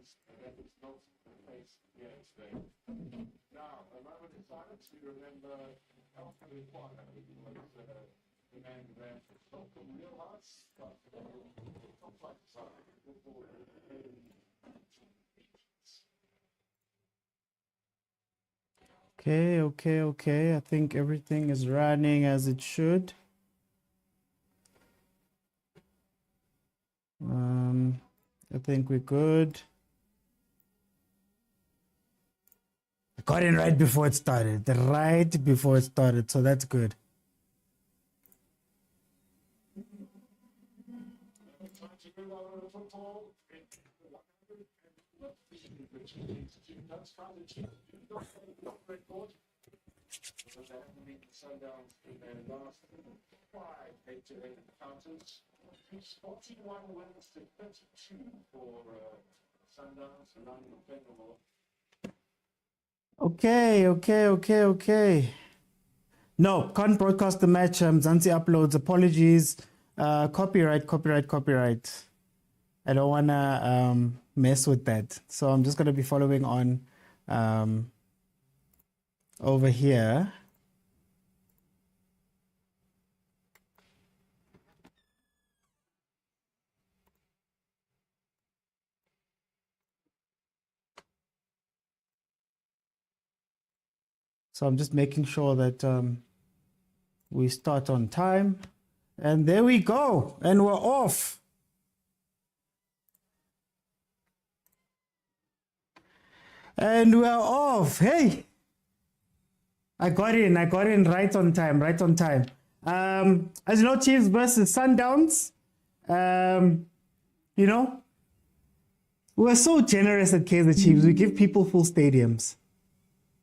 Sundowns, that is not the case here today. Now, a moment of silence. We remember after the quarter, it was the man who ran for Stockholm Real Hearts, but top flight side football. Okay. I think everything is running as it should. I think we're good. I got in right before it started. So that's good. Sundowns in their last 5 head-to-head encounters. 41 wins to 32 for Sundowns, and unbelievable. Okay. No, can't broadcast the match. Zanzi uploads. Apologies. Copyright. I don't wanna mess with that. So I'm just gonna be following on over here. So I'm just making sure that we start on time. And there we go. And we're off. Hey, I got in right on time. As you know, Chiefs versus Sundowns. You know, we're so generous at Kaizer Chiefs. We give people full stadiums.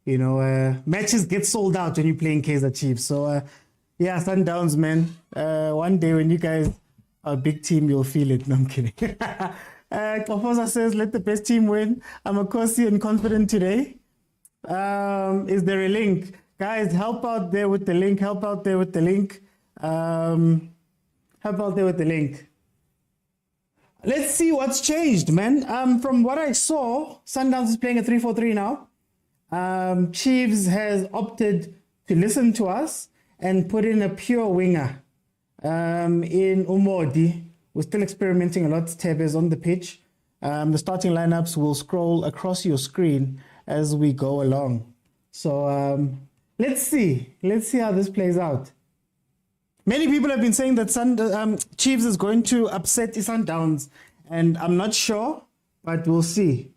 You know, matches get sold out when you play in Kaizer Chiefs. So, yeah, Sundowns, man. One day when you guys are a big team, you'll feel it. No, I'm kidding. Kofosa says, let the best team win. I'm cozy and confident today. Is there a link? Guys, help out there with the link. Let's see what's changed, man. From what I saw, Sundowns is playing a 3-4-3 now. Chiefs has opted to listen to us and put in a pure winger in Umodi. We're still experimenting a lot. Tebe's on the pitch. The starting lineups will scroll across your screen as we go along. So let's see how this plays out. Many people have been saying that Chiefs is going to upset Sundowns, and I'm not sure, but we'll see.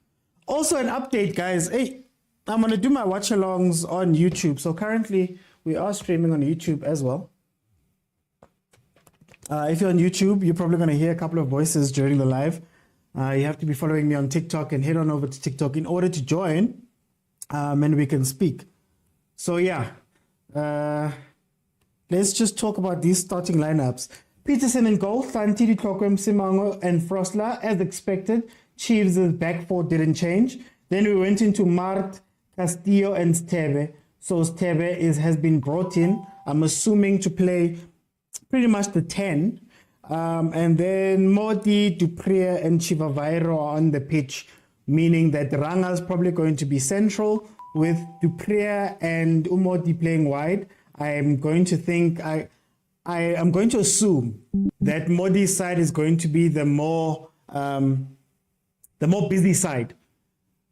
Also, an update, guys. Hey, I'm going to do my watch-alongs on YouTube. So currently, we are streaming on YouTube as well. If you're on YouTube, you're probably going to hear a couple of voices during the live. You have to be following me on TikTok and head on over to TikTok in order to join, and we can speak. So yeah, let's just talk about these starting lineups. Peterson in goal, Santidi, Klokwem, Simango, and Frosler, as expected. Chiefs' back four didn't change. Then we went into Mart, Castillo, and Stebe. So Stebe has been brought in, I'm assuming, to play pretty much the 10. And then Modi, Dupree, and Chivavairo are on the pitch, meaning that Ranga's probably going to be central with Dupree and Umodi playing wide. I'm going to assume that Modi's side is going to be the more busy side.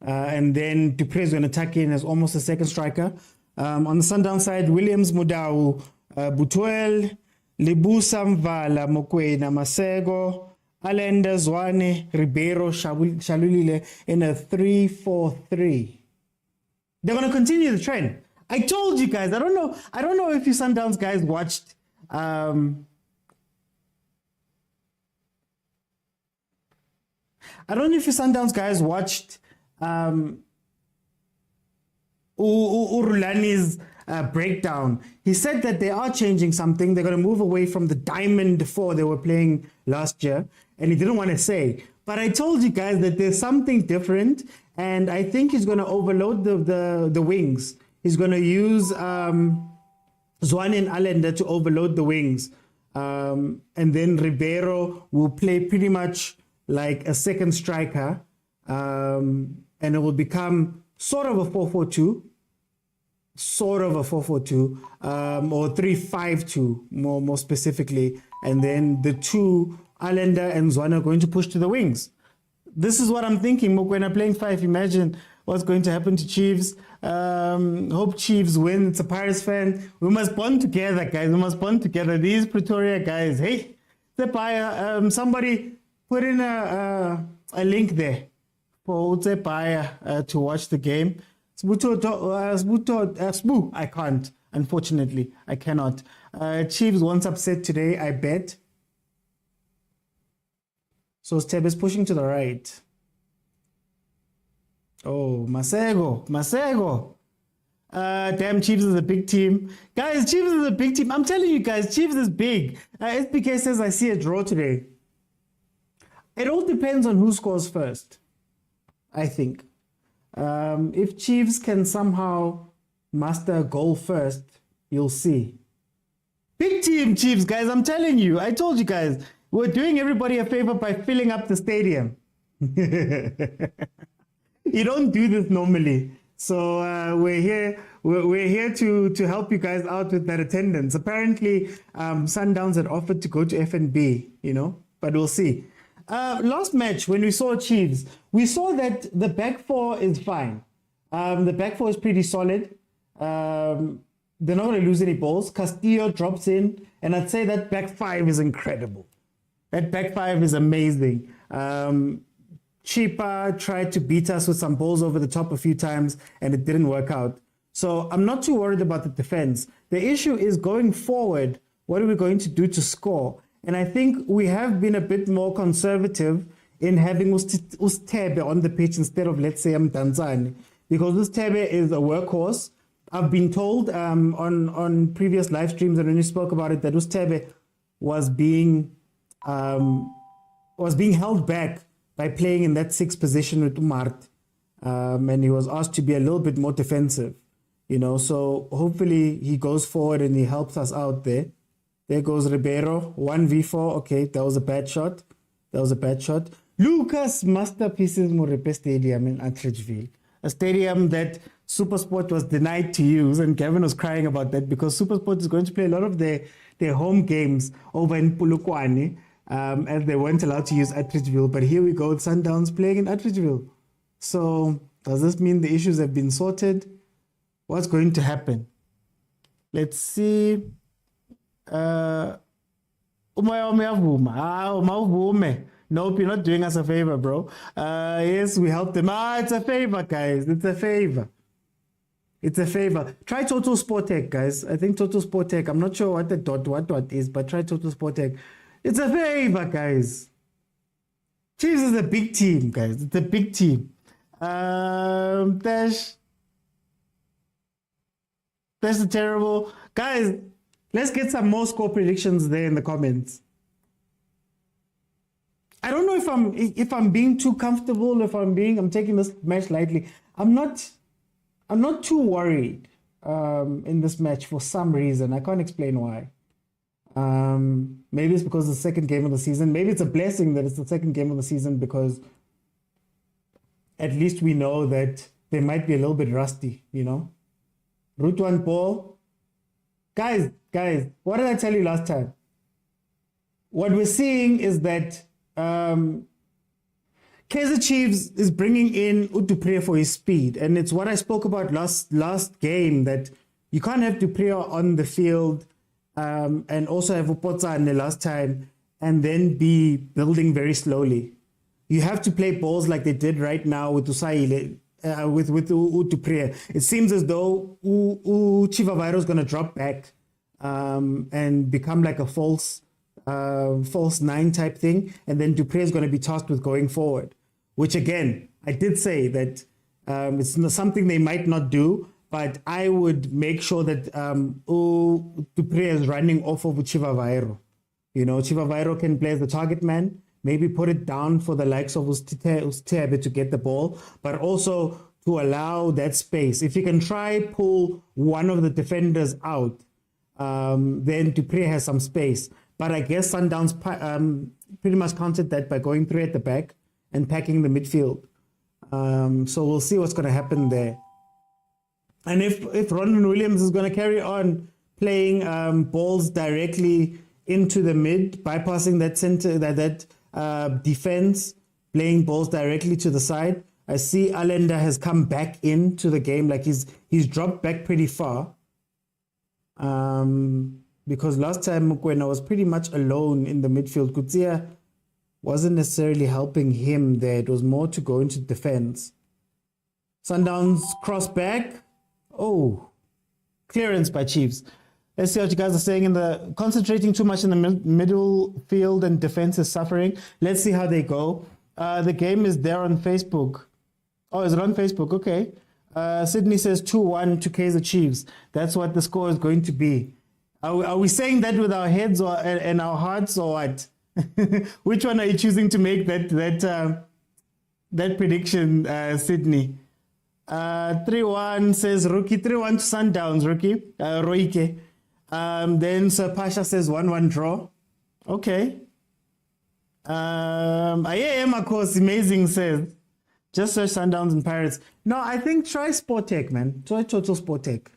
And then Dupree is going to tuck in as almost a second striker. On the Sundown side, Williams, Mudau, Butuel, Libusa, Mvala, Mokwena, Masego, Allende, Zwane, Ribeiro, Shalulile in a 3-4-3. They're going to continue the trend. I told you guys. I don't know if you Sundowns guys watched. I don't know if you Sundowns guys watched Urulani's breakdown. He said that they are changing something. They're going to move away from the Diamond 4 they were playing last year, and he didn't want to say. But I told you guys that there's something different, and I think he's going to overload the wings. He's going to use Zwane and Allende to overload the wings. And then Ribeiro will play pretty much like a second striker. and it will become sort of a 4-4-2, or 3-5-2 more specifically, and then the two Allender and Zwana are going to push to the wings. This is what I'm thinking. Mokwena playing 5. Imagine what's going to happen to Chiefs. Hope Chiefs win. It's a Pirates fan. We must bond together, guys. We must bond together. These Pretoria guys. Hey, somebody put in a link there for Utsepaya to watch the game. I can't. Unfortunately, I cannot. Chiefs once upset today, I bet. So Steb is pushing to the right. Oh, Masego. Damn, Chiefs is a big team. Guys, Chiefs is a big team. I'm telling you guys, Chiefs is big. SPK says I see a draw today. It all depends on who scores first, I think. If Chiefs can somehow master a goal first, you'll see. Big team Chiefs, guys, I'm telling you. I told you guys. We're doing everybody a favor by filling up the stadium. You don't do this normally. So we're here to help you guys out with that attendance. Apparently, Sundowns had offered to go to FNB, but we'll see. Last match, when we saw Chiefs, we saw that the back four is fine. The back four is pretty solid. They're not going to lose any balls. Castillo drops in, and I'd say that back five is incredible. That back five is amazing. Chippa tried to beat us with some balls over the top a few times, and it didn't work out. So I'm not too worried about the defense. The issue is going forward, what are we going to do to score? And I think we have been a bit more conservative in having Ustebe on the pitch instead of, let's say, Mdantsane, because Ustebe is a workhorse. I've been told on previous live streams and when we spoke about it that Ustebe was being held back by playing in that 6th position with Umart, and he was asked to be a little bit more defensive, so hopefully he goes forward and he helps us out there. There goes Ribeiro, 1v4. Okay, that was a bad shot. Lucas Masterpieces Morepe Stadium in Atteridgeville, a stadium that SuperSport was denied to use, and Gavin was crying about that because SuperSport is going to play a lot of their home games over in Polokwane, as they weren't allowed to use Atteridgeville. But here we go, Sundowns playing in Atteridgeville. So does this mean the issues have been sorted? What's going to happen? Let's see. Nope, you're not doing us a favor, bro. Yes, we helped them. It's a favor, guys. It's a favor. Try Total Sport Tech, guys. I think Total Sport Tech. I'm not sure what the what is, but try Total Sport Tech. It's a favor, guys. Chiefs is a big team, guys. It's a big team. That's a terrible, guys. Let's get some more score predictions there in the comments. I don't know if I'm being too comfortable, I'm taking this match lightly. I'm not too worried in this match for some reason. I can't explain why. Maybe it's because it's the second game of the season. Maybe it's a blessing that it's the second game of the season because at least we know that they might be a little bit rusty, Route 1 ball. Guys, what did I tell you last time? What we're seeing is that Kaizer Chiefs is bringing in Dupré for his speed. And it's what I spoke about last game, that you can't have Dupré on the field and also have Upotsa in the last time and then be building very slowly. You have to play balls like they did right now with Usaile, with Dupré. It seems as though Chivaviro is going to drop back and become like a false 9 type thing, and then Dupré is going to be tasked with going forward, which again, I did say that it's something they might not do, but I would make sure that Dupré is running off of Chivaviro. Chivaviro can play as the target man, maybe put it down for the likes of Ustebe to get the ball, but also to allow that space. If you can try pull one of the defenders out, then Dupré has some space. But I guess Sundowns pretty much countered that by going 3 at the back and packing the midfield. So we'll see what's going to happen there. And if Ronald Williams is going to carry on playing balls directly into the mid, bypassing that center, that defense, playing balls directly to the side. I see Allender has come back into the game, like he's dropped back pretty far. Because last time Mokoena was pretty much alone in the midfield. Kutsia wasn't necessarily helping him there. It was more to go into defense. Sundowns cross back. Oh, clearance by Chiefs. Let's see what you guys are saying. Concentrating too much in the middle field and defense is suffering. Let's see how they go. The game is there on Facebook. Oh, is it on Facebook? Okay. Sydney says 2-1 to Kaizer Chiefs. That's what the score is going to be. Are we saying that with our heads and our hearts, or what? Which one are you choosing to make that prediction, Sydney? 3-1 says Rookie. 3-1 to Sundowns, Rookie. Roike. Then Sir Pasha says 1-1 draw. Okay. I am, of course, amazing says. Just search Sundowns and Pirates. No, I think try Sportec, man. Try Total Sportec.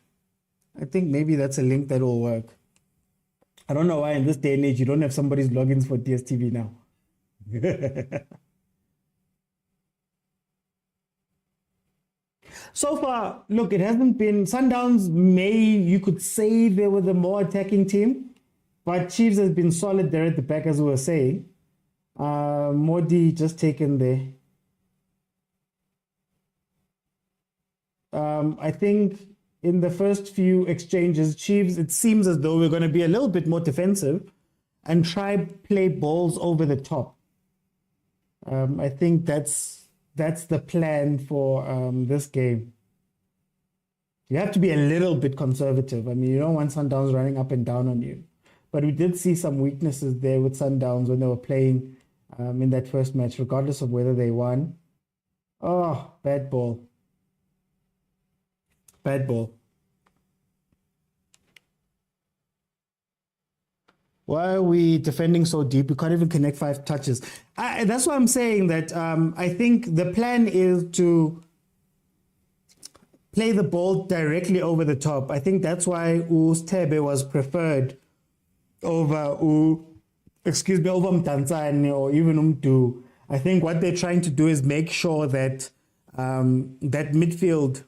I think maybe that's a link that will work. I don't know why in this day and age you don't have somebody's logins for DSTV now. So far, look, it hasn't been... Sundowns you could say they were the more attacking team, but Chiefs has been solid there at the back, as we were saying. Modi just taken there. I think in the first few exchanges, Chiefs, it seems as though we're going to be a little bit more defensive and try play balls over the top. I think that's the plan for this game. You have to be a little bit conservative. I mean, you don't want Sundowns running up and down on you. But we did see some weaknesses there with Sundowns when they were playing in that first match, regardless of whether they won. Oh, bad ball. Bad ball. Why are we defending so deep? We can't even connect 5 touches. That's why I'm saying that I think the plan is to play the ball directly over the top. I think that's why Ustebe was preferred over Mtanzane or even Umdu. I think what they're trying to do is make sure that that midfield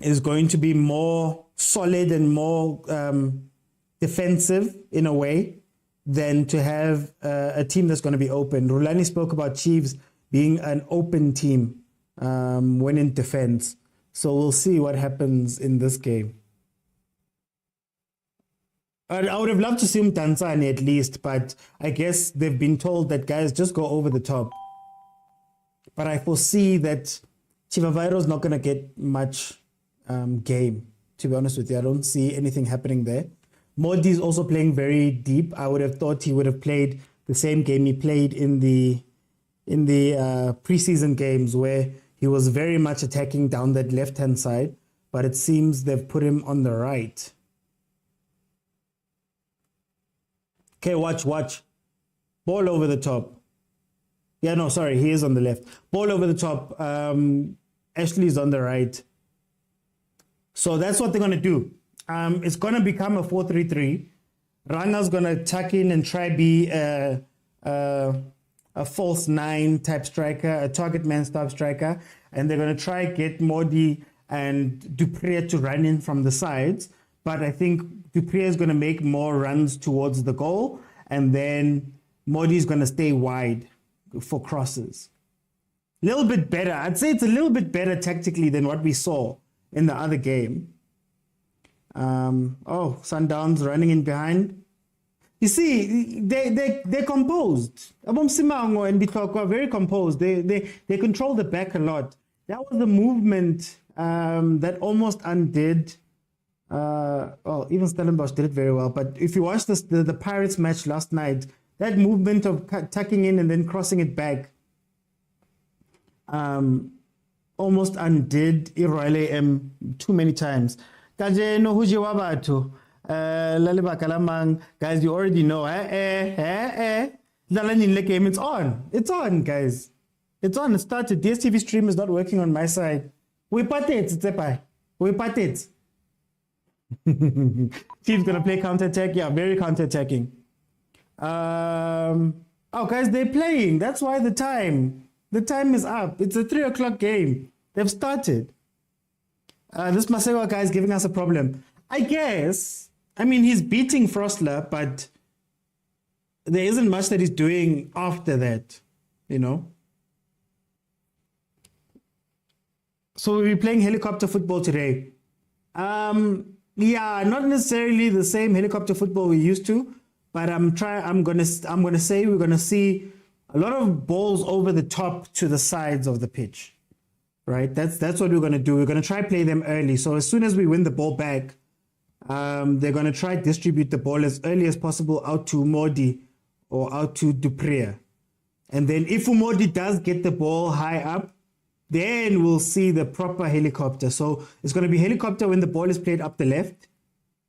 is going to be more solid and more defensive in a way than to have a team that's going to be open. Rulani spoke about Chiefs being an open team when in defense. So we'll see what happens in this game. I would have loved to see Mtanzane at least, but I guess they've been told that guys just go over the top. But I foresee that Chivavairo is not going to get much game, to be honest with you. I don't see anything happening there. Modi is also playing very deep. I would have thought he would have played the same game he played in the preseason games, where he was very much attacking down that left-hand side, but it seems they've put him on the right. Okay, watch. Ball over the top. Yeah, no, sorry, he is on the left. Ball over the top. Ashley's on the right. So that's what they're going to do. It's going to become a 4-3-3. Ranga's going to tuck in and try be a false 9 type striker, a target man type striker. And they're going to try get Modi and Dupré to run in from the sides. But I think Dupré is going to make more runs towards the goal. And then Modi is going to stay wide for crosses. A little bit better. I'd say it's a little bit better tactically than what we saw in the other game. Sundowns running in behind. You see, they're composed. Abom Simango and Bitoko are very composed. They control the back a lot. That was the movement that almost undid. Even Stellenbosch did it very well. But if you watch the Pirates match last night, that movement of tucking in and then crossing it back almost undid Iroile M too many times. Guys, you already know. It's on. It's on, guys. It's on. It started. DSTV stream is not working on my side. We parted, Tsepai. We parted. Chief's gonna play counter-attack. Yeah, very counter-attacking. Oh, guys, they're playing. That's why the time is up. It's a 3 o'clock game. They've started. This Masego guy is giving us a problem. I guess. I mean, he's beating Frostler, but there isn't much that he's doing after that, you know. So we'll be playing helicopter football today. Yeah, not necessarily the same helicopter football we used to, but I'm gonna say we're gonna see a lot of balls over the top to the sides of the pitch. Right? That's what we're gonna do. We're gonna try play them early. So as soon as we win the ball back, they're gonna try distribute the ball as early as possible out to Modi or out to Dupree. And then if Modi does get the ball high up, then we'll see the proper helicopter. So it's going to be helicopter when the ball is played up the left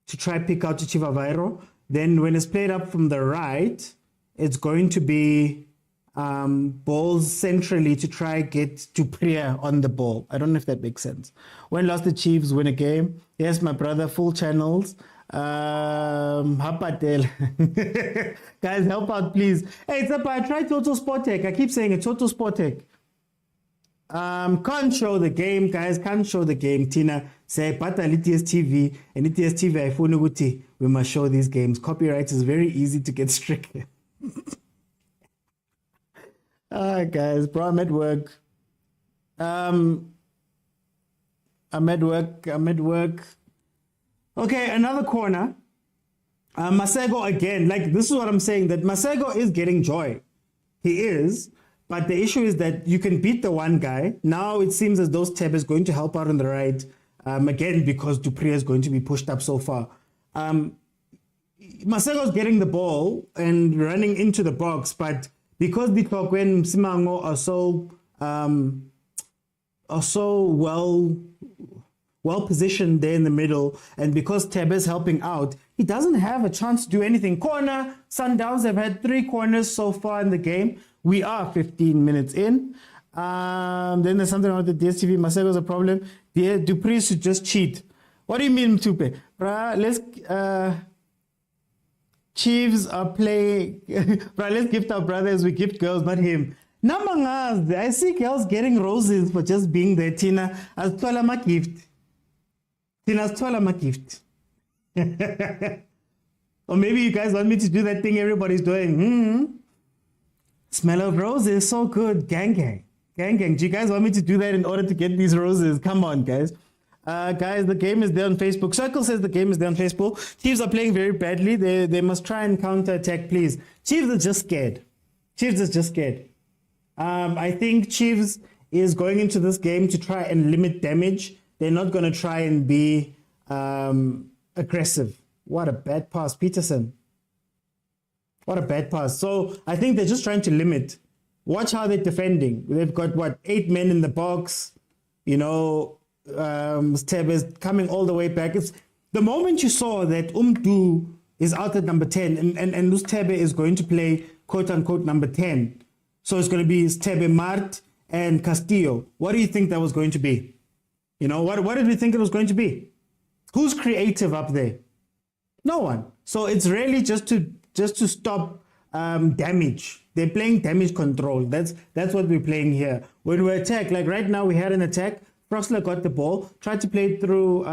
to try pick out Chippa. Then when it's played up from the right, it's going to be balls centrally to try get Dupree on the ball. I don't know if that makes sense. When last the Chiefs win a game? Yes, my brother, full channels. Hapatel. Guys, help out, please. Hey, it's up. I tried Total Sport Tech. I keep saying it, Total Sport Tech. Can't show the game, guys. Can't show the game. Tina say, "Pata ETS TV and ETS TV. I phone Uguti. We must show these games. Copyright is very easy to get stricken." Guys, bro, I'm at work. I'm at work. Okay, another corner. Masego again. Like, this is what I'm saying, that Masego is getting joy. He is. But the issue is that you can beat the one guy. Now it seems as though Tab is going to help out on the right. Again, because Dupree is going to be pushed up so far. Masego's getting the ball and running into the box. But because the Tokwen Simango are so well positioned there in the middle, and because Tab is helping out, he doesn't have a chance to do anything. Corner, Sundowns have had 3 corners so far in the game. We are 15 minutes in. Then there's something about the DSTV. Masego's a problem. Dupree should just cheat. What do you mean, Tupe? Let's Chiefs are playing. Let's gift our brothers. We gift girls, not him. Namangas, I see girls getting roses for just being there. Tina, as tola my gift. Tina, as tola my gift. Or maybe you guys want me to do that thing everybody's doing. Smell of roses, so good. Gang. Do you guys want me to do that in order to get these roses? Come on, guys. Guys, the game is there on Facebook. Circle says the game is there on Facebook. Chiefs are playing very badly. They must try and counter-attack, please. Chiefs are just scared. I think Chiefs is going into this game to try and limit damage. They're not going to try and be aggressive. What a bad pass, Peterson. What a bad pass. So I think they're just trying to limit. Watch how they're defending. They've got, 8 men in the box. You know, Steb is coming all the way back. It's the moment you saw that Umdu is out at number 10 and Stebe is going to play quote-unquote number 10. So it's going to be Stebe, Mart, and Castillo. What do you think that was going to be? You know, what did we think it was going to be? Who's creative up there? No one. So it's really just to stop damage. They're playing damage control. That's what we're playing here. When we attack, like right now we had an attack. Frostler got the ball, tried to play it through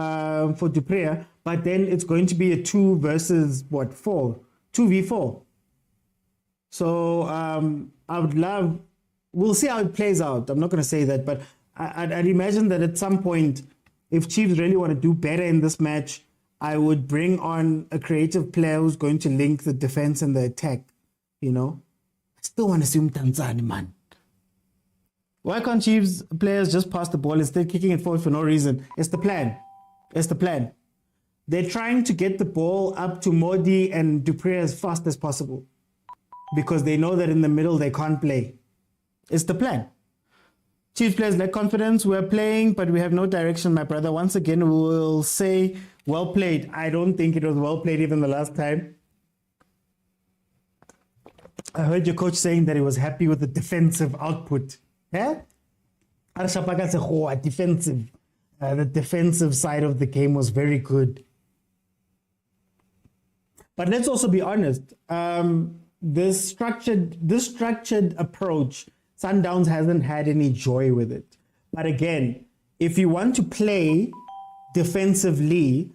for Dupree, but then it's going to be a 2 versus 4? 2v4. So I would love, we'll see how it plays out. I'm not going to say that, but I'd imagine that at some point, if Chiefs really want to do better in this match, I would bring on a creative player who's going to link the defense and the attack, you know. I still want to see Mtanzani, man. Why can't Chiefs players just pass the ball instead of kicking it forward for no reason? It's the plan. They're trying to get the ball up to Modi and Dupree as fast as possible because they know that in the middle they can't play. It's the plan. Chiefs players lack confidence. We're playing, but we have no direction, my brother. Once again, we will say, well played. I don't think it was well played even the last time. I heard your coach saying that he was happy with the defensive output. Yeah? Defensive. The defensive side of the game was very good. But let's also be honest. This structured approach, Sundowns hasn't had any joy with it. But again, if you want to play defensively,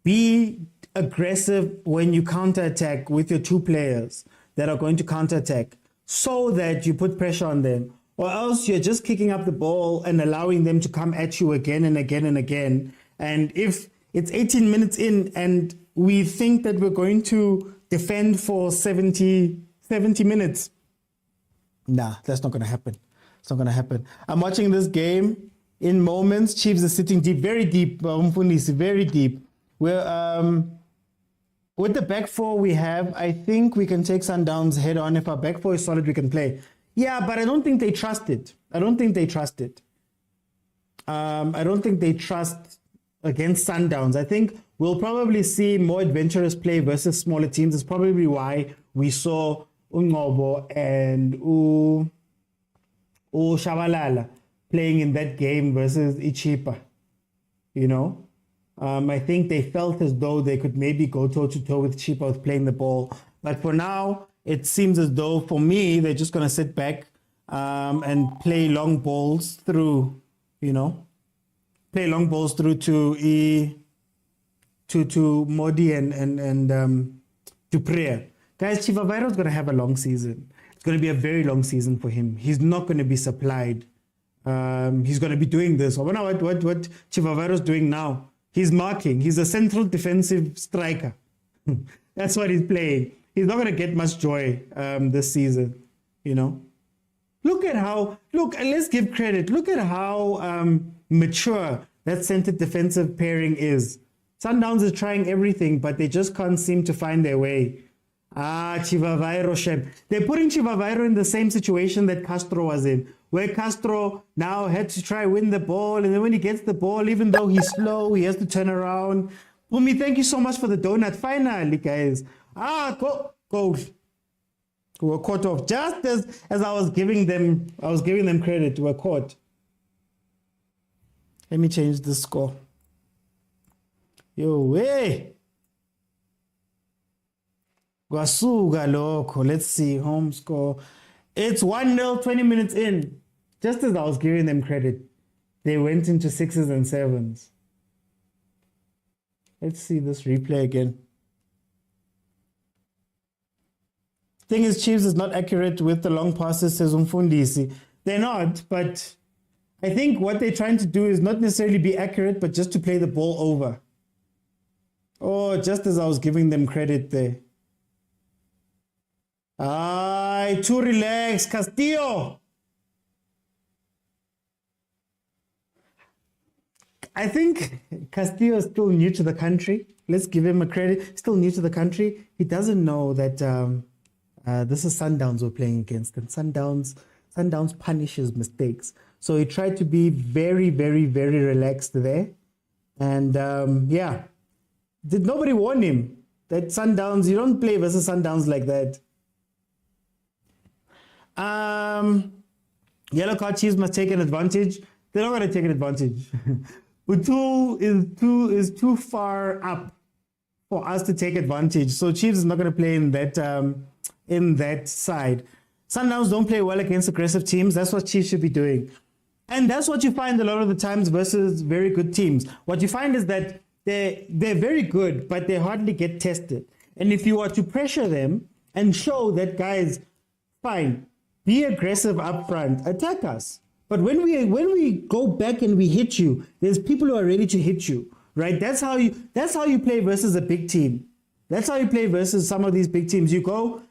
be aggressive when you counterattack with your two players that are going to counterattack so that you put pressure on them. Or else you're just kicking up the ball and allowing them to come at you again and again and again. And if it's 18 minutes in and we think that we're going to defend for 70 minutes, nah, that's not going to happen. It's not going to happen. I'm watching this game in moments. Chiefs are sitting deep, very deep. Very deep. We're, with the back four we have, I think we can take Sundowns head on. If our back four is solid, we can play. Yeah, but I don't think they trust it. I don't think they trust against Sundowns. I think we'll probably see more adventurous play versus smaller teams. That's probably why we saw Ungobo and Shabalala playing in that game versus Chippa. You know? I think they felt as though they could maybe go toe-to-toe with Chippa with playing the ball. But for now, it seems as though, for me, they're just going to sit back and play long balls through, play long balls through to Modi and Dupré. Guys, Chivavairo's going to have a long season. It's going to be a very long season for him. He's not going to be supplied. He's going to be doing this. I wonder what Chivavairo's doing now. He's marking. He's a central defensive striker. That's what he's playing. He's not going to get much joy this season, Look, let's give credit. Look at how mature that centered defensive pairing is. Sundowns is trying everything, but they just can't seem to find their way. Chivavairo, Shep. They're putting Chivavairo in the same situation that Castro was in, where Castro now had to try win the ball, and then when he gets the ball, even though he's slow, he has to turn around. Pumi, thank you so much for the donut. Finally, guys. Goal. We were caught off. Just as I was giving them credit. We were caught. Let me change the score. Hey. Gwasuga loko. Let's see. Home score. It's 1-0, 20 minutes in. Just as I was giving them credit, they went into 6s and 7s. Let's see this replay again. Thing is, Chiefs is not accurate with the long passes, says Umfundisi. They're not, but I think what they're trying to do is not necessarily be accurate, but just to play the ball over. Oh, just as I was giving them credit there. Too relaxed, Castillo. I think Castillo is still new to the country. Let's give him a credit. Still new to the country. He doesn't know that this is Sundowns we're playing against. And Sundowns punishes mistakes. So he tried to be very, very, very relaxed there. And did nobody warn him that Sundowns, you don't play versus Sundowns like that. Yellow card Chiefs must take an advantage. They're not going to take an advantage. Utul is too far up for us to take advantage. So Chiefs is not going to play in that side. Sundowns don't play well against aggressive teams. That's what Chiefs should be doing. And that's what you find a lot of the times versus very good teams. What you find is that they're very good, but they hardly get tested. And if you are to pressure them and show that, guys, fine, be aggressive up front, attack us. But when we go back and we hit you, there's people who are ready to hit you, right? That's how you play versus a big team. That's how you play versus some of these big teams. You go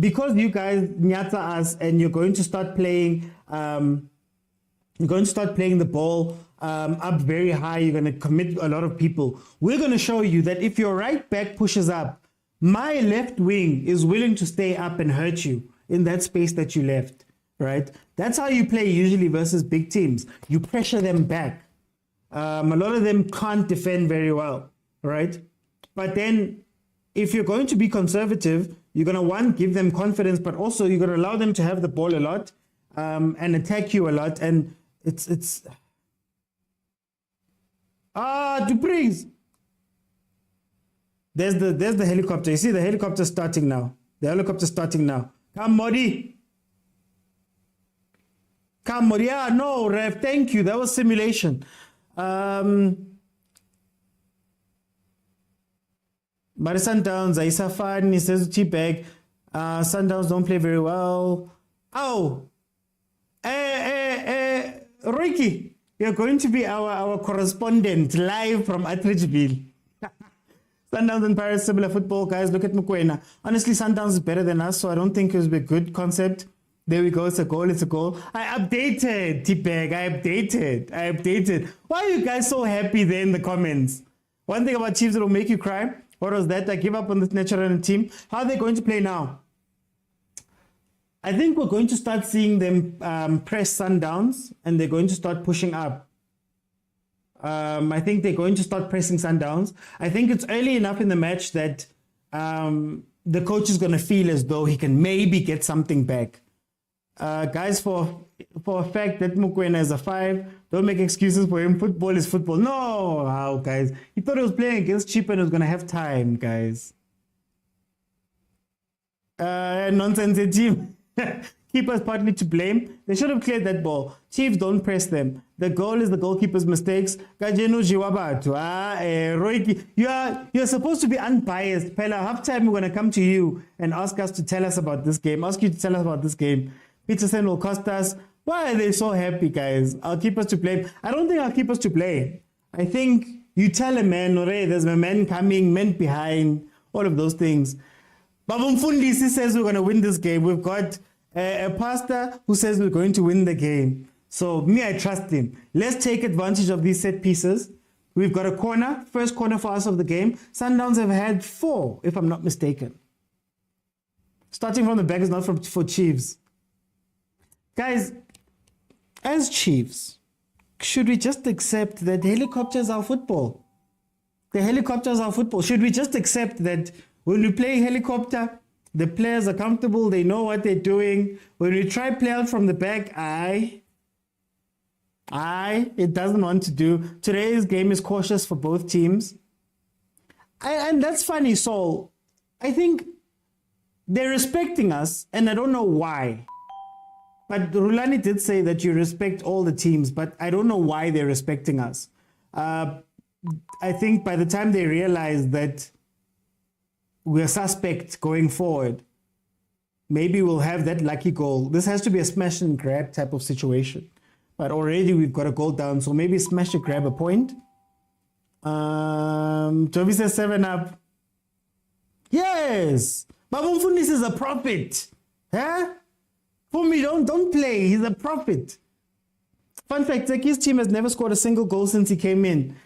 because you guys nyata us and you're going to start playing. You're going to start playing the ball up very high. You're going to commit a lot of people. We're going to show you that if your right back pushes up, my left wing is willing to stay up and hurt you in that space that you left, right? That's how you play usually versus big teams. You pressure them back. A lot of them can't defend very well, right? But then if you're going to be conservative, you're going to, one, give them confidence, but also you're going to allow them to have the ball a lot. and attack you a lot. And it's Dupree's. There's the helicopter. You see the helicopter starting now. The helicopter starting now. Come, Modi. Come, Modi. Yeah, no, Rev. Thank you. That was simulation. But Sundowns, Aisa Fan, he says Chippa, Sundowns don't play very well. Oh, Ricky, you're going to be our correspondent live from Atteridgeville. Sundowns and Pirates, similar football, guys. Look at Mokoena. Honestly, Sundowns is better than us, so I don't think it was a good concept. There we go. It's a goal. It's a goal. I updated, T-Bag. I updated. Why are you guys so happy there in the comments? One thing about Chiefs that will make you cry. What was that? I give up on this natural team. How are they going to play now? I think we're going to start seeing them press Sundowns, and they're going to start pushing up. I think they're going to start pressing Sundowns. I think it's early enough in the match that the coach is going to feel as though he can maybe get something back. Guys, for a fact that Mokoena is a 5, don't make excuses for him. Football is football. No, how, guys? He thought he was playing against Chippa and he was going to have time, guys. Nonsense team. Keeper's partly to blame. They should have cleared that ball. Chiefs don't press them. The goal is the goalkeeper's mistakes. Kajeno Jiwabatu. Roiki, you're supposed to be unbiased. Pella, half time we're going to come to you and ask us to tell us about this game. Ask you to tell us about this game. Peterson will cost us. Why are they so happy, guys? Our keepers to blame. I don't think our keepers to blame. I think you tell a man, there's a man coming, men behind, all of those things. Babumfundisi says we're going to win this game. We've got a pastor who says we're going to win the game. So me, I trust him. Let's take advantage of these set pieces. We've got a corner, first corner for us of the game. Sundowns have had 4, if I'm not mistaken. Starting from the back is not for Chiefs. Guys, as Chiefs, should we just accept that helicopters are football? The helicopters are football. Should we just accept that when we play helicopter, the players are comfortable, they know what they're doing. When we try play out from the back, it doesn't want to do. Today's game is cautious for both teams. And that's funny, Saul. I think they're respecting us, and I don't know why. But Rulani did say that you respect all the teams, but I don't know why they're respecting us. I think by the time they realize that we're suspect going forward, maybe we'll have that lucky goal. This has to be a smash and grab type of situation. But already we've got a goal down, so maybe smash and grab a point. Toby says 7 up. Yes! Babumfundis is a prophet. Huh? For me, don't play. He's a prophet. Fun fact, Zeki's team has never scored a single goal since he came in.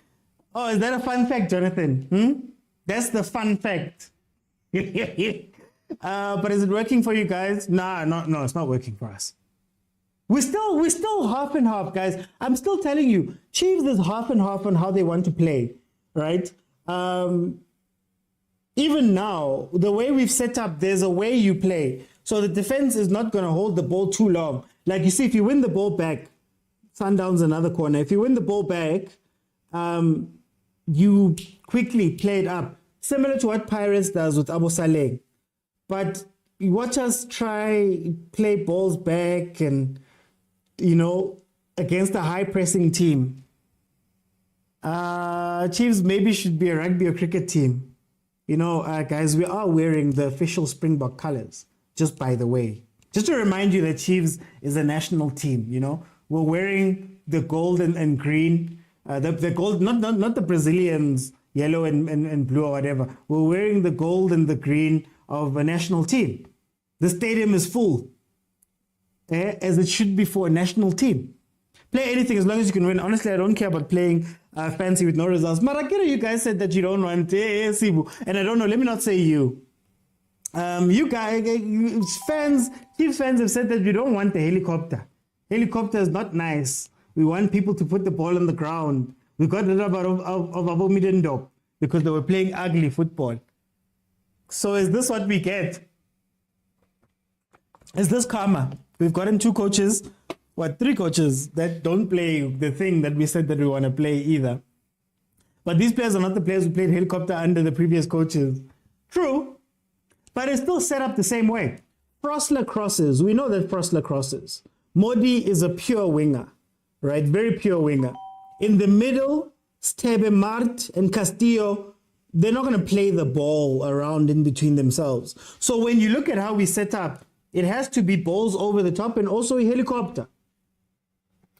Oh, is that a fun fact, Jonathan? That's the fun fact. But is it working for you guys? No, it's not working for us. We're still half and half, guys. I'm still telling you, Chiefs is half and half on how they want to play, right? Even now, the way we've set up, there's a way you play. So the defense is not going to hold the ball too long. Like you see, if you win the ball back, Sundowns another corner. If you win the ball back, you quickly play it up. Similar to what Pirates does with Abu Saleh. But you watch us try play balls back and, against a high pressing team. Chiefs maybe should be a rugby or cricket team. Guys, we are wearing the official Springbok colors. Just by the way, just to remind you that Chiefs is a national team. We're wearing the gold and green, the gold, not the Brazilians, yellow and blue or whatever. We're wearing the gold and the green of a national team. The stadium is full, as it should be for a national team. Play anything as long as you can win. Honestly, I don't care about playing fancy with no results. Marakira, you guys said that you don't want Sibu, and I don't know. Let me not say you. You guys, Chiefs fans have said that we don't want the helicopter. Helicopter is not nice. We want people to put the ball on the ground. We got rid of Abu Midendop because they were playing ugly football. So is this what we get? Is this karma? We've gotten 2 coaches, 3 coaches that don't play the thing that we said that we want to play either. But these players are not the players who played helicopter under the previous coaches. True, but it's still set up the same way. Frosler crosses. We know that Frosler crosses. Modi is a pure winger, right? Very pure winger. In the middle, Stebe, Mart, and Castillo, they're not going to play the ball around in between themselves. So when you look at how we set up, it has to be balls over the top and also a helicopter.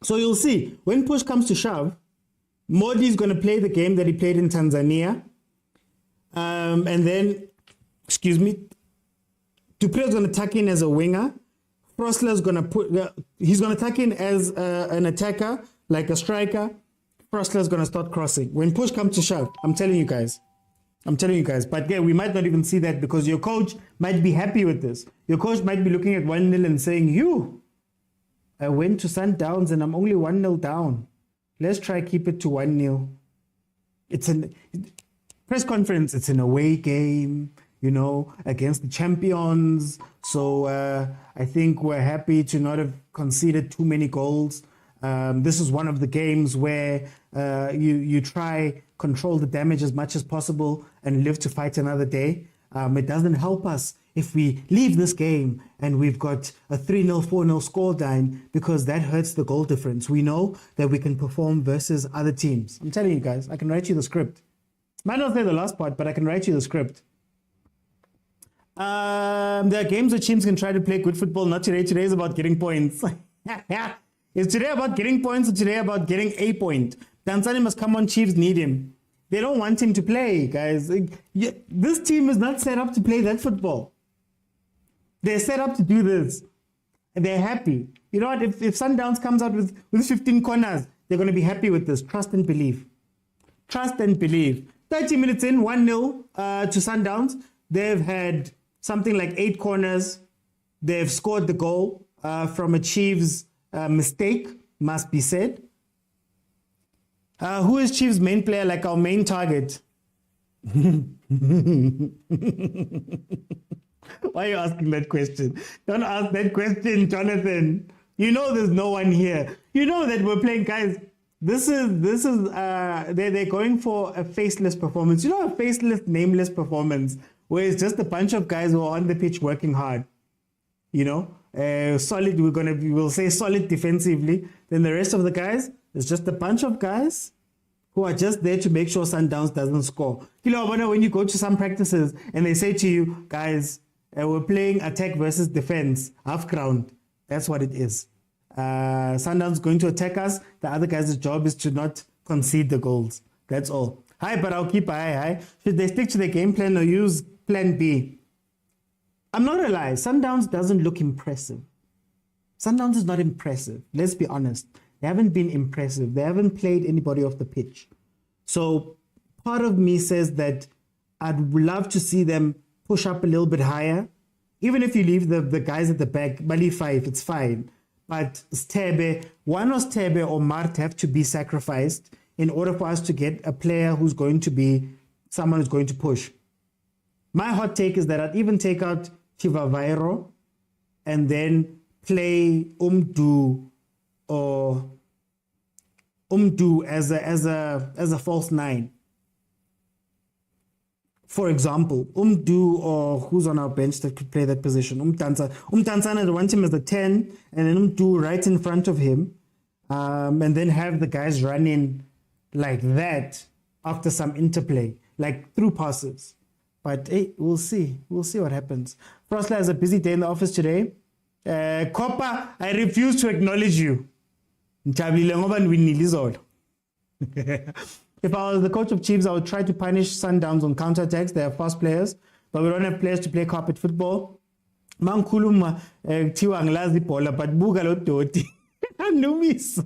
So you'll see, when push comes to shove, Modi is going to play the game that he played in Tanzania. And then, Dupre is going to tuck in as a winger. Frosler is going to he's going to tuck in as an attacker, like a striker. Frosler is going to start crossing. When push comes to shove, I'm telling you guys. But yeah, we might not even see that because your coach might be happy with this. Your coach might be looking at 1-0 and saying, I went to Sundowns and I'm only 1-0 down. Let's try keep it to 1-0. It's a press conference. It's an away game, against the champions. So I think we're happy to not have conceded too many goals. This is one of the games where you try control the damage as much as possible and live to fight another day. It doesn't help us if we leave this game and we've got a 3-0, 4-0 scoreline because that hurts the goal difference. We know that we can perform versus other teams. I'm telling you guys, I can write you the script. Might not say the last part, but I can write you the script. There are games where teams can try to play good football. Not today. Today is about getting points. Is today about getting points or today about getting a point? Dansani must come on. Chiefs need him. They don't want him to play, guys. This team is not set up to play that football. They're set up to do this. And they're happy. You know what? If Sundowns comes out with 15 corners, they're going to be happy with this. Trust and believe. Trust and believe. 30 minutes in, 1-0 to Sundowns. They've had something like 8 corners. They've scored the goal from a Chiefs mistake, must be said. Who is Chiefs' main player, like our main target? Why are you asking that question? Don't ask that question, Jonathan. You know there's no one here. You know that we're playing, guys. This is they're going for a faceless performance. You know, a faceless, nameless performance where it's just a bunch of guys who are on the pitch working hard. Solid. We'll say solid defensively. Then the rest of the guys, it's just a bunch of guys who are just there to make sure Sundowns doesn't score. When you go to some practices and they say to you, guys, we're playing attack versus defense, half ground. That's what it is. Sundowns going to attack us. The other guy's job is to not concede the goals. That's all. But I'll keep high. Should they stick to the game plan or use plan B? I'm not gonna lie. Sundowns doesn't look impressive. Sundowns is not impressive. Let's be honest. They haven't been impressive. They haven't played anybody off the pitch. So part of me says that I'd love to see them push up a little bit higher. Even if you leave the guys at the back, Bali 5, it's fine. But one of Stebe or Mart have to be sacrificed in order for us to get a player who's going to be someone who's going to push. My hot take is that I'd even take out Chivavairo and then play Umdu as a false 9. For example, Umdu or who's on our bench that could play that position? Umtansana, I want him as the 10, and then Umdu right in front of him, and then have the guys running like that after some interplay, like through passes. But hey, we'll see. We'll see what happens. Frosler has a busy day in the office today. Copper, I refuse to acknowledge you. If I was the coach of Chiefs, I would try to punish Sundowns on counterattacks. They are fast players, but we don't have players to play carpet football. Mankuluma tiwa nglazi bola, but bugalo doti. Numis.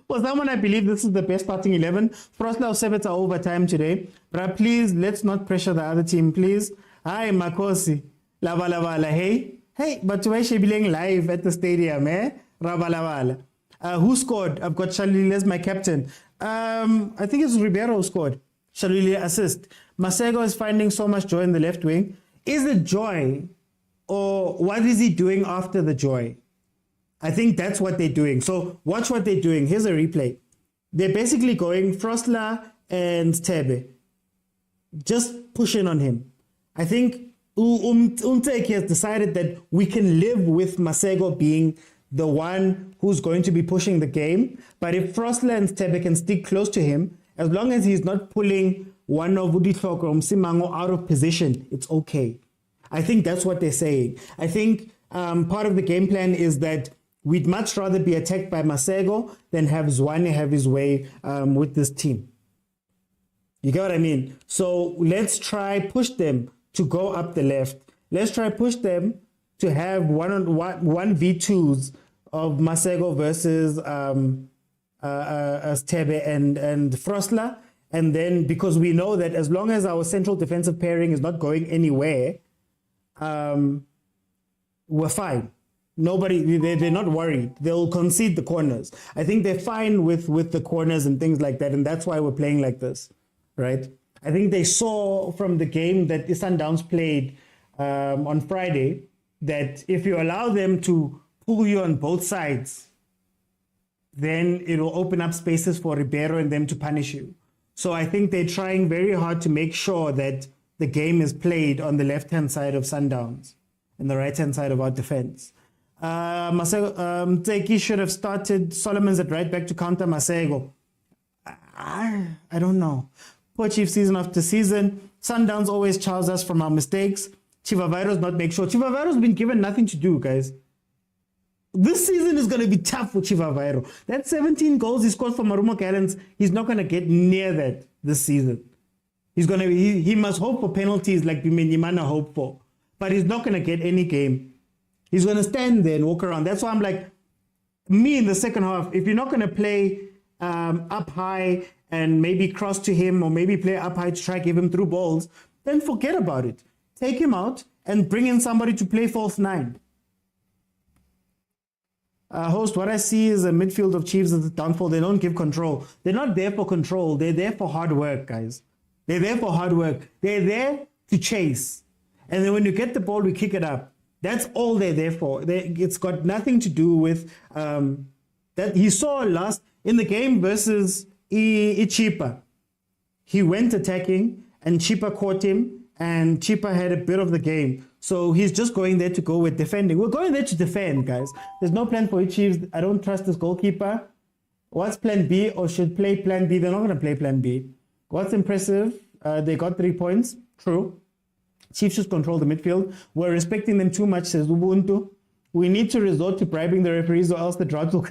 For someone, I believe this is the best starting 11. Frosler Sevets are overtime today. But please, let's not pressure the other team, please. Hi, Makosi. Lava. Hey, but why she being live at the stadium, eh? Ravala. Who scored? I've got Shalili as my captain. I think it's Ribeiro who scored. Shalili assist. Masego is finding so much joy in the left wing. Is it joy or what is he doing after the joy? I think that's what they're doing. So watch what they're doing. Here's a replay. They're basically going Frosler and Tebe. Just pushing on him. I think Unteki has decided that we can live with Masego being the one who's going to be pushing the game. But if Frosler and Tebe can stick close to him, as long as he's not pulling one of Uditlok or Msimango out of position, it's okay. I think that's what they're saying. I think part of the game plan is that we'd much rather be attacked by Masego than have Zwane have his way with this team. You get what I mean? So let's try push them to go up the left. Let's try push them to have 1v2s of Masego versus Stebe and Frosler. And then because we know that as long as our central defensive pairing is not going anywhere, we're fine. They're not worried. They'll concede the corners. I think they're fine with the corners and things like that. And that's why we're playing like this, right? I think they saw from the game that the Sundowns played on Friday that if you allow them to pull you on both sides, then it'll open up spaces for Ribeiro and them to punish you. So I think they're trying very hard to make sure that the game is played on the left-hand side of Sundowns and the right-hand side of our defense. Teki should have started Solomon's at right back to counter Masego. I don't know. Poor Chief season after season. Sundowns always charge us from our mistakes. Chivavairo's not make sure. Chivavairo's been given nothing to do, guys. This season is going to be tough for Chivavairo. That 17 goals he scored for Marumo Gallants, he's not going to get near that this season. He must hope for penalties like Bimenyimana hope for. But he's not going to get any game. He's going to stand there and walk around. That's why I'm like, me in the second half, if you're not going to play up high and maybe cross to him or maybe play up high to try to give him through balls, then forget about it. Take him out and bring in somebody to play false nine. Host, what I see is a midfield of Chiefs as a downfall. They don't give control. They're not there for control. They're there for hard work, guys. They're there for hard work. They're there to chase. And then when you get the ball, we kick it up. That's all they're there for. It's got nothing to do with that. He saw last in the game versus Chippa. He went attacking and Chippa caught him and Chippa had a bit of the game. So he's just going there to go with defending. We're going there to defend, guys. There's no plan for Chiefs. I don't trust this goalkeeper. What's plan B or should play plan B? They're not going to play plan B. What's impressive? They got 3 points. True. Chiefs should control the midfield. We're respecting them too much, says Ubuntu. We need to resort to bribing the referees or else the drought will...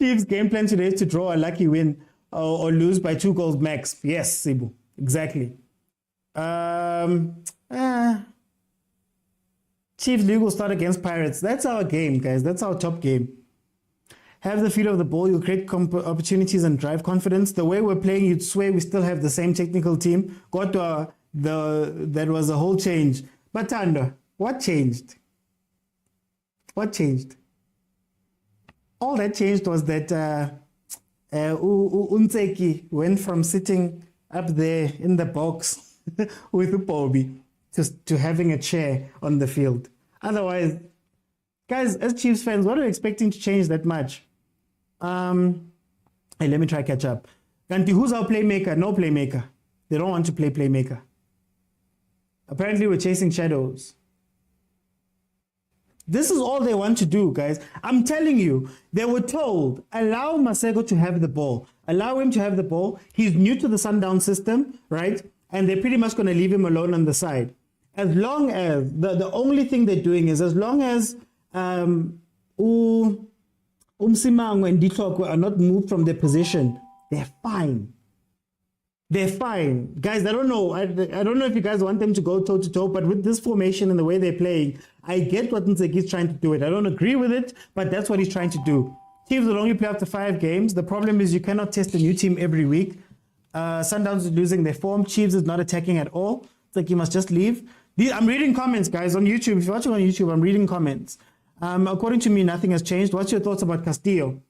Chiefs' game plan today is to draw a lucky win or lose by 2 goals max. Yes, Sibu. Exactly. Chiefs League will start against Pirates. That's our game, guys. That's our top game. Have the feel of the ball. You'll create opportunities and drive confidence. The way we're playing, you'd swear we still have the same technical team. That was a whole change. But Tanda, what changed? What changed? All that changed was that Unteki went from sitting up there in the box with Upobi to having a chair on the field. Otherwise, guys, as Chiefs fans, what are we expecting to change that much? Hey, let me try catch up. Kanti, who's our playmaker? No playmaker. They don't want to play playmaker. Apparently, we're chasing shadows. This is all they want to do, guys. I'm telling you, they were told, allow Masego to have the ball. Allow him to have the ball. He's new to the Sundown system, right? And they're pretty much going to leave him alone on the side. As long as, the only thing they're doing is as long as Umsimango and Ditlokwe are not moved from their position, they're fine. They're fine. Guys, I don't know. I don't know if you guys want them to go toe-to-toe, but with this formation and the way they're playing, I get what Nseki's trying to do it. I don't agree with it, but that's what he's trying to do. Teams will only play after 5 games. The problem is you cannot test a new team every week. Sundowns is losing their form. Chiefs is not attacking at all. It's like you must just leave. I'm reading comments, guys, on YouTube. If you're watching on YouTube, I'm reading comments. According to me, nothing has changed. What's your thoughts about Castillo?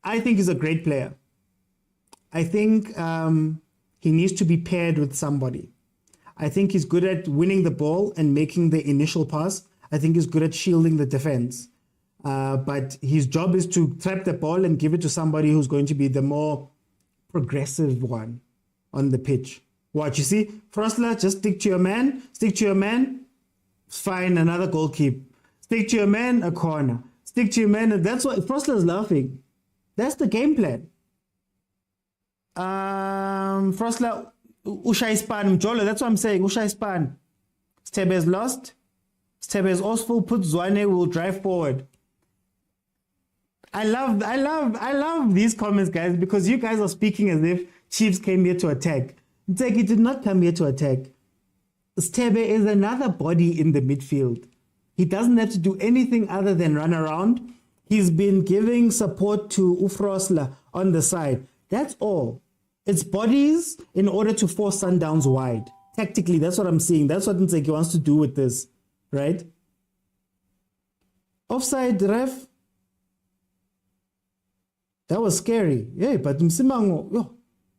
I think he's a great player. I think... he needs to be paired with somebody. I think he's good at winning the ball and making the initial pass. I think he's good at shielding the defense. But his job is to trap the ball and give it to somebody who's going to be the more progressive one on the pitch. Watch, you see, Frosler, just stick to your man. Stick to your man. Fine, another goal keep. Stick to your man, a corner. Stick to your man. That's what Frosler's laughing. That's the game plan. Frosler, Usha Ispan, Jolo, that's what I'm saying. Usha Ispan. Stebe is lost. Stebe is also put Zwane, will drive forward. I love these comments, guys, because you guys are speaking as if Chiefs came here to attack. He did not come here to attack. Stebe is another body in the midfield. He doesn't have to do anything other than run around. He's been giving support to Ufrosla on the side. That's all. It's bodies in order to force Sundowns wide. Tactically, that's what I'm seeing. That's what Ntseki wants to do with this, right? Offside, ref. That was scary. Yeah, but Msimango, yo,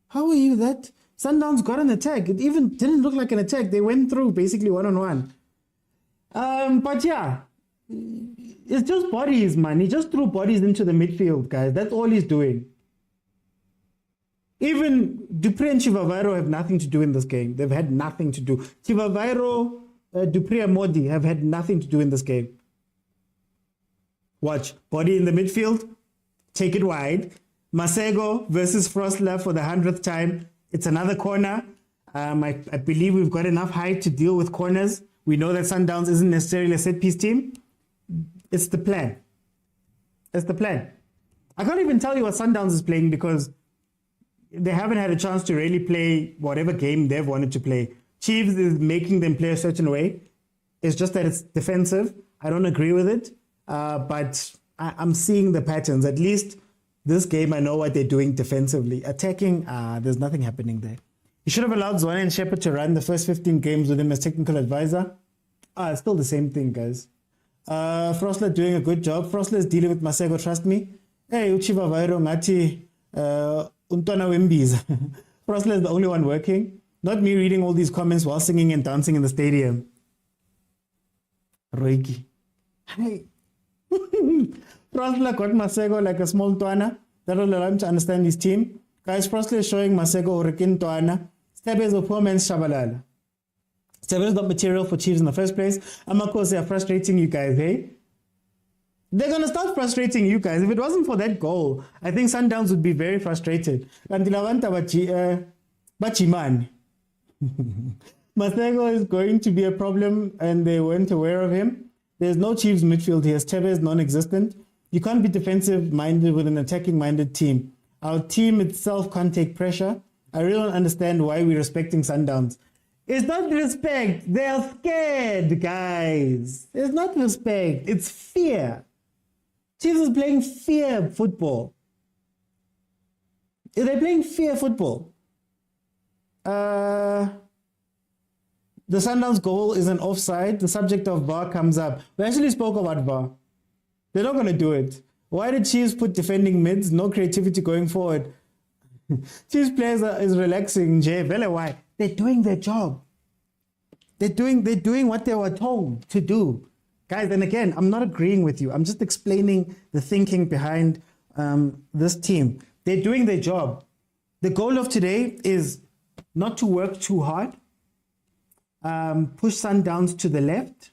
how are you that? Sundowns got an attack. It even didn't look like an attack. They went through basically one-on-one. But yeah, it's just bodies, man. He just threw bodies into the midfield, guys. That's all he's doing. Even Dupree and Chivavairo have nothing to do in this game. They've had nothing to do. Chivavairo, Dupree and Modi have had nothing to do in this game. Watch. Body in the midfield. Take it wide. Masego versus Frosler for the 100th time. It's another corner. I believe we've got enough height to deal with corners. We know that Sundowns isn't necessarily a set-piece team. It's the plan. It's the plan. I can't even tell you what Sundowns is playing because they haven't had a chance to really play whatever game they've wanted to play. Chiefs is making them play a certain way. It's just that it's defensive. I don't agree with it. But I'm seeing the patterns. At least this game, I know what they're doing defensively. Attacking, there's nothing happening there. You should have allowed Zwane and Shepard to run the first 15 games with him as technical advisor. It's still the same thing, guys. Frosler doing a good job. Frosler is dealing with Masego, trust me. Hey, Uchiva Vairo, Ngati, Untona Wimbiz. Frosler is the only one working. Not me reading all these comments while singing and dancing in the stadium. Reiki. Hey. Frosler got Masego like a small Tuana. That will allow him to understand his team. Guys, Frosler is showing Masego Hurricane Tuana. Stebe is a poor man's Shabalala. Stebe is not material for Chiefs in the first place. Amakos, they are frustrating you guys, hey? They're going to start frustrating you guys. If it wasn't for that goal, I think Sundowns would be very frustrated. Masego is going to be a problem and they weren't aware of him. There's no Chiefs midfield here. Stebe is non-existent. You can't be defensive-minded with an attacking-minded team. Our team itself can't take pressure. I really don't understand why we're respecting Sundowns. It's not respect. They are scared, guys. It's not respect. It's fear. Chiefs is playing fear football. They're playing fear football. The Sundowns goal is an offside. The subject of VAR comes up. We actually spoke about VAR. They're not going to do it. Why did Chiefs put defending mids? No creativity going forward. Chiefs players is relaxing. Jay, why? They're doing their job. They're doing what they were told to do. Guys, and again, I'm not agreeing with you. I'm just explaining the thinking behind this team. They're doing their job. The goal of today is not to work too hard. Push Sundowns to the left,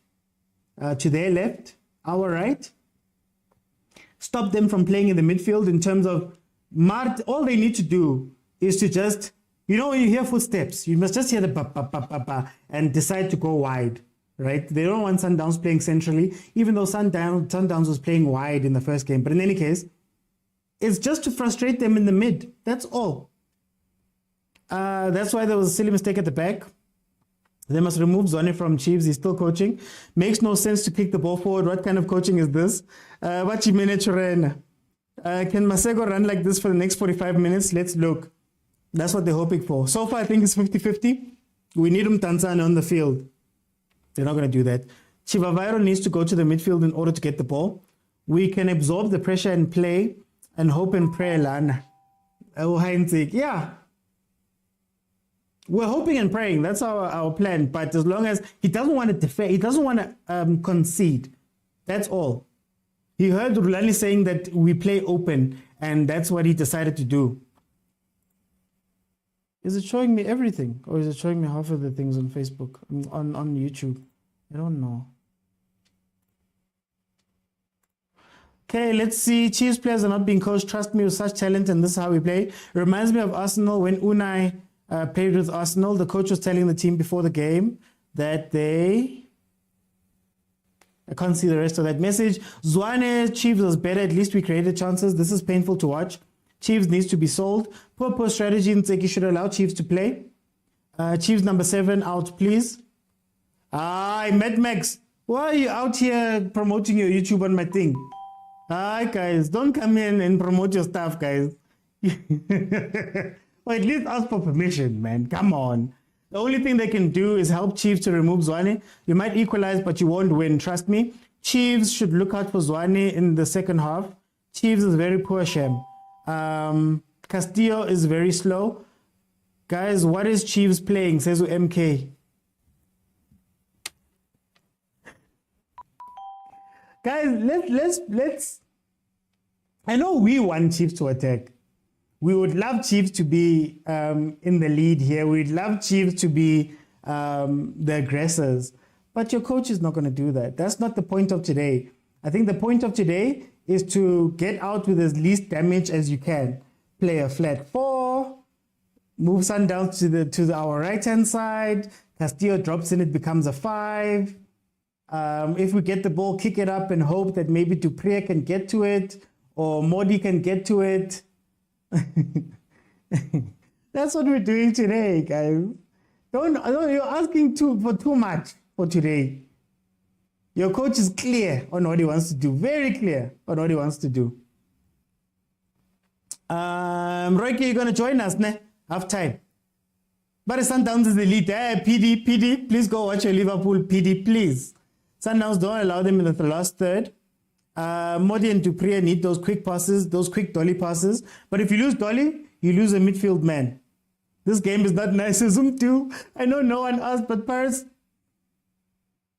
to their left, our right. Stop them from playing in the midfield in terms of all they need to do is to just, when you hear footsteps, you must just hear the ba, ba, ba, ba, ba, and decide to go wide, right? They don't want Sundowns playing centrally, even though Sundowns was playing wide in the first game. But in any case, it's just to frustrate them in the mid. That's all. That's why there was a silly mistake at the back. They must remove Zwane from Chiefs. He's still coaching. Makes no sense to kick the ball forward. What kind of coaching is this? Can Masego run like this for the next 45 minutes? Let's look. That's what they're hoping for. So far, I think it's 50-50. We need Tanzania on the field. They're not going to do that. Chivavairo needs to go to the midfield in order to get the ball. We can absorb the pressure and play and hope and pray, Lana. Yeah. We're hoping and praying. That's our plan. But as long as he doesn't want to defend, he doesn't want to concede. That's all. He heard Rulani saying that we play open, and that's what he decided to do. Is it showing me everything, or is it showing me half of the things on Facebook, on YouTube? I don't know. Okay, let's see. Chiefs players are not being coached. Trust me, with such talent, and this is how we play. It reminds me of Arsenal when Unai played with Arsenal. The coach was telling the team before the game that I can't see the rest of that message. Zwane, Chiefs was better. At least we created chances. This is painful to watch. Chiefs needs to be sold. Poor strategy. Ntseki should allow Chiefs to play. Chiefs number 7 out, please. Mad Max. Why are you out here promoting your YouTube on my thing? Hi, guys. Don't come in and promote your stuff, guys. Or at least ask for permission, man. Come on. The only thing they can do is help Chiefs to remove Zwane. You might equalize, but you won't win. Trust me. Chiefs should look out for Zwane in the second half. Chiefs is very poor, Shem. Castillo is very slow. Guys, what is Chiefs playing? Says MK. Guys, let's. I know we want Chiefs to attack. We would love Chiefs to be in the lead here. We'd love Chiefs to be the aggressors. But your coach is not going to do that. That's not the point of today. I think the point of today is to get out with as least damage as you can. Play a flat 4, move Sundowns to our right-hand side. Castillo drops in, it becomes a 5. If we get the ball, kick it up and hope that maybe Dupree can get to it or Modi can get to it. That's what we're doing today, guys. You're asking for too much for today. Your coach is clear on what he wants to do. Very clear on what he wants to do. Roike, you're going to join us, ne? Half time. But Sundowns is the lead. PD, please go watch your Liverpool. PD, please. Sundowns don't allow them in the last third. Modi and Dupree need those quick passes, those quick dolly passes. But if you lose dolly, you lose a midfield man. This game is not nice as too. I know no one asked, but Paris.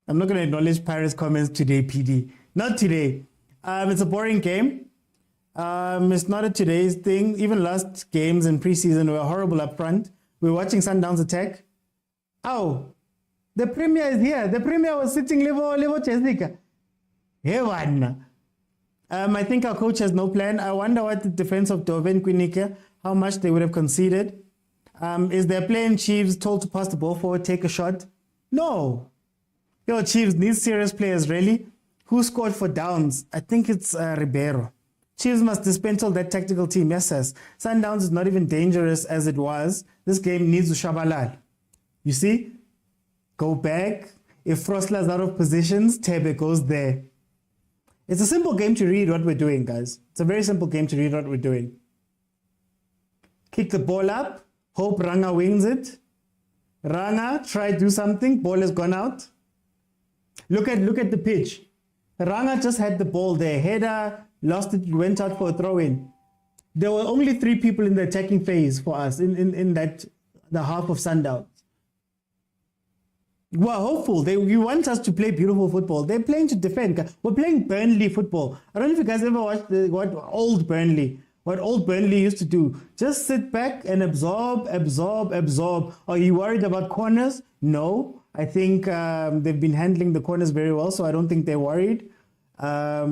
I'm not going to acknowledge Paris' comments today, PD. Not today. It's a boring game. It's not a today's thing. Even last games in preseason were horrible up front. We're watching Sundowns attack. Oh, the Premier is here. The Premier was sitting level Jessica. Hey, one. I think our coach has no plan. I wonder what the defense of Dove and Quinike, how much they would have conceded. Is their playing Chiefs told to pass the ball forward, take a shot? No. Your Chiefs need serious players, really. Who scored for Downs? I think it's Ribeiro. Chiefs must dismantle that tactical team. Yes, yes. Sundowns is not even dangerous as it was. This game needs Shabalal. You see? Go back. If Frostler's out of positions, Tebe goes there. It's a simple game to read what we're doing, guys. It's a very simple game to read what we're doing. Kick the ball up. Hope Ranga wins it. Ranga, try to do something. Ball has gone out. Look at the pitch. Ranga just had the ball there. Header, lost it, went out for a throw-in. There were only 3 people in the attacking phase for us in the half of Sundowns. We're hopeful. You want us to play beautiful football. They're playing to defend. We're playing Burnley football. I don't know if you guys ever watched what old Burnley used to do. Just sit back and absorb. Are you worried about corners? No. I think they've been handling the corners very well, so I don't think they're worried. Are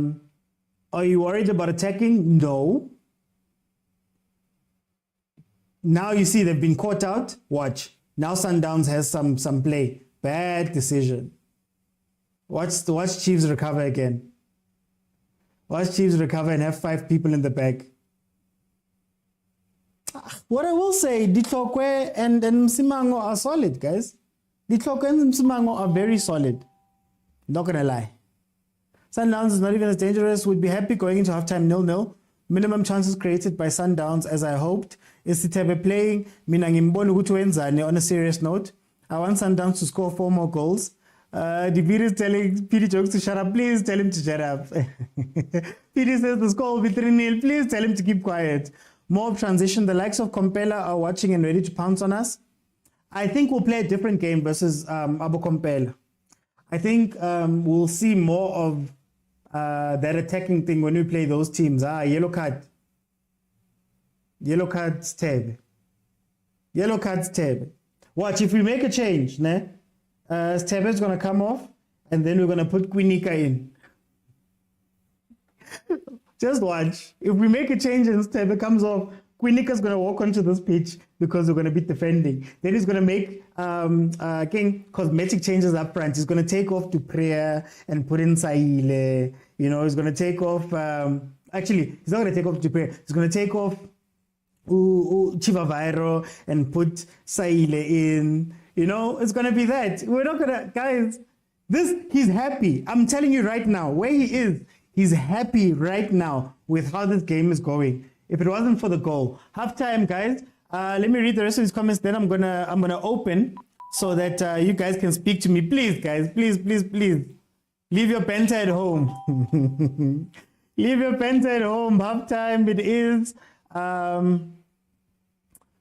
you worried about attacking? No. Now you see they've been caught out. Watch. Now Sundowns has some play. Bad decision. Watch Chiefs recover again. Watch Chiefs recover and have 5 people in the back. What I will say, Ditlokwe and Msimango are solid, guys. Ditlokwe and Msimango are very solid. Not gonna lie. Sundowns is not even as dangerous. We'd be happy going into halftime 0-0. Minimum chances created by Sundowns, as I hoped. Is Sitebe playing? Mina ngimbona ukuthi wenzani on a serious note. I want Sundowns to score 4 more goals. David is telling PD Jokes to shut up. Please tell him to shut up. PD says the score will be 3-0. Please tell him to keep quiet. More transition. The likes of Compella are watching and ready to pounce on us. I think we'll play a different game versus Abu Kompela. I think we'll see more of that attacking thing when we play those teams. Yellow card. Yellow card's tab. Yellow card's tab. Watch, if we make a change, ne? Stebe is going to come off, and then we're going to put Quinika in. Just watch. If we make a change and Stebe comes off, Quinika's going to walk onto this pitch because we're going to be defending. Then he's going to make cosmetic changes up front. He's going to take off to prayer and put in Saile. You know, he's going to take off. Actually, he's not going to take off to prayer. He's going to take off Chiva Vairo and put Saile in. You know, it's going to be that. We're not going to, guys, he's happy. I'm telling you right now, where he is, he's happy right now with how this game is going. If it wasn't for the goal. Halftime, guys. Let me read the rest of his comments. Then I'm gonna open so that you guys can speak to me. Please, guys. Please. Leave your penta at home. Leave your penta at home. Halftime it is.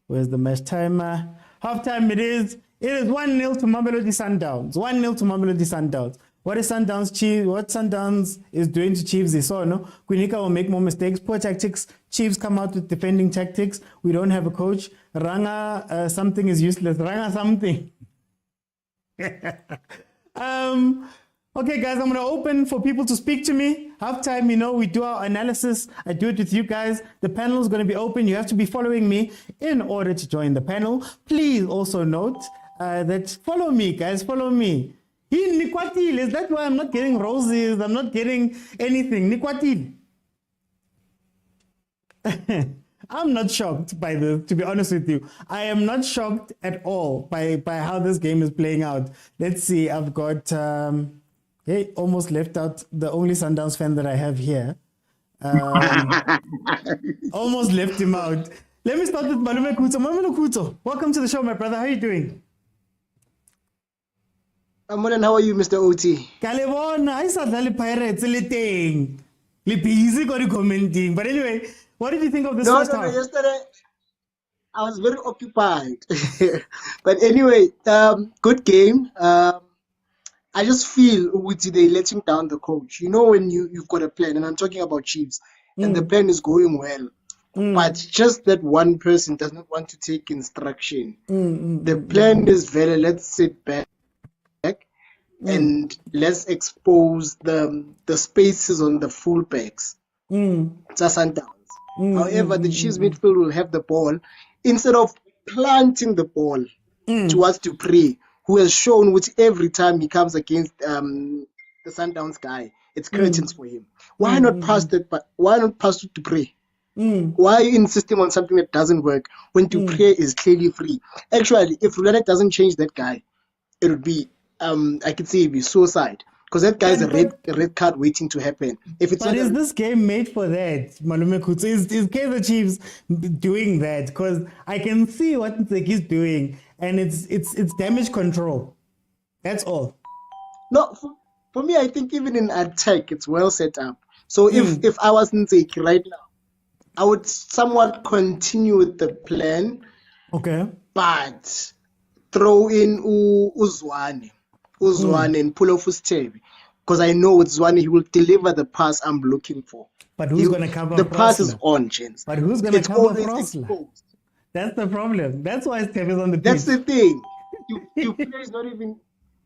Where's the match timer? Halftime it is. It is 1-0 to Mamelodi Sundowns. 1-0 to Mamelodi Sundowns. What is Sundowns? What Sundowns is doing to Chiefs? They saw, no? Quinika will make more mistakes. Poor tactics. Chiefs come out with defending tactics. We don't have a coach. Ranga, something is useless. Ranga, something. Okay, guys, I'm going to open for people to speak to me. Halftime, you know, we do our analysis. I do it with you guys. The panel is going to be open. You have to be following me in order to join the panel. Please also note that follow me, guys. Follow me. Is that why I'm not getting roses? I'm not getting anything. Nikwatil. I'm not shocked by this, to be honest with you. I am not shocked at all by how this game is playing out. Let's see. I've got, almost left out the only Sundowns fan that I have here. Almost left him out. Let me start with Malume Kuto. Malume Kuto, welcome to the show, my brother. How are you doing? I'm wondering, how are you, Mr. OT? Kalebona, I saw the Pirates, thing. Busy commenting. But anyway, what did you think of this first half? Yesterday I was very occupied. But anyway, good game. I just feel they're letting down the coach. You know, when you've got a plan, and I'm talking about Chiefs, and the plan is going well. But just that one person does not want to take instruction. The plan is very, let's sit back and let's expose the spaces on the fullbacks. Sundowns. However, the Chiefs midfield will have the ball. Instead of planting the ball towards Dupree, who has shown which every time he comes against the Sundowns guy, it's curtains for him. Why not pass that? But why not pass to Dupree? Why are you insisting on something that doesn't work when Dupree is clearly free? Actually, if Rulanek doesn't change that guy, it would be I could say it'd be suicide, because that guy's a red card waiting to happen. If it's but is this game made for that, Malume Kutu? Is Kaizer Chiefs doing that? Because I can see what he's doing, and it's damage control. That's all. No, for me, I think even in attack, it's well set up. So if I was Nzeki right now, I would somewhat continue with the plan. Okay. But throw in Uzwane and pull off Stebe, because I know with Zwane he will deliver the pass I'm looking for. But who's going to cover the pass is on, gents. But who's going to cover Frosler? That's the problem. That's why Stebe is on the pitch. That's the thing. Dupree is not even.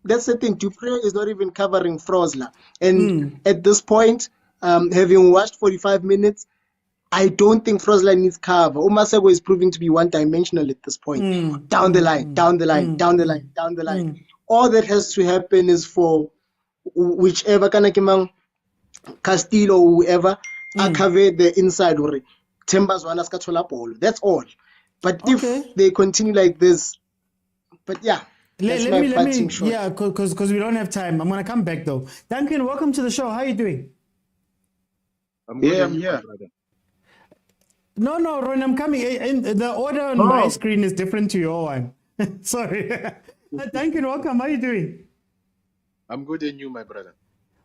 That's the thing. Dupree is not even covering Frosler. And at this point, having watched 45 minutes, I don't think Frosler needs cover. Umasego is proving to be one-dimensional at this point. Down the line. All that has to happen is for whichever Kanakimang, Castillo or whoever, cover the inside or Timbers ball. That's all. But if they continue like this, but yeah. Let me yeah, because we don't have time. I'm gonna come back though. Duncan, welcome to the show. How are you doing? I'm here. No, Ron, I'm coming. The order on my screen is different to your one. Sorry. Duncan, welcome. How are you doing? I'm good, and you, my brother?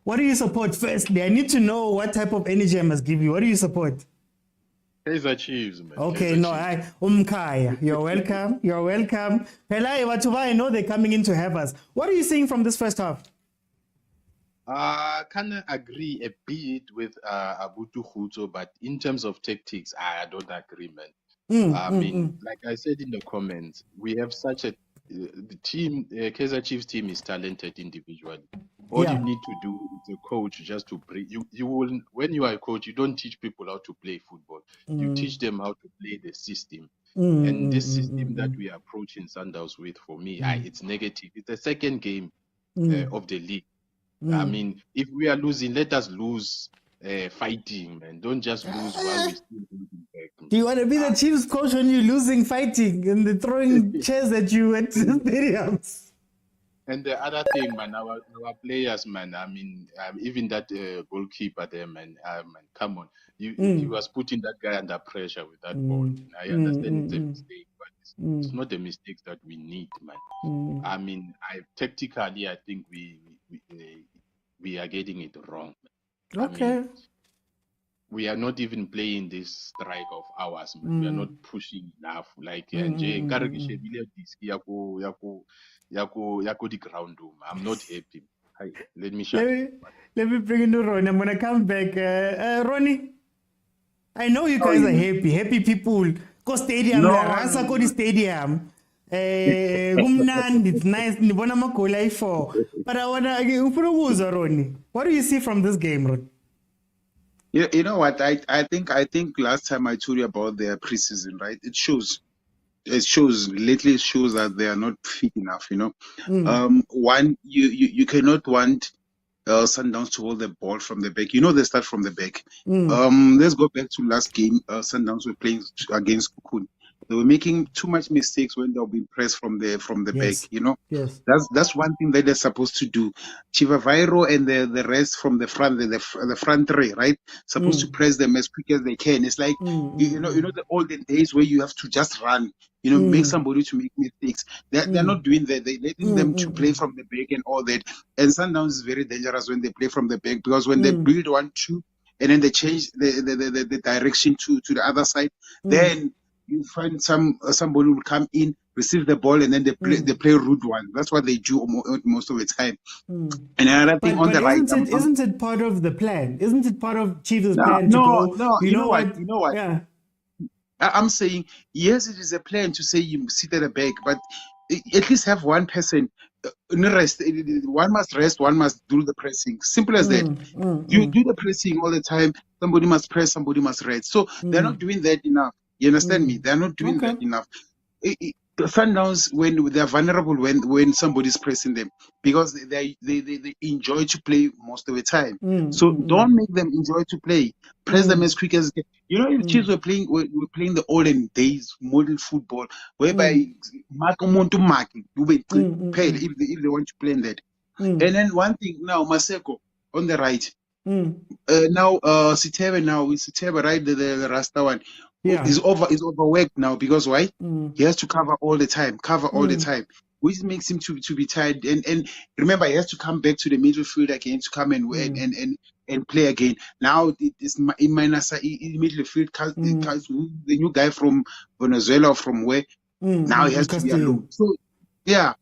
What do you support? Firstly, I need to know what type of energy I must give you. What do you support? Kaizer Chiefs, man. Okay, Kaizer no, Chiefs. Umkaya, you're welcome. You're welcome. Pelai Watuba, I know they're coming in to have us. What are you seeing from this first half? I kind of agree a bit with Abutu Huto, but in terms of tactics, I don't agree, man. I mean, like I said in the comments, we have such a the team. Kaizer Chiefs team is talented individually. All you Yeah. need to do is a coach just to bring you. You will when you are a coach, you don't teach people how to play football. You teach them how to play the system. And this system that we are approaching Sundowns with, for me, it's negative. It's the second game of the league. I mean, if we are losing, let us lose fighting, man. Don't just lose while we're still losing back. Do you want to be the Chiefs coach when you're losing fighting and they're throwing chairs at you at stadiums? And the other thing, man, our players, man. I mean, even that goalkeeper there, man. Man, come on, he was putting that guy under pressure with that ball. I understand it's a mistake, but it's not the mistakes that we need, man. I mean, tactically, I think we are getting it wrong. Okay. I mean, we are not even playing this strike of ours, man. We are not pushing enough. Like the ground room. I'm not happy. Let me shut up. Let me bring in Ronnie. I'm gonna come back. Ronnie, I know you guys are happy. Happy people. Go stadium. Rasa go the stadium. It's nice. Nibona magola for. But I wanna Ronnie. What do you see from this game, Ron? You know what? I think last time I told you about their preseason, right? It shows lately. It shows that they are not fit enough. You know, one you cannot want Sundowns to hold the ball from the back. You know, they start from the back. Let's go back to last game. Sundowns were playing against Kukun. They were making too much mistakes when they'll be pressed from the back. You know, that's one thing that they're supposed to do. Chivavairo and the rest from the front, the front three, right? Supposed to press them as quick as they can. It's like you know the olden days where you have to just run. You know, make somebody to make mistakes. They're not doing that. They're letting them to play from the back and all that. And Sundowns is very dangerous when they play from the back because when they build 1-2 and then they change the direction to the other side, then you find somebody will come in, receive the ball, and then they play route one. That's what they do most of the time. And another thing on the right, isn't it part of the plan? Isn't it part of Chiefs' plan to go? No, you know what? Yeah. I'm saying yes, it is a plan to say you sit at the back, but at least have one person rest. One must rest, one must do the pressing. Simple as that. You do the pressing all the time. Somebody must press, somebody must rest. So they're not doing that enough. You understand me? They're not doing that enough. Sundowns, when they're vulnerable when somebody's pressing them, because they enjoy to play most of the time. So don't make them enjoy to play. Press them as quick as you know. If Chiefs were playing the olden days model football, whereby mark to mark if they want to play in that. And then one thing now, Maseko on the right. Now Sitebe, right? The Rasta one. Yeah. He's overworked now because why? He has to cover all the time, which makes him to be tired. And remember, he has to come back to the midfield again to come and play again. Now this in midfield, the new guy from Venezuela, from where now he has to be alone. So yeah.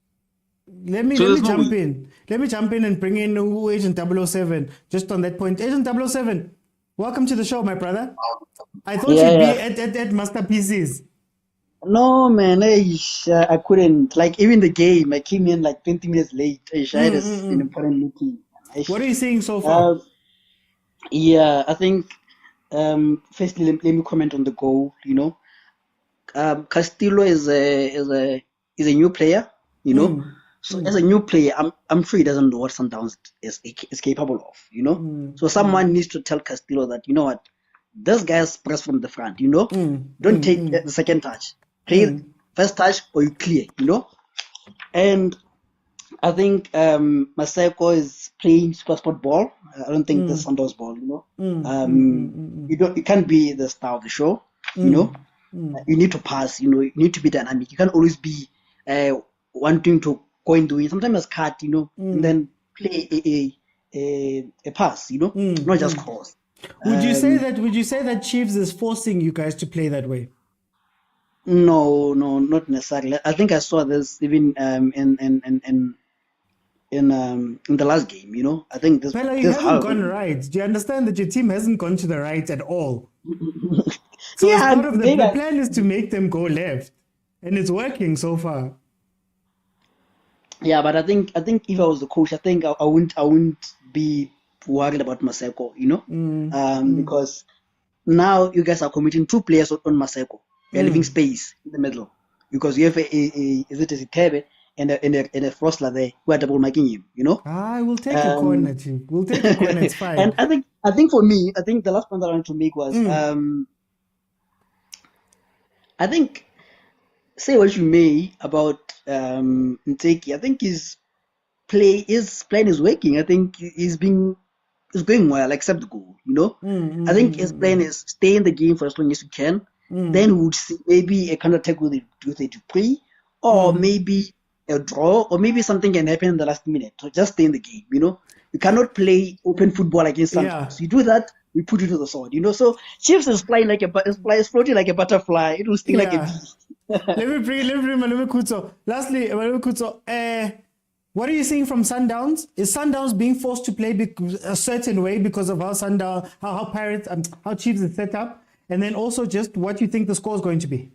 Let me jump in. Let me jump in and bring in Agent 007 just on that point. Agent 007, welcome to the show, my brother. I thought you'd be at Masterpieces. No, man, I couldn't. Like, even the game, I came in like 20 minutes late. I had an important meeting. What are you seeing so far? I think, firstly, let me comment on the goal, you know. Castillo is a new player, you know. So as a new player, I'm sure he doesn't know what Sundowns is capable of, you know. So someone needs to tell Castillo that, you know what, this guy's press from the front, you know. Don't take the second touch. Play first touch or you clear, you know. And I think Maseko is playing super sport ball. I don't think this Sundowns ball, you know. You can't be the star of the show, you know. You need to pass, you know. You need to be dynamic. You can't always be wanting to go and do it. Sometimes cut, you know, and then play a pass, you know, not just cross. Would you say that Chiefs is forcing you guys to play that way? No, not necessarily. I think I saw this even in the last game. I think Pella, you this haven't half. gone right. Do you understand that your team hasn't gone to the right at all? So Yeah, as part of the maybe plan is to make them go left, and it's working so far. Yeah, but I think if I was the coach, I think I wouldn't be worried about Maseko, because now you guys are committing 2 players on Maseko. You're leaving space in the middle because you have is it a Zitebe and a Frostler there who are double marking him, I will take a corner, Chief. We'll take a corner. It's fine. And I think for me, I think the last point that I wanted to make was I think, say what you may about Nteki, I think his plan is working. I think it's going well, except the goal. I think his plan is stay in the game for as long as you can. Then we would see maybe a counter attack with a Dupree, or maybe a draw, or maybe something can happen in the last minute. So just stay in the game. You cannot play open football against Santos. Yeah. You do that, we put you to the sword. So Chiefs is flying is floating like a butterfly. It will sting like a bee. Let me bring Malumi Kutso. Lastly, Malumi Kutso, what are you seeing from Sundowns? Is Sundowns being forced to play a certain way because of how Pirates, how Chiefs is set up? And then also just what you think the score is going to be?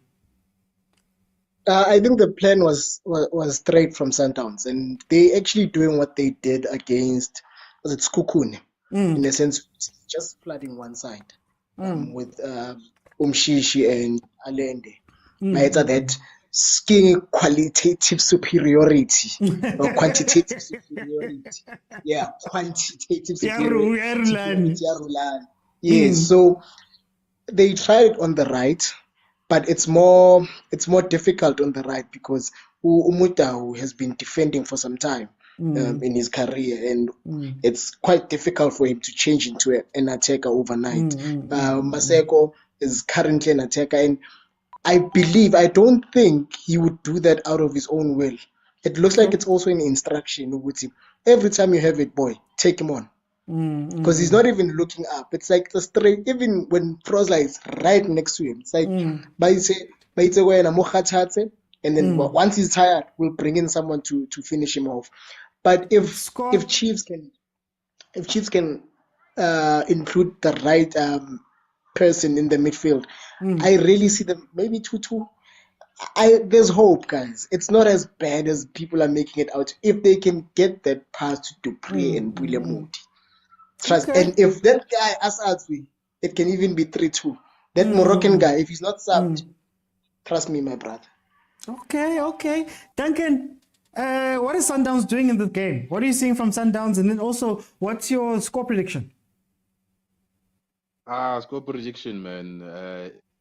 I think the plan was straight from Sundowns, and they actually doing what they did against Skukune, in a sense, just flooding one side with Umshishi and Alende. That skiing qualitative superiority or quantitative superiority. Yeah, quantitative superiority. Yes, so they tried it on the right, but it's more difficult on the right because Umutau has been defending for some time in his career, and it's quite difficult for him to change into an attacker overnight. Maseko is currently an attacker, and I don't think he would do that out of his own will. It looks like it's also an instruction with him. Every time you have it, boy, take him on. Because he's not even looking up. It's like the straight, even when Frosla is right next to him. It's like, and then once he's tired, we'll bring in someone to finish him off. But if Chiefs can include the right person in the midfield, I really see them maybe 2-2. There's hope, guys. It's not as bad as people are making it out. If they can get that pass to Dupree and William Moody. Trust, and if that guy asks me, it can even be 3-2. That Moroccan guy, if he's not subbed, trust me, my brother. Okay. Duncan, what is Sundowns doing in this game? What are you seeing from Sundowns? And then also, what's your score prediction? Score prediction, man,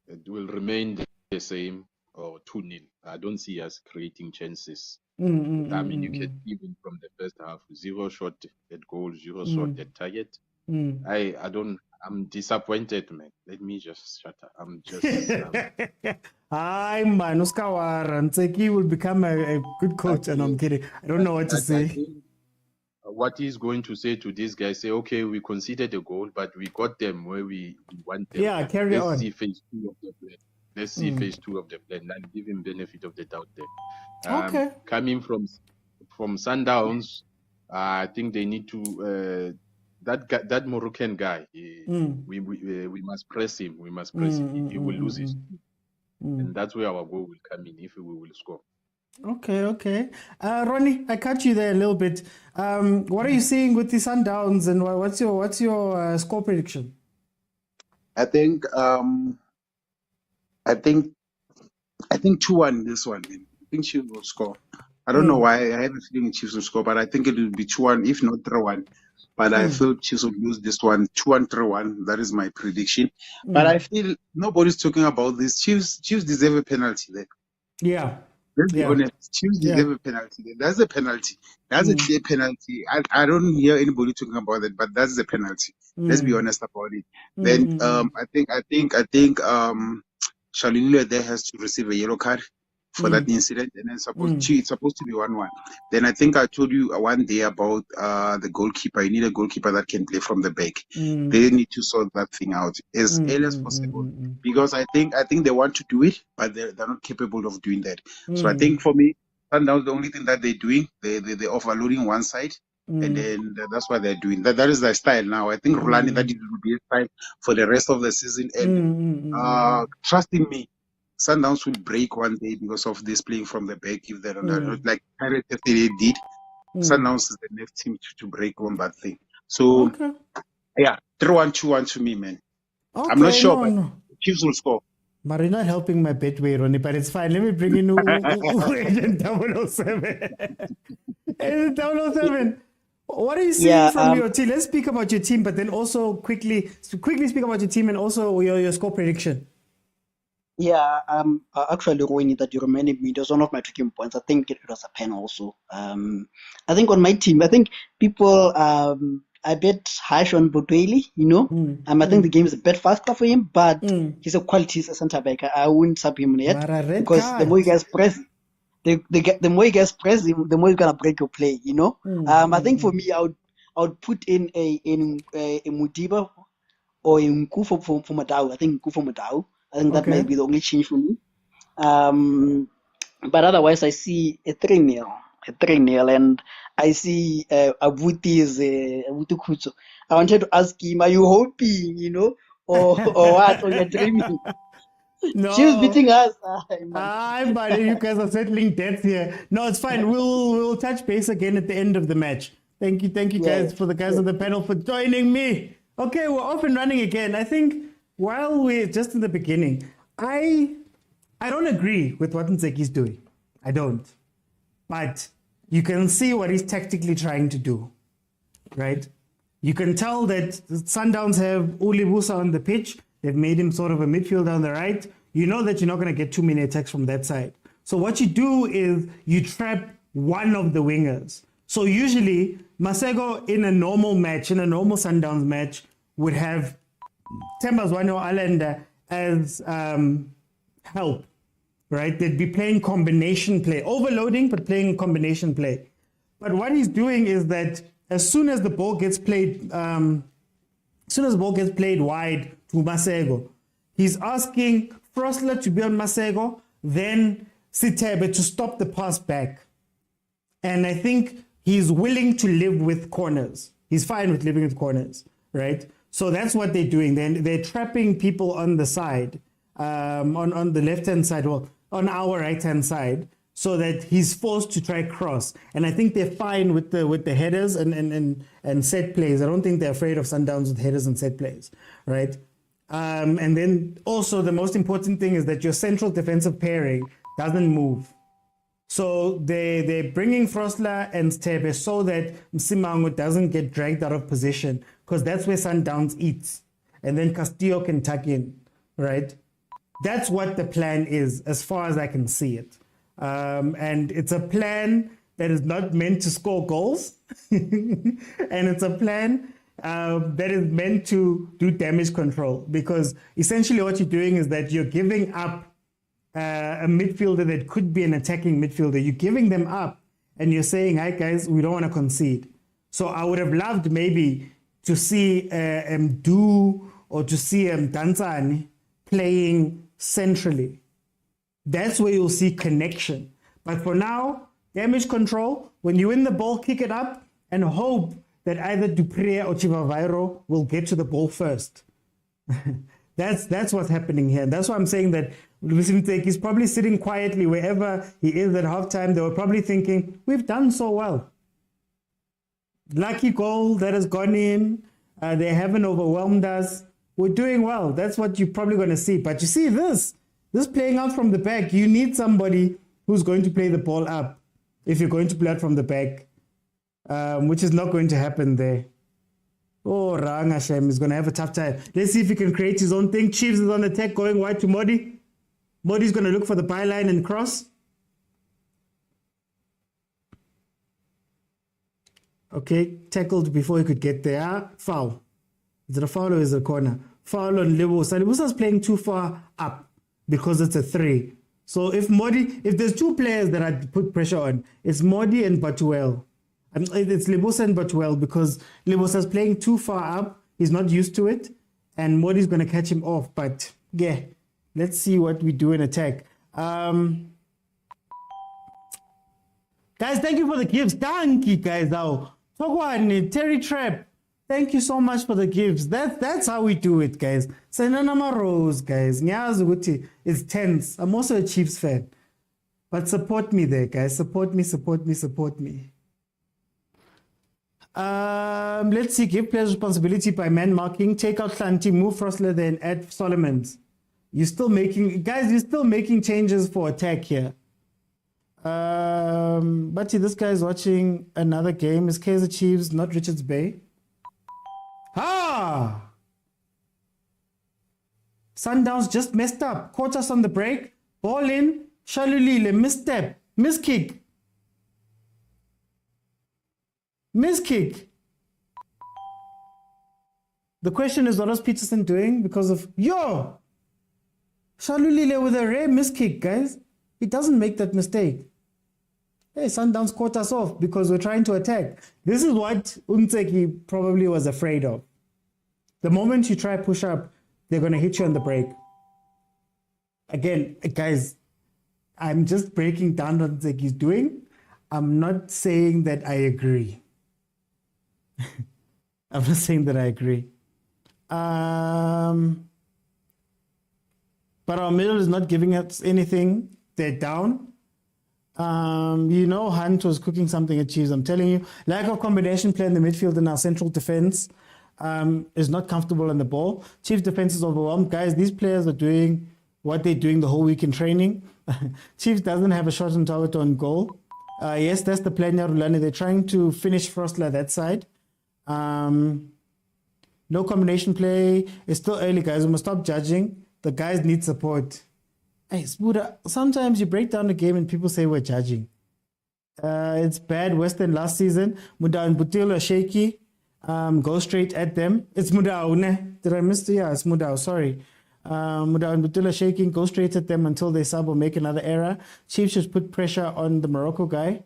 it will remain the same, or 2-0. I don't see us creating chances. I mean, you can even from the first half, 0 shot at goal, 0 shot at target. I'm disappointed, man. Let me just shut up. I'm just. Hi, man. Nseki will become a good coach, and I'm kidding. I don't know what to say. What he's going to say to these guys, say, okay, we conceded a goal, but we got them where we want them. Yeah, carry on. Let's see phase 2 of the plan. Let's see phase 2 of the plan and give him benefit of the doubt there. Okay. Coming from Sundowns, I think they need to that Moroccan guy. We must press him. We must press him. He will lose his team. And that's where our goal will come in if we will score. Okay. Ronnie, I cut you there a little bit. What are you seeing with the Sundowns, and what's your score prediction? I think 2-1 this one. I think Chiefs will score. I don't know why. I have a feeling Chiefs will score, but I think it will be 2-1, if not 3-1. But I feel Chiefs will lose this one, 2-1, 3-1. That is my prediction. But I feel nobody's talking about this. Chiefs deserve a penalty there. Yeah. Let's be honest. Chiefs deserve a penalty there. That's a penalty. That's a clear penalty. I don't hear anybody talking about it, but that's the penalty. Let's be honest about it. Then I think Shalilila there has to receive a yellow card. for that incident, and it's supposed to be 1-1. Then I think I told you one day about the goalkeeper. You need a goalkeeper that can play from the back. They need to sort that thing out as early as possible, because I think they want to do it, but they're not capable of doing that. So I think for me, Sundowns, the only thing that they're doing, they're overloading one side, and then that's what they're doing. That is their style now. I think Rulani, that it will be a style for the rest of the season. And trust in me, Sundowns will break one day because of this playing from the back. If they're not like Pirates they did, Sundowns is the next team to break on that thing. So yeah, 3-1, 2-1 to me, man. Okay, I'm not sure, but Chiefs will score. But you're not helping my betway, Ronnie, but it's fine. Let me bring in Agent 007. Agent 007. What are you seeing from your team? Let's speak about your team, but then also quickly speak about your team and also your score prediction. Yeah, actually, Rowan, that you reminded me, it was one of my tricking points. I think it was a pen also. I think on my team, I think people, I bet harsh on Botueli, I think the game is a bit faster for him, but he's a quality centre back. I wouldn't sub him yet, because the more you guys press, the more you guys press him, the more he's gonna break your play, I think for me, I would put in a Mudiba or in Nku for Madao. I think Nku for Madao. I think that might be the only change for me. But otherwise, I see a 3-0, and I see Abuti Kutso. I wanted to ask him, are you hoping, or what, or you're dreaming? No. She was beating us. But you guys are settling debts here. No, it's fine. We'll touch base again at the end of the match. Thank you guys, for the guys on the panel for joining me. Okay, we're off and running again. I think while we're just in the beginning, I don't agree with what Ntseki's doing. I don't. But you can see what he's tactically trying to do, right? You can tell that Sundowns have Ulibusa on the pitch. They've made him sort of a midfielder on the right. You know that you're not going to get too many attacks from that side. So what you do is you trap one of the wingers. So usually Masego in a normal Sundowns match would have Tembazwane Alenda as help, right? They'd be playing combination play, overloading, but playing combination play. But what he's doing is that as soon as the ball gets played, wide to Masego, he's asking Frosler to be on Masego, then Sitebe to stop the pass back. And I think he's willing to live with corners. He's fine with living with corners, right? So that's what they're doing. They're trapping people on the side, on the left-hand side, well, on our right-hand side, so that he's forced to try cross. And I think they're fine with the headers and set plays. I don't think they're afraid of Sundowns with headers and set plays, right? And then also the most important thing is that your central defensive pairing doesn't move. So they're bringing Frosler and Stebe so that Msimango doesn't get dragged out of position, because that's where Sundowns eats. And then Castillo can tuck in, right? That's what the plan is, as far as I can see it. And it's a plan that is not meant to score goals. And it's a plan that is meant to do damage control, because essentially what you're doing is that you're giving up a midfielder that could be an attacking midfielder. You're giving them up and you're saying, hi guys, we don't want to concede. So I would have loved maybe to see Mdu or to see Danzani playing centrally. That's where you'll see connection. But for now, damage control, when you win the ball, kick it up and hope that either Dupree or Chivavairo will get to the ball first. That's what's happening here. That's why I'm saying that he's probably sitting quietly wherever he is at halftime. They were probably thinking, we've done so well. Lucky goal that has gone in. They haven't overwhelmed us. We're doing well. That's what you're probably going to see. But you see this playing out from the back. You need somebody who's going to play the ball up if you're going to play out from the back, which is not going to happen there. Oh, Rang Hashem is going to have a tough time. Let's see if he can create his own thing. Chiefs is on attack, going wide to Modi. Modi's going to look for the byline and cross. Okay, tackled before he could get there. Foul. Is it a foul or is it a corner? Foul on Libusa. Libusa's playing too far up because it's a 3. So if there's two players that I'd put pressure on, it's Modi and Batuel. It's Lebosa and Batuel because Lebosa's playing too far up. He's not used to it. And Modi's going to catch him off. But yeah, let's see what we do in attack. Guys, thank you for the gifts. Thank you, guys. Terry Trap. Thank you so much for the gifts. That's how we do it, guys. Senanama Rose, guys. It's tense. I'm also a Chiefs fan. But support me there, guys. Support me. Let's see. Give players responsibility by man marking. Take out Klanti, move Frostler, then add Solomons. You're still making changes for attack here. But this guy's watching another game. Is Kaizer Chiefs, not Richards Bay? Sundowns just messed up. Caught us on the break. Ball in. Shalulile, misstep. Miskick. The question is, what was Peterson doing? Because of Shalulile with a rare miskick, guys. He doesn't make that mistake. Hey, Sundowns caught us off because we're trying to attack. This is what Umtseki probably was afraid of. The moment you try push up, they're going to hit you on the break. Again, guys, I'm just breaking down what Umtseki's doing. I'm not saying that I agree. I'm not saying that I agree. But our middle is not giving us anything. They're down. Hunt was cooking something at Chiefs. I'm telling you, lack of combination play in the midfield and our central defense is not comfortable on the ball. Chiefs defense is overwhelmed. Guys, these players are doing what they're doing the whole week in training. Chiefs doesn't have a shot on target on goal. Yes, that's the plan, Yarulani. They're trying to finish Frostler that side. No combination play. It's still early, guys. We must stop judging. The guys need support. Hey, Spuda, sometimes you break down the game and people say we're judging. It's bad. Western last season. Muda and Butil are shaky. Go straight at them. It's Muda, ne? Did I miss it? Yeah, it's Muda. Sorry. Muda and Butil are shaking. Go straight at them until they sub or make another error. Chiefs should put pressure on the Morocco guy.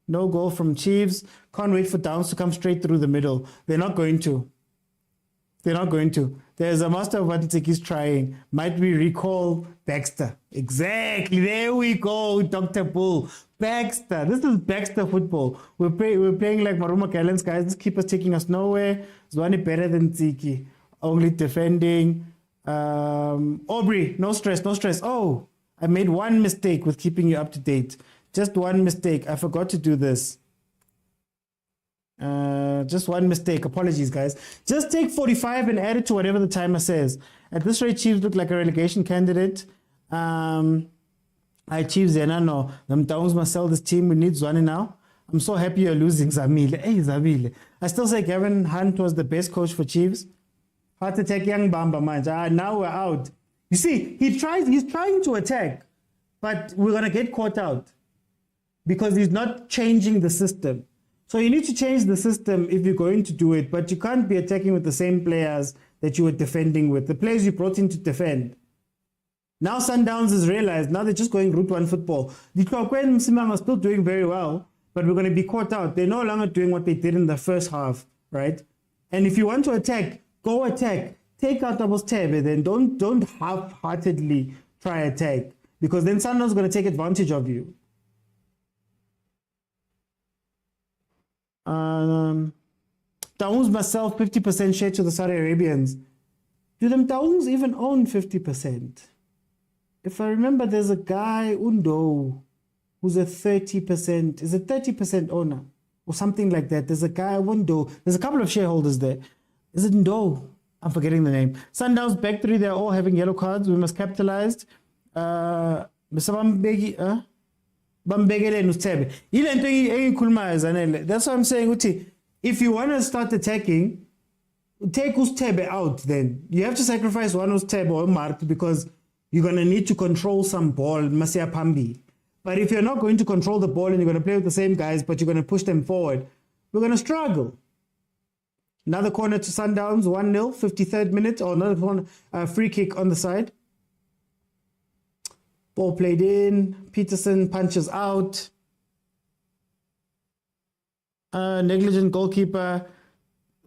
No goal from Chiefs. Can't wait for Downs to come straight through the middle. They're not going to. There's a master of what Ntseki's trying. Might we recall Baxter? Exactly. There we go, Dr. Bull. Baxter. This is Baxter football. We're playing like Maruma Gallants, guys. This keeper's taking us nowhere. Zwani better than Ntsiki. Only defending. Aubrey, no stress. Oh, I made one mistake with keeping you up to date. Just one mistake. I forgot to do this. Just one mistake. Apologies, guys. Just take 45 and add it to whatever the timer says. At this rate, Chiefs look like a relegation candidate. I Chiefs, no. Them Downs must sell this team. We need Zwane now. I'm so happy you're losing, Zamile. Hey, Zamile. I still say Gavin Hunt was the best coach for Chiefs. Heart attack, young Bamba, man. Now we're out. You see, he's trying to attack, but we're going to get caught out because he's not changing the system. So you need to change the system if you're going to do it, but you can't be attacking with the same players that you were defending with, the players you brought in to defend. Now Sundowns has realized, now they're just going Route 1 football. The Tlokwe and Msimang are still doing very well, but we're going to be caught out. They're no longer doing what they did in the first half, right? And if you want to attack, go attack. Take out Doubles Tebe, then don't half-heartedly try attack, because then Sundowns is going to take advantage of you. Taungs must sell 50% share to the Saudi Arabians. Do them Taungs even own 50%? If I remember, there's a guy, Undo, who's a 30%, is a 30% owner or something like that. There's a guy, Undo, there's a couple of shareholders there. Is it Ndo? I'm forgetting the name. Sundowns back three, they're all having yellow cards. We must capitalize. That's what I'm saying, Uti. If you want to start attacking, take Ustebe out then. You have to sacrifice one Ustebe or Mark because you're going to need to control some ball, Masia Pambi. But if you're not going to control the ball and you're going to play with the same guys, but you're going to push them forward, we're going to struggle. Another corner to Sundowns, 1-0, 53rd minute, or another corner, free kick on the side. Ball played in, Peterson punches out. Negligent goalkeeper.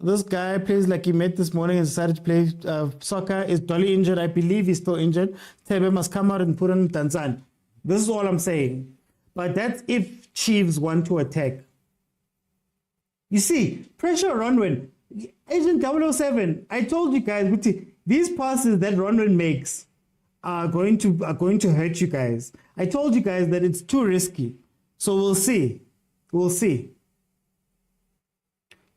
This guy plays like he met this morning and decided to play soccer. Is Dolly injured? I believe he's still injured. Tebe must come out and put on Tanzan. This is all I'm saying. But that's if Chiefs want to attack. You see, pressure Ronwen. Agent 007, I told you guys, these passes that Ronwen makes are going to hurt you guys. I told you guys that it's too risky. So we'll see. We'll see.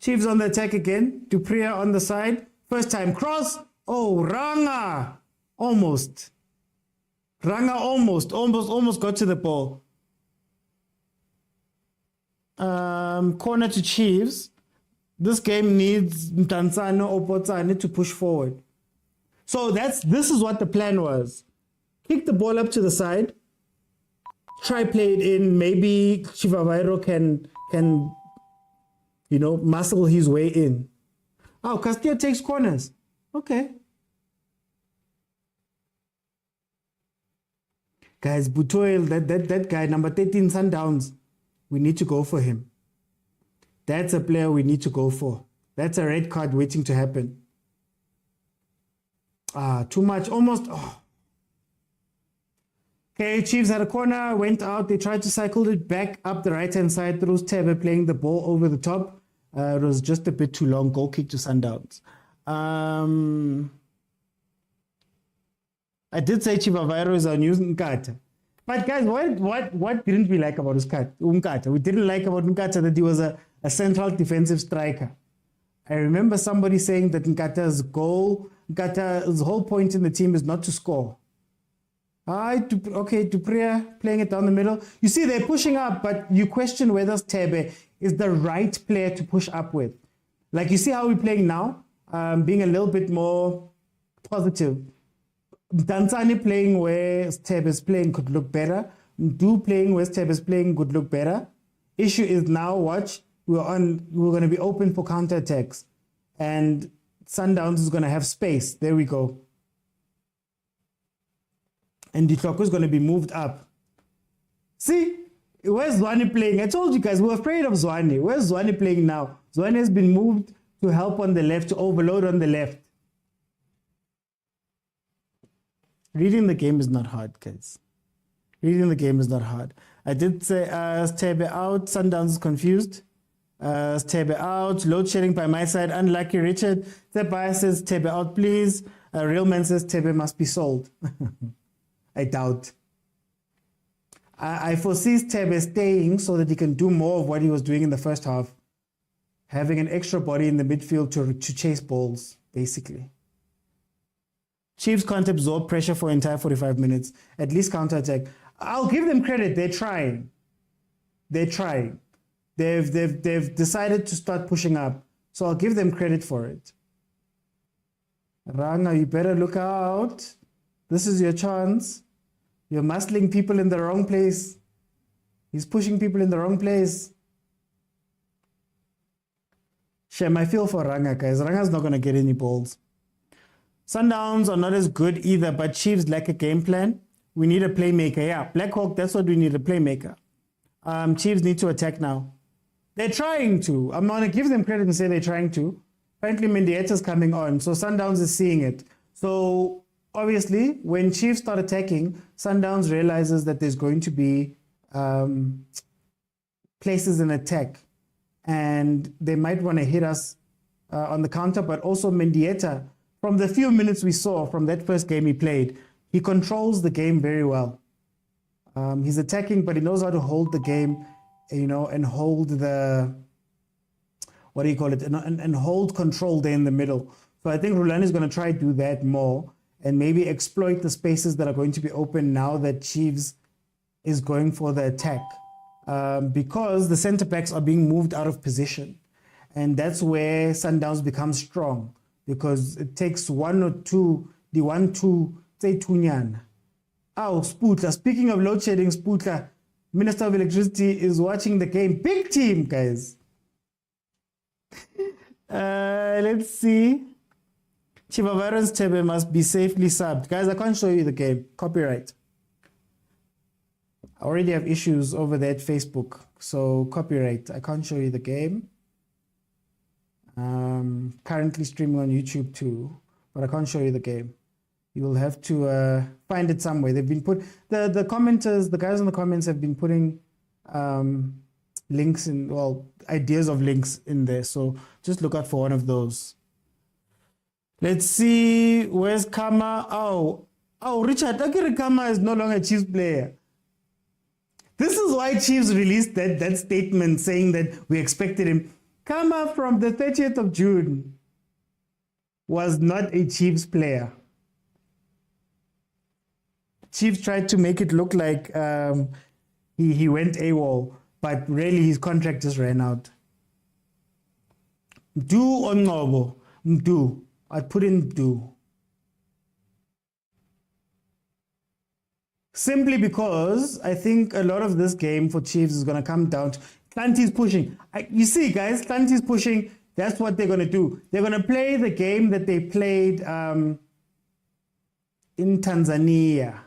Chiefs on the attack again. Dupria on the side. First time cross. Oh, Ranga. Almost. Ranga almost got to the ball. Corner to Chiefs. This game needs Mtansano or Potsane to push forward. So this is what the plan was. Kick the ball up to the side. Try play it in. Maybe Chivavairo can muscle his way in. Oh, Castillo takes corners. Okay. Guys, Butoil, that guy, number 13, Sundowns, we need to go for him. That's a player we need to go for. That's a red card waiting to happen. Too much, almost. Oh. Okay, Chiefs had a corner, went out. They tried to cycle it back up the right-hand side. Through Tebe playing the ball over the top. It was just a bit too long. Goal kick to Sundowns. I did say Chivavairo is our new Nkata. But guys, what didn't we like about Nkata? We didn't like about Nkata that he was a central defensive striker. I remember somebody saying that Nkata's whole point in the team is not to score. Dupria playing it down the middle. You see, they're pushing up, but you question whether Tebe is the right player to push up with. Like, you see how we're playing now? Being a little bit more positive. Dansani playing where Tebe is playing could look better. Ndu playing where Tebe is playing could look better. Issue is now, watch, we're going to be open for counterattacks. And Sundowns is going to have space. There we go. And Ditloko is going to be moved up. See? Where's Zwane playing? I told you guys, we were afraid of Zwane. Where's Zwane playing now? Zwane has been moved to help on the left, to overload on the left. Reading the game is not hard, guys. Reading the game is not hard. I did say Stebe out. Sundowns is confused. Stebe out. Load shedding by my side. Unlucky Richard. Stebe says Stebe out, please. Real man says Stebe must be sold. I doubt. I foresee Stebe staying so that he can do more of what he was doing in the first half. Having an extra body in the midfield to chase balls, basically. Chiefs can't absorb pressure for entire 45 minutes. At least counter-attack. I'll give them credit. They're trying. They're trying. They've decided to start pushing up. So I'll give them credit for it. Ranga, you better look out. This is your chance. You're muscling people in the wrong place. He's pushing people in the wrong place. Shem, I feel for Ranga, guys. Ranga's not going to get any balls. Sundowns are not as good either, but Chiefs lack a game plan. We need a playmaker. Yeah, Black Hawk, that's what we need, a playmaker. Chiefs need to attack now. They're trying to. I'm going to give them credit and say they're trying to. Apparently, Mendieta's coming on, so Sundowns is seeing it. So, obviously, when Chiefs start attacking, Sundowns realizes that there's going to be places in attack. And they might want to hit us on the counter, but also Mendieta, from the few minutes we saw from that first game he played, he controls the game very well. He's attacking, but he knows how to hold the game, and hold the, what do you call it, and hold control there in the middle. So I think Rulani is going to try to do that more and maybe exploit the spaces that are going to be open now that Chiefs is going for the attack. Because the centre backs are being moved out of position. And that's where Sundowns becomes strong. Because it takes one or two, say Tunyan. Sputla. Speaking of load shedding, Sputla, Minister of Electricity is watching the game. Big team, guys. Let's see. Chivavarans Tebe must be safely subbed. Guys, I can't show you the game. Copyright. I already have issues over there at Facebook. So copyright. I can't show you the game. Currently streaming on YouTube too, but I can't show you the game. You will have to find it somewhere. They've been put the commenters, the guys in the comments have been putting links in, well, ideas of links in there. So just look out for one of those. Let's see, where's Kama? Oh, Richard, Akiri Kama is no longer a Chiefs player. This is why Chiefs released that statement saying that we expected him. Kama from the 30th of June was not a Chiefs player. Chiefs tried to make it look like he went AWOL, but really his contract just ran out. Do on Nobo. Do. I'd put in do. Simply because I think a lot of this game for Chiefs is going to come down to Clanty's pushing. You see, guys, Clanty's pushing. That's what they're going to do. They're going to play the game that they played in Tanzania.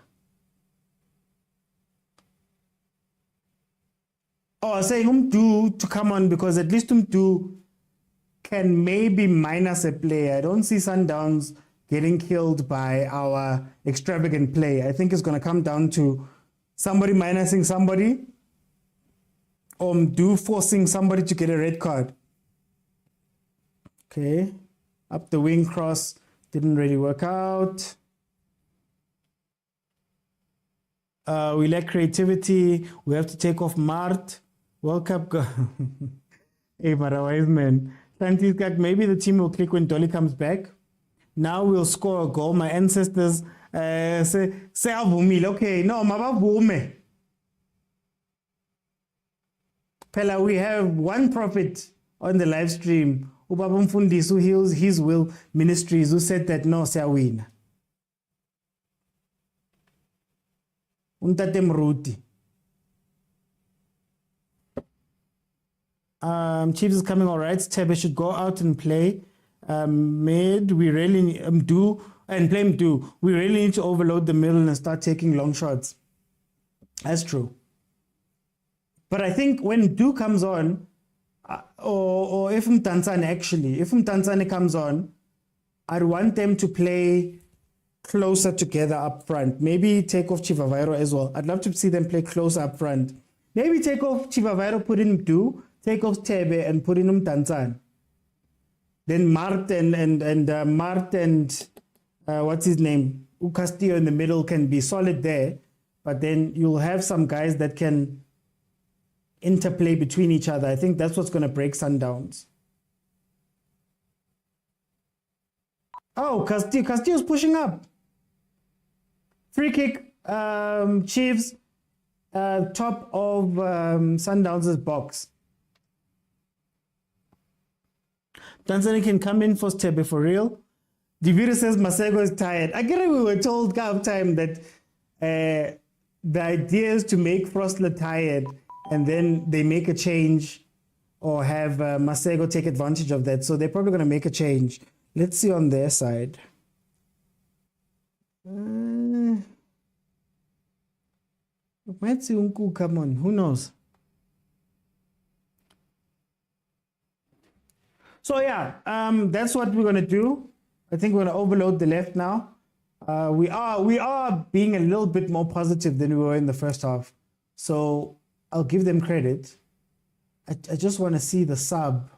Oh, saying Umdu to come on because at least Umdu can maybe minus a player. I don't see Sundowns getting killed by our extravagant play. I think it's going to come down to somebody minusing somebody or Umdu forcing somebody to get a red card. Okay, up the wing cross didn't really work out. We lack creativity. We have to take off Mart. World Cup. Hey, Marawais, man. Maybe the team will click when Dolly comes back. Now we'll score a goal. My ancestors say avumile. Okay, no, mabavume. Pella, we have one prophet on the live stream. Ubaba Mfundisi, who heals his will ministries, who said that no, siyawina. Untate Mruti. Chiefs is coming all right. Tebe should go out and play mid. We really do and play do. We really need to overload the middle and start taking long shots. That's true. But I think when Do comes on, or if Mtanzane comes on, I'd want them to play closer together up front. Maybe take off Chivavairo as well. I'd love to see them play closer up front. Maybe take off Chivavairo, put in Do. Take off Tebe and put in Tanzan. Then Mart and what's his name? Castillo in the middle can be solid there, but then you'll have some guys that can interplay between each other. I think that's what's going to break Sundowns. Oh, Castillo's pushing up. Free kick, Chiefs, top of Sundowns' box. Tanzania can come in for Tebe for real. Divira says Masego is tired. I get it. We were told half time that the idea is to make Frostler tired and then they make a change or have Masego take advantage of that. So they're probably going to make a change. Let's see on their side. Might see Unku come on. Who knows? So yeah, that's what we're going to do. I think we're going to overload the left now. We are being a little bit more positive than we were in the first half. So I'll give them credit. I just want to see the sub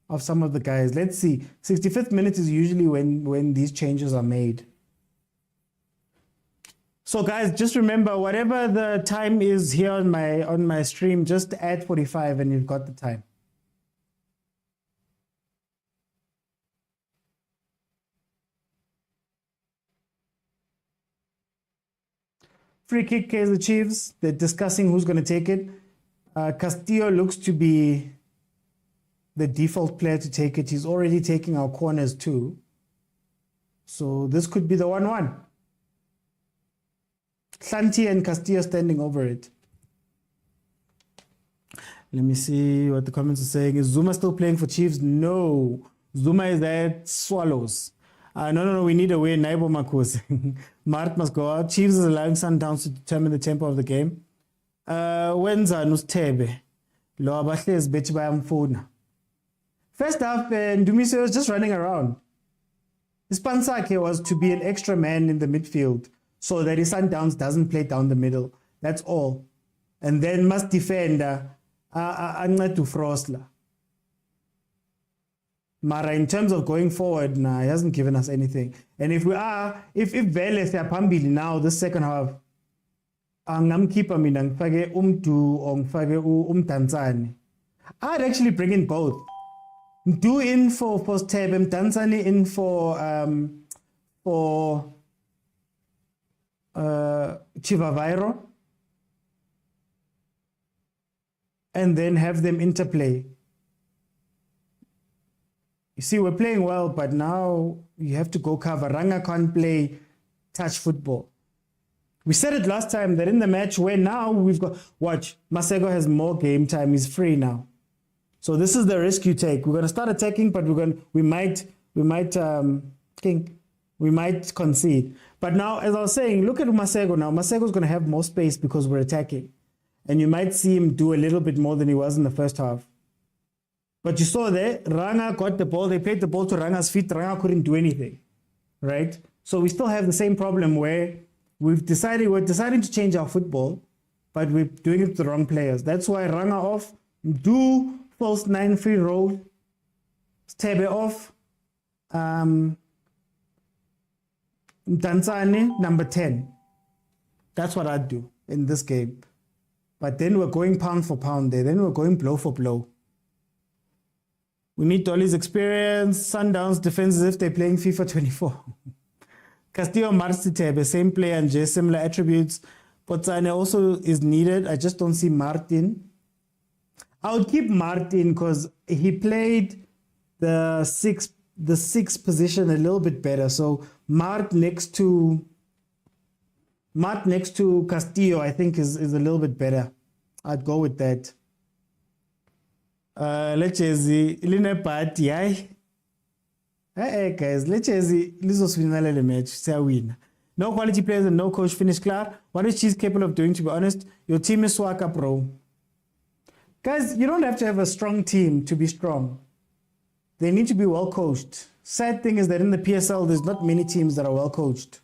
of some of the guys. Let's see. 65th minute is usually when these changes are made. So guys, just remember, whatever the time is here on my stream, just add 45 and you've got the time. Free kick, Kaizer Chiefs. They're discussing who's going to take it. Castillo looks to be the default player to take it. He's already taking our corners too. So this could be the 1-1. Santi and Castillo standing over it. Let me see what the comments are saying. Is Zuma still playing for Chiefs? No. Zuma is at Swallows. No, we need a win. Naibo Makus. Mart must go out. Chiefs is allowing Sundowns to determine the tempo of the game. Wenza Nustebe. Lo abahlezi bethi bayamfuna. First half, Ndumiso was just running around. His plan was to be an extra man in the midfield so that his Sundowns doesn't play down the middle. That's all. And then must defend Anqedu Frosla. Mara, in terms of going forward, he hasn't given us anything. And if Vele Phambili now, this second half, angamkhipha mina ngifake umdu or ngifake umdantsane, I'd actually bring in both. Do in for Stebe, Mdantsane in for Chivavairo, and then have them interplay. You see, we're playing well, but now you have to go cover. Ranga can't play touch football. We said it last time that in the match where now we've got, watch, Masego has more game time. He's free now. So this is the risk you take. We're going to start attacking, but we might concede. But now, as I was saying, look at Masego now. Masego's going to have more space because we're attacking. And you might see him do a little bit more than he was in the first half. But you saw there, Ranga got the ball. They played the ball to Ranga's feet. Ranga couldn't do anything, right? So we still have the same problem where we're deciding to change our football, but we're doing it to the wrong players. That's why Ranga off, do false 9 free roll, Stebe off, Mdantsane number 10. That's what I'd do in this game. But then we're going pound for pound there. Then we're going blow for blow. We need Dolly's experience. Sundowns defense as if they're playing FIFA 24. Castillo Martitebe, same player and just similar attributes. Potsane also is needed. I just don't see Martin. I would keep Martin because he played the sixth position a little bit better. So Mart next to Castillo, I think is a little bit better. I'd go with that. Lechezi line party hayi. Guys, Lechezi lizoswina le match, siyawina. No quality players and no coach, finish klar. What is she capable of doing, to be honest? Your team is swaka, bro. Guys, you don't have to have a strong team to be strong. They need to be well coached. Sad thing is that in the PSL, there's not many teams that are well coached.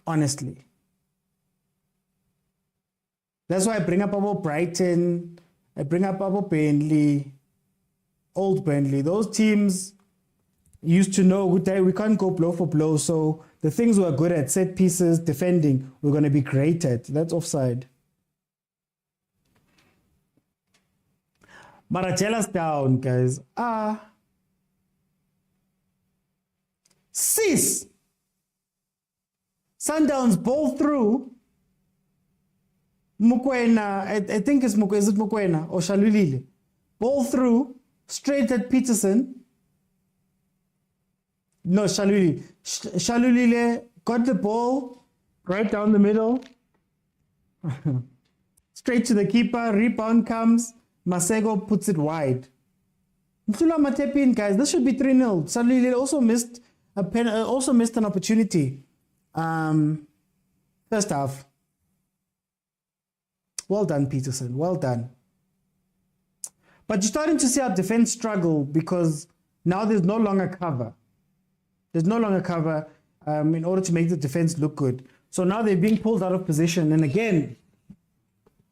Honestly. That's why I bring up about Brighton, I bring up about Burnley, old Burnley. Those teams used to know we can't go blow for blow. So the things we're good at, set pieces, defending, we're going to be great at. That's offside. Marajella's down, guys. Sis! Sundowns ball through. Mukwena, I think it's Mukwena. Is it Mukwena or Shalulile? Ball through, straight at Peterson. No, Shalulile. Shalulile got the ball right down the middle. Straight to the keeper. Rebound comes. Masego puts it wide. Mtula Matepin, guys, this should be 3-0. Shalulile also missed an opportunity. First half. Well done, Peterson. Well done. But you're starting to see our defense struggle because now there's no longer cover. There's no longer cover in order to make the defense look good. So now they're being pulled out of position. And again,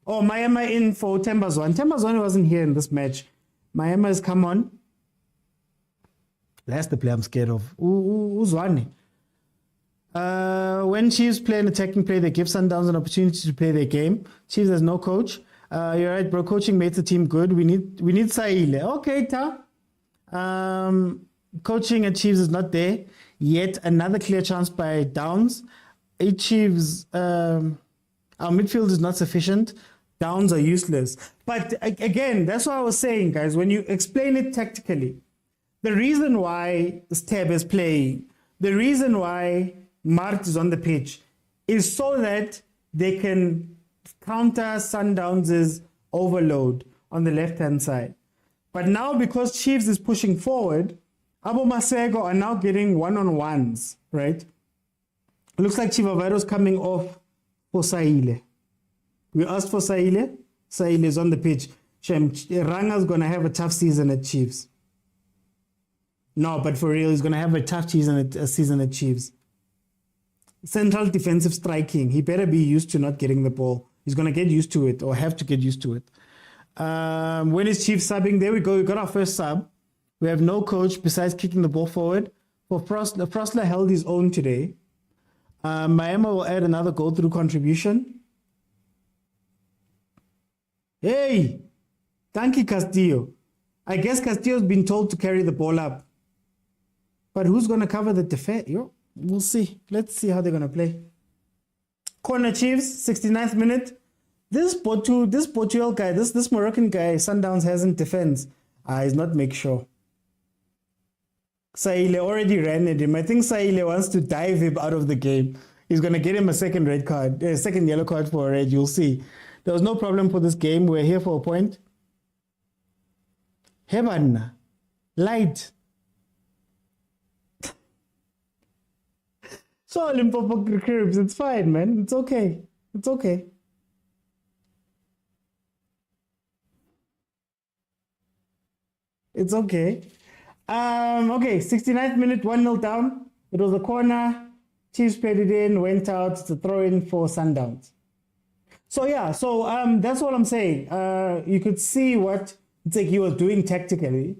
Mayema in for Tembazwane. Tembazwane wasn't here in this match. Mayema has come on. That's the play I'm scared of. Uzwane. When Chiefs play an attacking play, they give Sundowns an opportunity to play their game. Chiefs has no coach. You're right, bro. Coaching makes the team good. We need Saile. Okay, Ta. Coaching at Chiefs is not there. Yet another clear chance by Downs. Chiefs, our midfield is not sufficient. Downs are useless. But again, that's what I was saying, guys. When you explain it tactically, the reason why Steb is playing, the reason why Mart is on the pitch is so that they can counter Sundowns' overload on the left-hand side. But now because Chiefs is pushing forward, Abo Masego are now getting one-on-ones, right? It looks like Chivavaro's coming off for Saile. We asked for Saile. Saile is on the pitch. Shem, Ranga's going to have a tough season at Chiefs. No, but for real, he's going to have a tough season at Chiefs. Central defensive striking. He better be used to not getting the ball. He's going to get used to it or have to get used to it. When is Chiefs subbing? There we go. We got our first sub. We have no coach besides kicking the ball forward. For Frostler held his own today. Miami will add another goal through contribution. Hey! Thank you, Castillo. I guess Castillo's been told to carry the ball up. But who's going to cover the defense? We'll see. Let's see how they're going to play. Corner Chiefs, 69th minute. This Portugal guy, this Moroccan guy, Sundowns hasn't defense. He's not make sure. Saile already ran at him. I think Saile wants to dive him out of the game. He's going to get him a second yellow card for a red. You'll see. There was no problem for this game. We're here for a point. Heban, light. So Limpopo cribs, it's fine, man. It's okay. It's okay. It's okay. Okay, 69th minute, 1-0 down. It was a corner. Chiefs played it in, went out to throw in for Sundowns. So yeah, that's all I'm saying. You could see what he was doing tactically.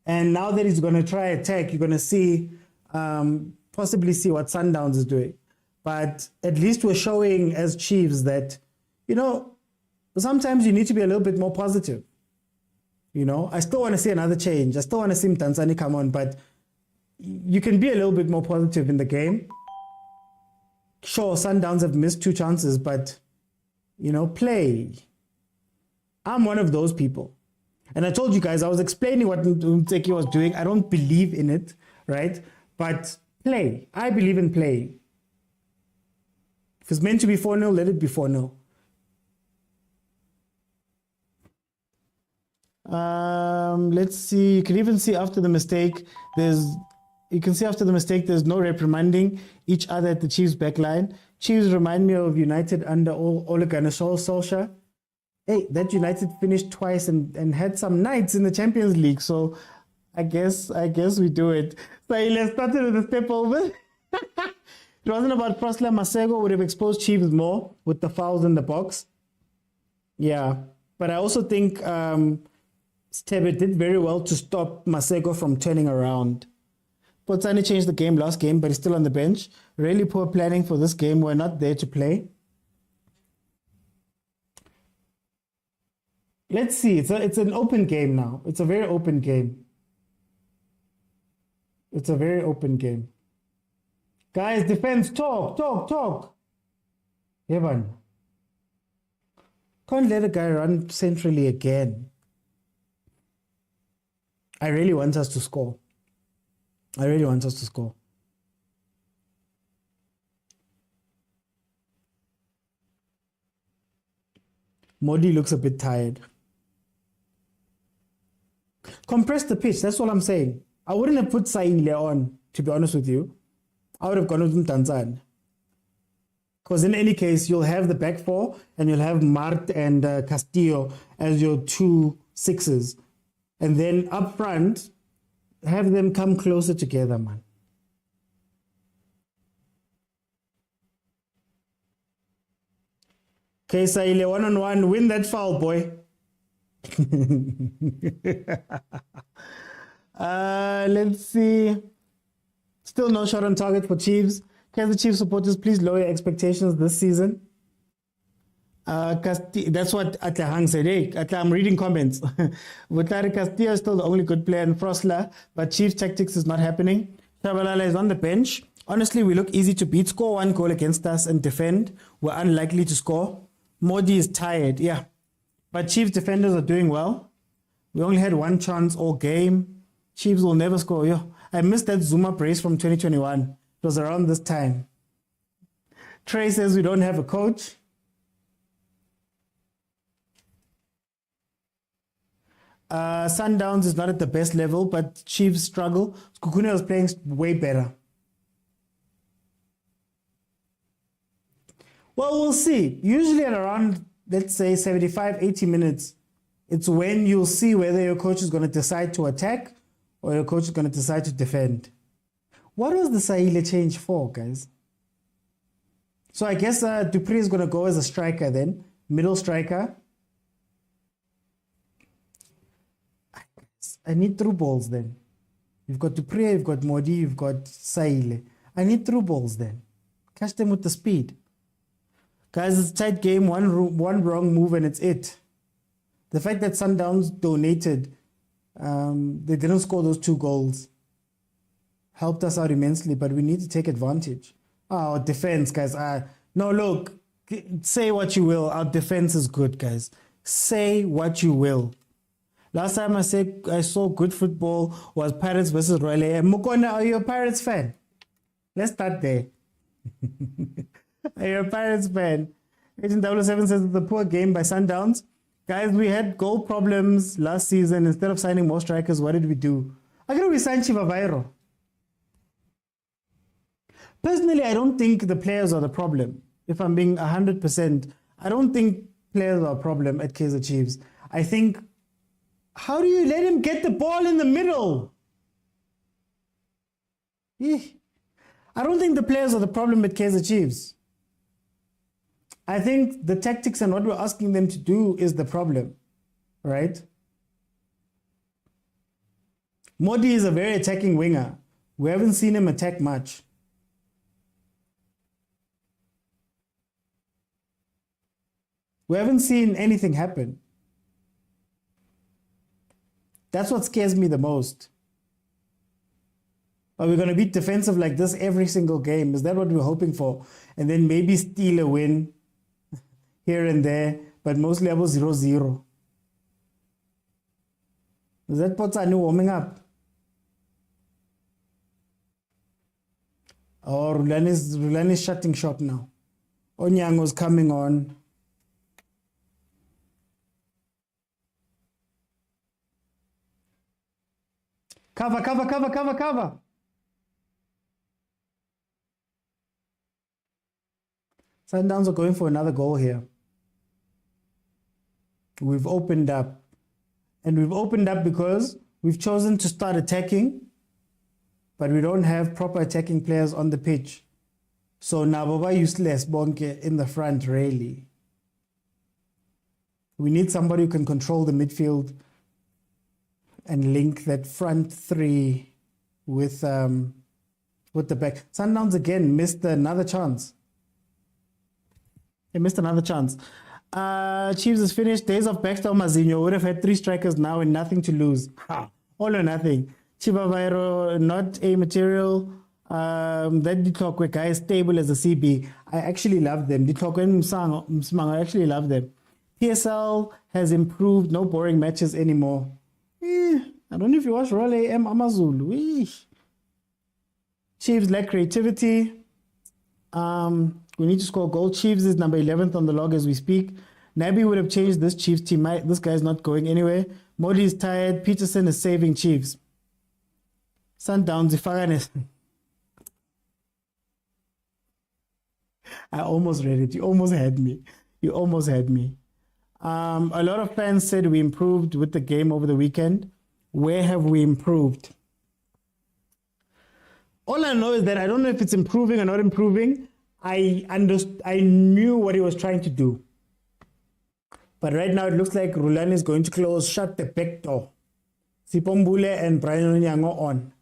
And now that he's going to try attack, you're going to see, possibly see what Sundowns is doing. But at least we're showing as Chiefs that, sometimes you need to be a little bit more positive. I still want to see another change. I still want to see Mtanzani come on, but you can be a little bit more positive in the game. Sure, Sundowns have missed 2 chances, but, play. I'm one of those people. And I told you guys, I was explaining what Mteki was doing. I don't believe in it, right? But play. I believe in play. If it's meant to be 4-0, let it be 4-0. Let's see. You can even see after the mistake, there's no reprimanding each other at the Chiefs backline. Chiefs remind me of United under Ole Gunnar Solskjaer. Hey, that United finished twice and had some nights in the Champions League. So I guess we do it. So let's start with the step over. It wasn't about Prosla. Masego would have exposed Chiefs more with the fouls in the box. Yeah, but I also think Stebe did very well to stop Masego from turning around. Potsani changed the game last game, but he's still on the bench. Really poor planning for this game. We're not there to play. Let's see. It's an open game now. It's a very open game. It's a very open game. Guys, defense, talk. Evan. Can't let a guy run centrally again. I really want us to score. Modi looks a bit tired. Compress the pitch, that's all I'm saying. I wouldn't have put Saile on, to be honest with you. I would have gone with Mtanzani. Because in any case, you'll have the back 4 and you'll have Mart and Castillo as your 2 6s. And then up front, have them come closer together, man. Okay, Saile, 1-on-1, win that foul, boy. Let's see. Still no shot on target for Chiefs. Kaizer Chiefs supporters, please lower your expectations this season. That's what Atlahang said. Hey, I'm reading comments. Vutari Castillo is still the only good player in Frosla, but Chiefs tactics is not happening. Shabalala is on the bench. Honestly, we look easy to beat. Score 1 goal against us and defend. We're unlikely to score. Modi is tired, yeah. But Chiefs defenders are doing well. We only had 1 chance all game. Chiefs will never score. Yo, I missed that Zuma brace from 2021. It was around this time. Trey says we don't have a coach. Sundowns is not at the best level, but Chiefs struggle. Kukune was playing way better. Well, we'll see. Usually at around, let's say, 75, 80 minutes, it's when you'll see whether your coach is going to decide to attack or your coach is going to decide to defend. What was the Saile change for, guys? So I guess Dupree is going to go as a striker then, middle striker. I need through balls then. You've got Dupree, you've got Modi, you've got Saile. I need through balls then. Catch them with the speed. Guys, it's a tight game. One wrong move and it's it. The fact that Sundowns donated, they didn't score those 2 goals, helped us out immensely, but we need to take advantage. Our defense, guys. No, look, say what you will. Our defense is good, guys. Say what you will. Last time I saw good football was Pirates versus Royal AM. Mukona, are you a Pirates fan? Let's start there. Are you a Pirates fan? Agent 007 says it's a poor game by Sundowns. Guys, we had goal problems last season. Instead of signing more strikers, what did we do? I think we signed Chippa. Personally, I don't think the players are the problem. If I'm being 100%, I don't think players are a problem at Kaizer Chiefs. I think, how do you let him get the ball in the middle? I don't think the players are the problem at Kaizer Chiefs. I think the tactics and what we're asking them to do is the problem, right? Modi is a very attacking winger. We haven't seen him attack much. We haven't seen anything happen. That's what scares me the most. Are we going to be defensive like this every single game? Is that what we're hoping for? And then maybe steal a win here and there, but mostly about 0-0. Is that Potsanu warming up? Or Rulan is shutting shop now. Onyango's coming on. Cover. Sundowns are going for another goal here. We've opened up. And we've opened up because we've chosen to start attacking, but we don't have proper attacking players on the pitch. So Naboba useless Bonke in the front, really. We need somebody who can control the midfield and link that front 3 with the back. Sundowns again missed another chance. They missed another chance. Chiefs is finished. Days of Baxter Mazinho would have had 3 strikers now and nothing to lose. All or nothing. Chippa, not a material. That Ditlokwe guy is stable as a CB. I actually love them. Ditlokwe and Msang, I actually love them. PSL has improved. No boring matches anymore. I don't know if you watch Roll AM Amazulu. Chiefs lack creativity. We need to score goal. Chiefs is number 11th on the log as we speak. Nabi would have changed this Chiefs team. This guy's not going anywhere. Modi is tired. Peterson is saving Chiefs. Sundowns, Ifaganes. I almost read it. You almost had me. A lot of fans said we improved with the game over the weekend. Where have we improved? All I know is that I don't know if it's improving or not improving. I knew what he was trying to do. But right now it looks like Rulan is going to shut the back door. Sipombule and Brian Onyango on.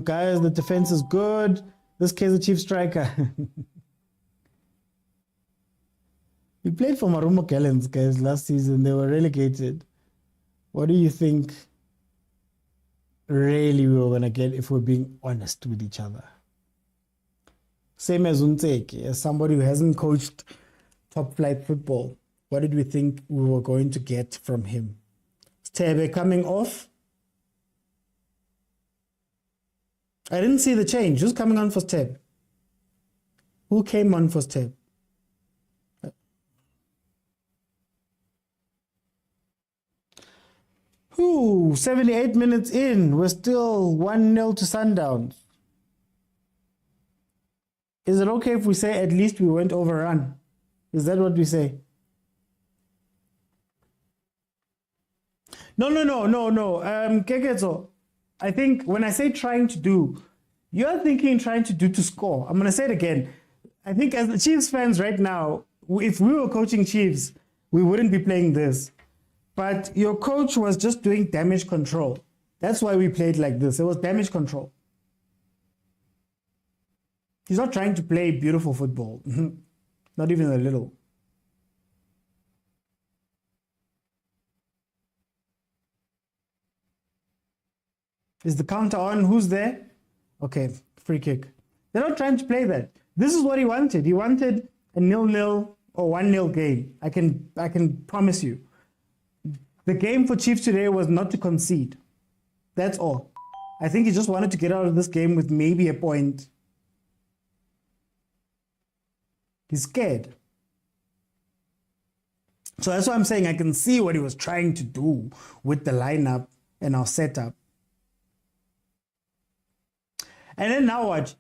Guys, the defense is good. This Kaizer Chief striker. We played for Marumo Gallants, guys, last season. They were relegated. What do you think really we were going to get if we're being honest with each other? Same as Unteke, as somebody who hasn't coached top flight football. What did we think we were going to get from him? Stebe coming off. I didn't see the change. Who's coming on for Stebe? Who came on first tape? Ooh, 78 minutes in. We're still 1-0 to Sundowns. Is it okay if we say at least we weren't overrun? Is that what we say? No. Keketo, I think when I say trying to do, you're thinking trying to do to score. I'm going to say it again. I think as the Chiefs fans right now, if we were coaching Chiefs, we wouldn't be playing this. But your coach was just doing damage control. That's why we played like this. It was damage control. He's not trying to play beautiful football. Not even a little. Is the counter on? Who's there? Okay, free kick. They're not trying to play that. This is what he wanted. He wanted a 0-0 or 1-0 game. I can promise you. The game for Chiefs today was not to concede. That's all. I think he just wanted to get out of this game with maybe a point. He's scared. So that's why I'm saying I can see what he was trying to do with the lineup and our setup. And then now watch.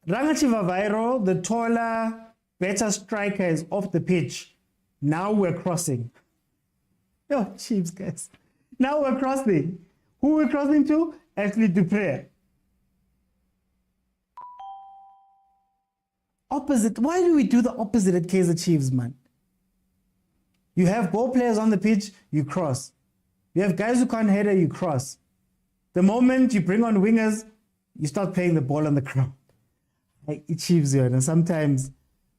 Rangachivavairo, the taller, better striker, is off the pitch. Now we're crossing. Yo, Chiefs, guys. Now we're crossing. Who we're crossing to? Ashley Dupre. Opposite. Why do we do the opposite at Kaizer Chiefs, man? You have ball players on the pitch, you cross. You have guys who can't header, you cross. The moment you bring on wingers, you start playing the ball on the ground. It Chiefs, and sometimes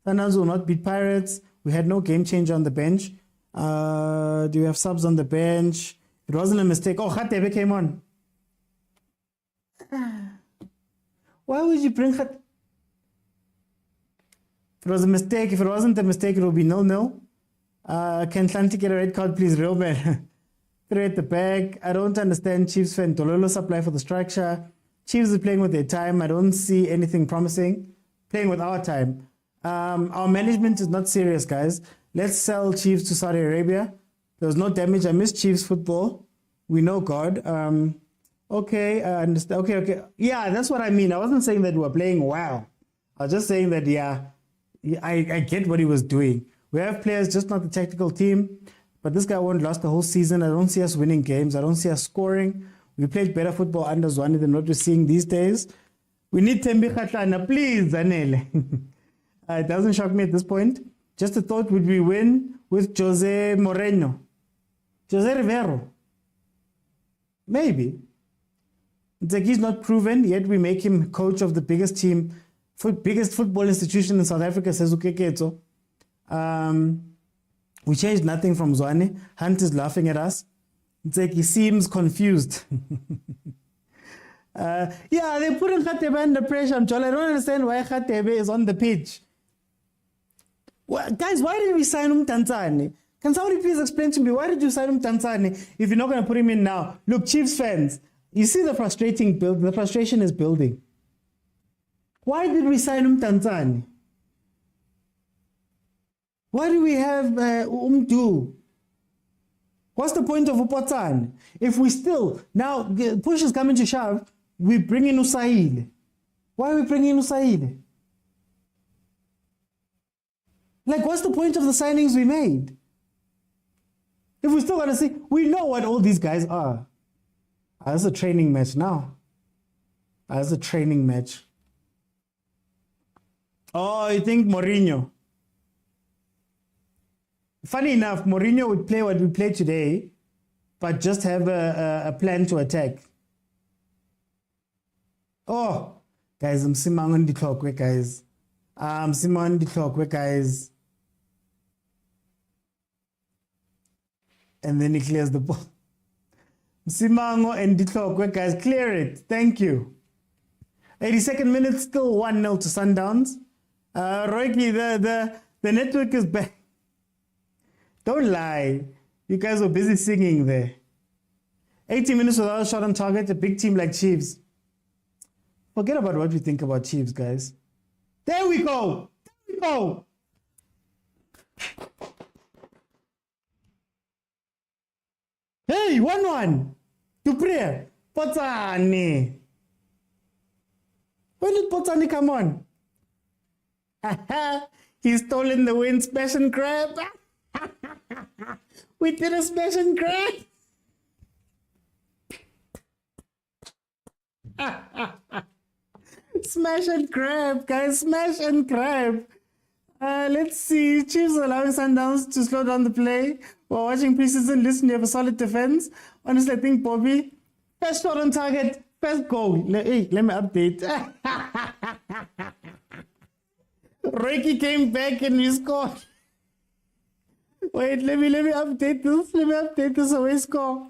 Sundowns will not beat Pirates. We had no game changer on the bench. Do we have subs on the bench? It wasn't a mistake. Oh, Khatebe came on. Why would you bring Khatebe? If it was a mistake, if it wasn't a mistake, it will be 0-0. Can Shanti get a red card, please? Real man. Throw at the back. I don't understand Chiefs fan. Tololo supply for the structure. Chiefs is playing with their time. I don't see anything promising. Playing with our time. Our management is not serious, guys. Let's sell Chiefs to Saudi Arabia. There was no damage. I miss Chiefs football. We know God. Okay, I understand. Okay. Yeah, that's what I mean. I wasn't saying that we were playing well. I was just saying that, I get what he was doing. We have players, just not the tactical team. But this guy won't last the whole season. I don't see us winning games. I don't see us scoring. We played better football under Zwane than what we're seeing these days. We need Tembi Khatlana, please, Zanele. It doesn't shock me at this point. Just a thought, would we win with Jose Moreno? Jose Rivero? Maybe. It's like he's not proven, yet we make him coach of the biggest team, biggest football institution in South Africa, says Ukeketo. We changed nothing from Zwane. Hunt is laughing at us. It's like he seems confused. They're putting Khatebe under pressure. I don't understand why Khatebe is on the pitch. Well, guys, why did we sign Tanzani? Can somebody please explain to me, why did you sign Tanzani if you're not going to put him in now? Look, Chiefs fans, you see the frustration is building. Why did we sign Tanzani? Why do we have Umdu? What's the point of Upotan? If we still, now push is coming to shove, we bring in Usaile. Why are we bringing in Usaile? Like, what's the point of the signings we made? If we still got to see, we know what all these guys are. That's a training match now. That's a training match. Oh, you think Mourinho? Funny enough, Mourinho would play what we played today, but just have a plan to attack. Oh, guys, I'm Simon on the clock, guys. I'm Simon on the clock, guys. And then he clears the ball. Simango and the clock, guys. Clear it. Thank you. 82nd minute, still 1-0 to Sundowns. Royki, the network is back. Don't lie. You guys were busy singing there. 80 minutes without a shot on target, a big team like Chiefs. Forget about what we think about Chiefs, guys. There we go. go. Hey, 1-1. Dupree. Potsani. When did Potsani come on? He's stolen the win. Smash and grab. We did a smash and grab. Smash and grab, guys. Smash and grab. Let's see. Chiefs allowing Sundowns to slow down the play. While watching preseason, listen, you have a solid defense. Honestly, I think Bobby, first shot on target, first goal. Hey, let me update. Reiki came back and we scored. Wait, let me update this. Let me update this away score.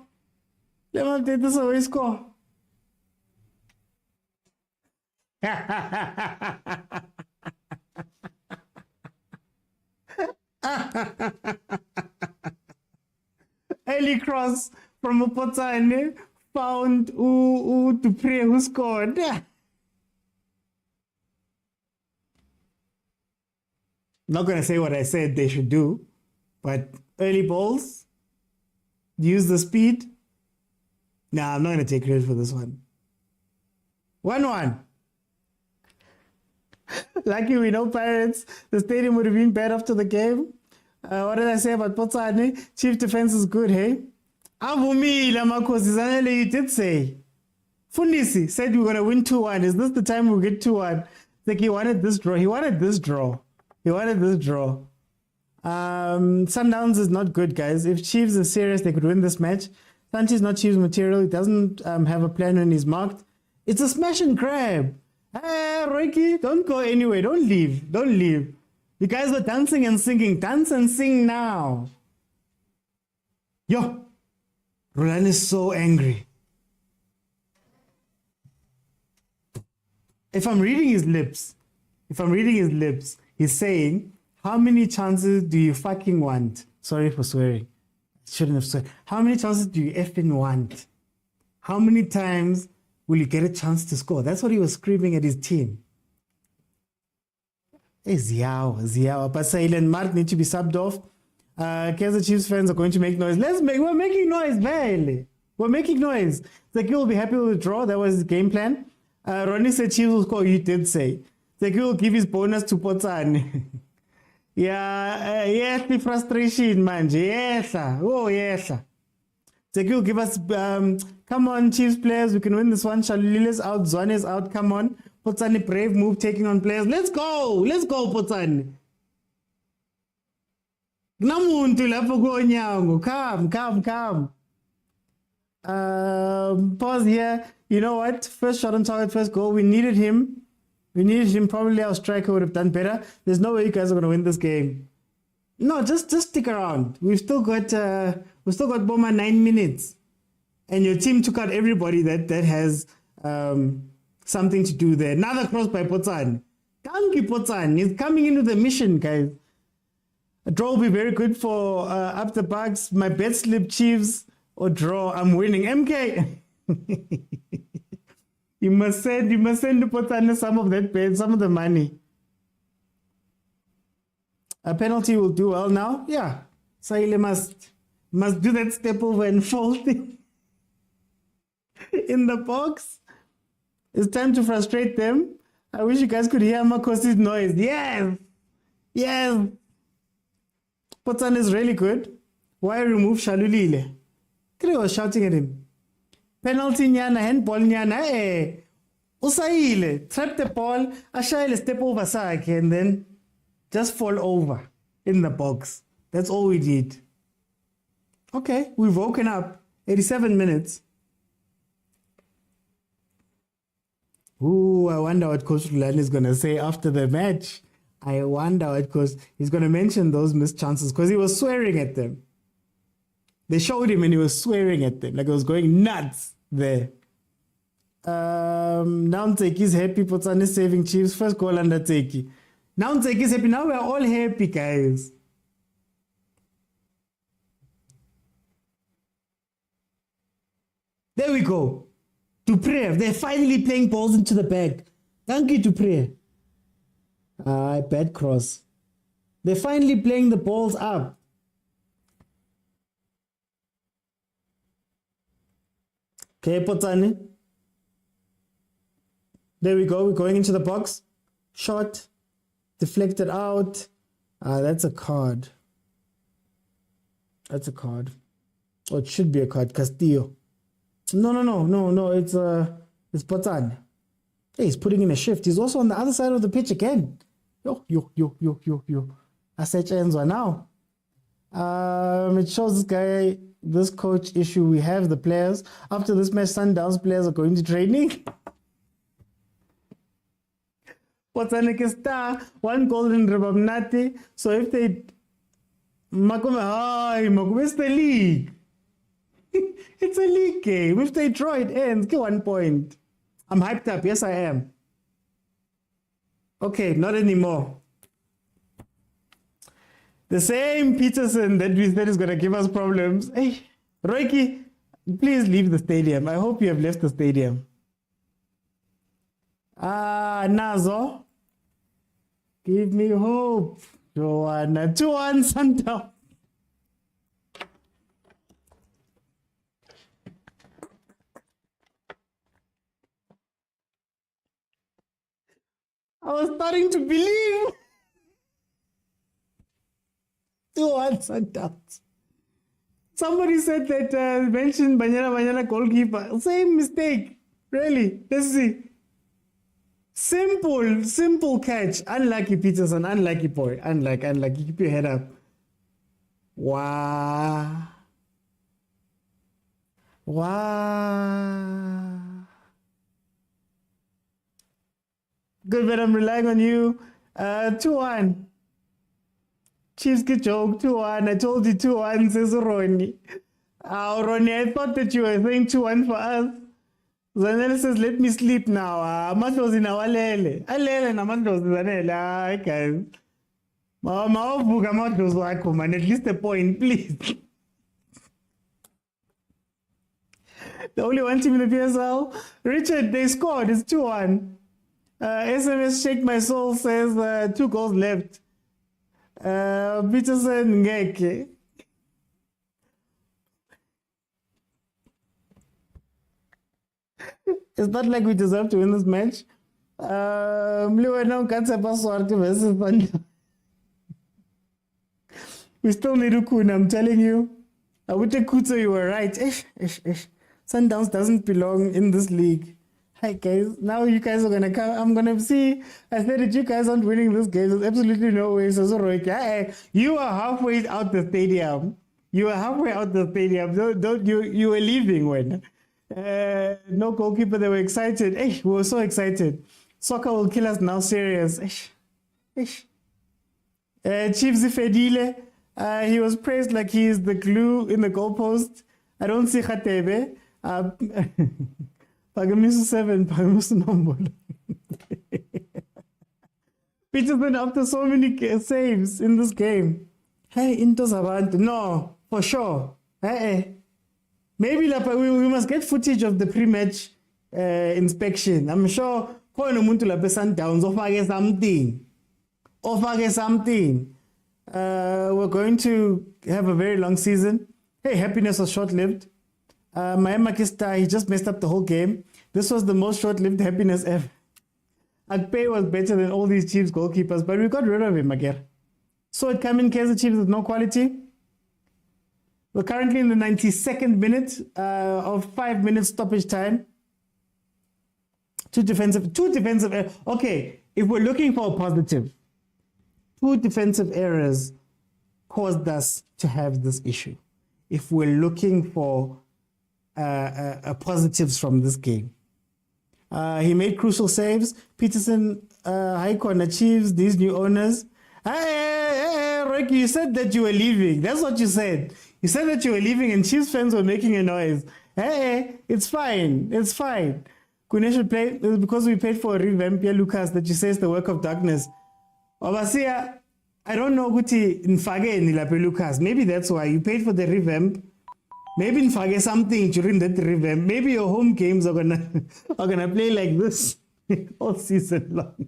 Let me update this away score. Early cross from Potsane found Dupree who scored. Not gonna say what I said they should do, but early balls, use the speed. Nah, I'm not gonna take credit for this one. 1-1. Lucky we know Pirates. The stadium would have been bad after the game. What did I say about Potsane? Chief defense is good, hey? Avumile Makosi Zanele, you did say. Fundisi said we're gonna win 2-1. Is this the time we'll get 2-1? Like he wanted this draw. He wanted this draw. Sundowns is not good, guys. If Chiefs are serious, they could win this match. Santi's not Chiefs material. He doesn't have a plan when he's marked. It's a smash and grab. Hey, Rocky, don't go anywhere. Don't leave. You guys were dancing and singing. Dance and sing now. Yo, Roland is so angry. If I'm reading his lips, he's saying, how many chances do you fucking want? Sorry for swearing. Shouldn't have swear. How many chances do you effing want? How many times will you get a chance to score? That's what he was screaming at his team. Hey, Ziao. But Sahil and Mark need to be subbed off. Kaizer Chiefs fans are going to make noise. We're making noise, Bailey. We're making noise. Zeki will be happy with the draw. That was his game plan. Ronnie said Chiefs will score. You did say. Zeki will give his bonus to Potsane. Yes, the frustration, man. Yes. Zeki will give us, come on, Chiefs players. We can win this one. Shalile's out. Zwane is out. Come on. Potsane, brave move, taking on players. Let's go, Potsane. Namuntu lapho konyango. Come. Pause here. You know what? First shot on target, first goal. We needed him. Probably our striker would have done better. There's no way you guys are going to win this game. No, just stick around. We've still got Boma 9 minutes. And your team took out everybody that has something to do there. Another cross by Potsane. Tanki Potsane. He's coming into the mission, guys. A draw will be very good for up the bugs. My bet slip Chiefs or draw. I'm winning. MK. You must send Potsane some of that bet, some of the money. A penalty will do well now. Yeah. Saile must do that step over and fold in the box. It's time to frustrate them. I wish you guys could hear Makosi's noise. Yes. Potsane is really good. Why remove Shalulile? Kri was shouting at him. Penalty nyana, handball nyana, Usaile, trap the ball, Ashaile step over Sake, and then just fall over in the box. That's all we did. Okay, we've woken up. 87 minutes. Ooh, I wonder what Coach Rulan is going to say after the match. I wonder what he's going to mention those missed chances because he was swearing at them. They showed him and he was swearing at them like he was going nuts there. Now Nteki is happy. Potsane is saving Chiefs. First goal under Teki. Now Nteki is happy. Now we're all happy, guys. There we go. Dupree. They're finally playing balls into the bag. Thank you, Dupree. Bad cross. They're finally playing the balls up. Okay, Potani. There we go. We're going into the box. Shot. Deflected out. That's a card. That's a card. Oh, it should be a card. Castillo. No. It's Potani. Hey, he's putting in a shift. He's also on the other side of the pitch again. Yo. Asetshenzwa now. It shows this guy, this coach issue. We have the players. After this match, Sundowns players are going to training. Potsaneke star, 1 goal in Rebabnati. So if they it's the league. It's a league game. If they draw, it ends. Get 1 point. I'm hyped up. Yes, I am. Okay, not anymore. The same Peterson that we said is going to give us problems. Hey, Roiki, please leave the stadium. I hope you have left the stadium. Nazo, give me hope. Joanna, 2-1 Sundowns. I was starting to believe. 2-1 Sundowns. Somebody said that, mentioned Banyana goalkeeper. Same mistake. Really. Let's see. Simple catch. Unlucky Peterson. Unlucky boy. Unlucky. Keep your head up. Wow. Good, but I'm relying on you. 2-1. Chiefs get joke. 2-1. I told you 2-1, says Ronnie. Ronnie, I thought that you were saying 2-1 for us. Zanele says, let me sleep now. Amadlozi na walele. Alele na amadlozi zanele. Hi, guys. Mawavuka amadlozi wakho, man. At least a point, please. The only one team in the PSL. Richard, they scored. It's 2-1. SMS Shake My Soul says 2 goals left. Peterson ngeke. It's not like we deserve to win this match. We still need Ukuna, I'm telling you. With the Kuto, you were right. Sundowns doesn't belong in this league. Hi guys, now you guys are gonna come. I'm gonna see. I said that you guys aren't winning this game. There's absolutely no way. So you are halfway out the stadium. You were leaving when. No goalkeeper. They were excited. We were so excited. Soccer will kill us now. Serious. Chiefs Fedile. He was praised like he is the glue in the goalpost. I don't see Khatebe. Pagamisu 7, Pagamisu Nombolo. Peterson after so many saves in this game. Hey, into Savant. No, for sure. Maybe we must get footage of the pre-match inspection. I'm sure Sundowns offer something. We're going to have a very long season. Hey, happiness was short-lived. Maema Kista, he just messed up the whole game. This was the most short-lived happiness ever. Akpe was better than all these Chiefs goalkeepers, but we got rid of him again. So it came in Kaizer Chiefs with no quality. We're currently in the 92nd minute of 5 minutes stoppage time. Two defensive. Okay, if we're looking for a positive, 2 defensive errors caused us to have this issue. If we're looking for positives from this game. He made crucial saves. Peterson, Haikon achieves these new owners. Hey, Ricky, you said that you were leaving. That's what you said. You said that you were leaving and Chiefs fans were making a noise. Hey, it's fine. It's fine. Kune should play because we paid for a revamp here, Lucas, that you say is the work of darkness. Obasia, I don't know Guti Nfage Nilape Lucas. Maybe that's why you paid for the revamp. Maybe Nfage something during that revamp. Maybe your home games are gonna play like this all season long.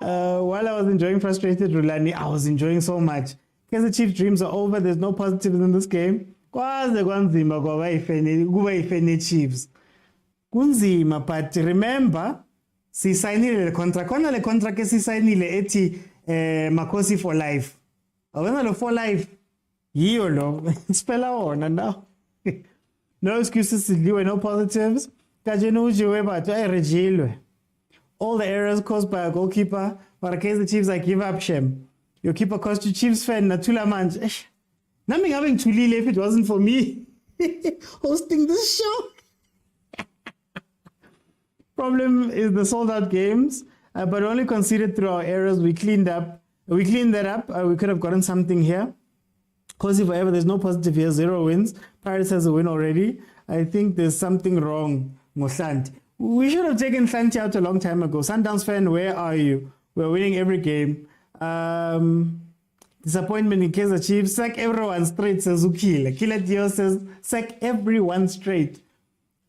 While I was enjoying frustrated Rulani, I was enjoying so much. Because the Chiefs' dreams are over, there's no positives in this game. Kwaze kwanzima kuba ifene Chiefs. Kunzima, but remember, sisainile le contract. Kona le contract ke sisainile eti Makosi for life. Awena lo for life. Yiyo lo. Spell ona now. No excuses, no positives. Kajeno ujiwe but regilwe. All the errors caused by a goalkeeper. But in case the Chiefs, I give up Shem. Your keeper cost you Chiefs fan Natula Manj. Nothing having Tulile if it wasn't for me hosting this show. Problem is the sold out games, but only conceded through our errors. We cleaned that up. We could have gotten something here. Cozy forever, there's no positive here, 0 wins. Pirates has a win already. I think there's something wrong, Mosant. We should have taken Santi out a long time ago. Sundowns fan, where are you? We're winning every game. Disappointment in Kaizer Chiefs. Sack everyone straight, says Ukile. Killer Dio says, sack everyone straight.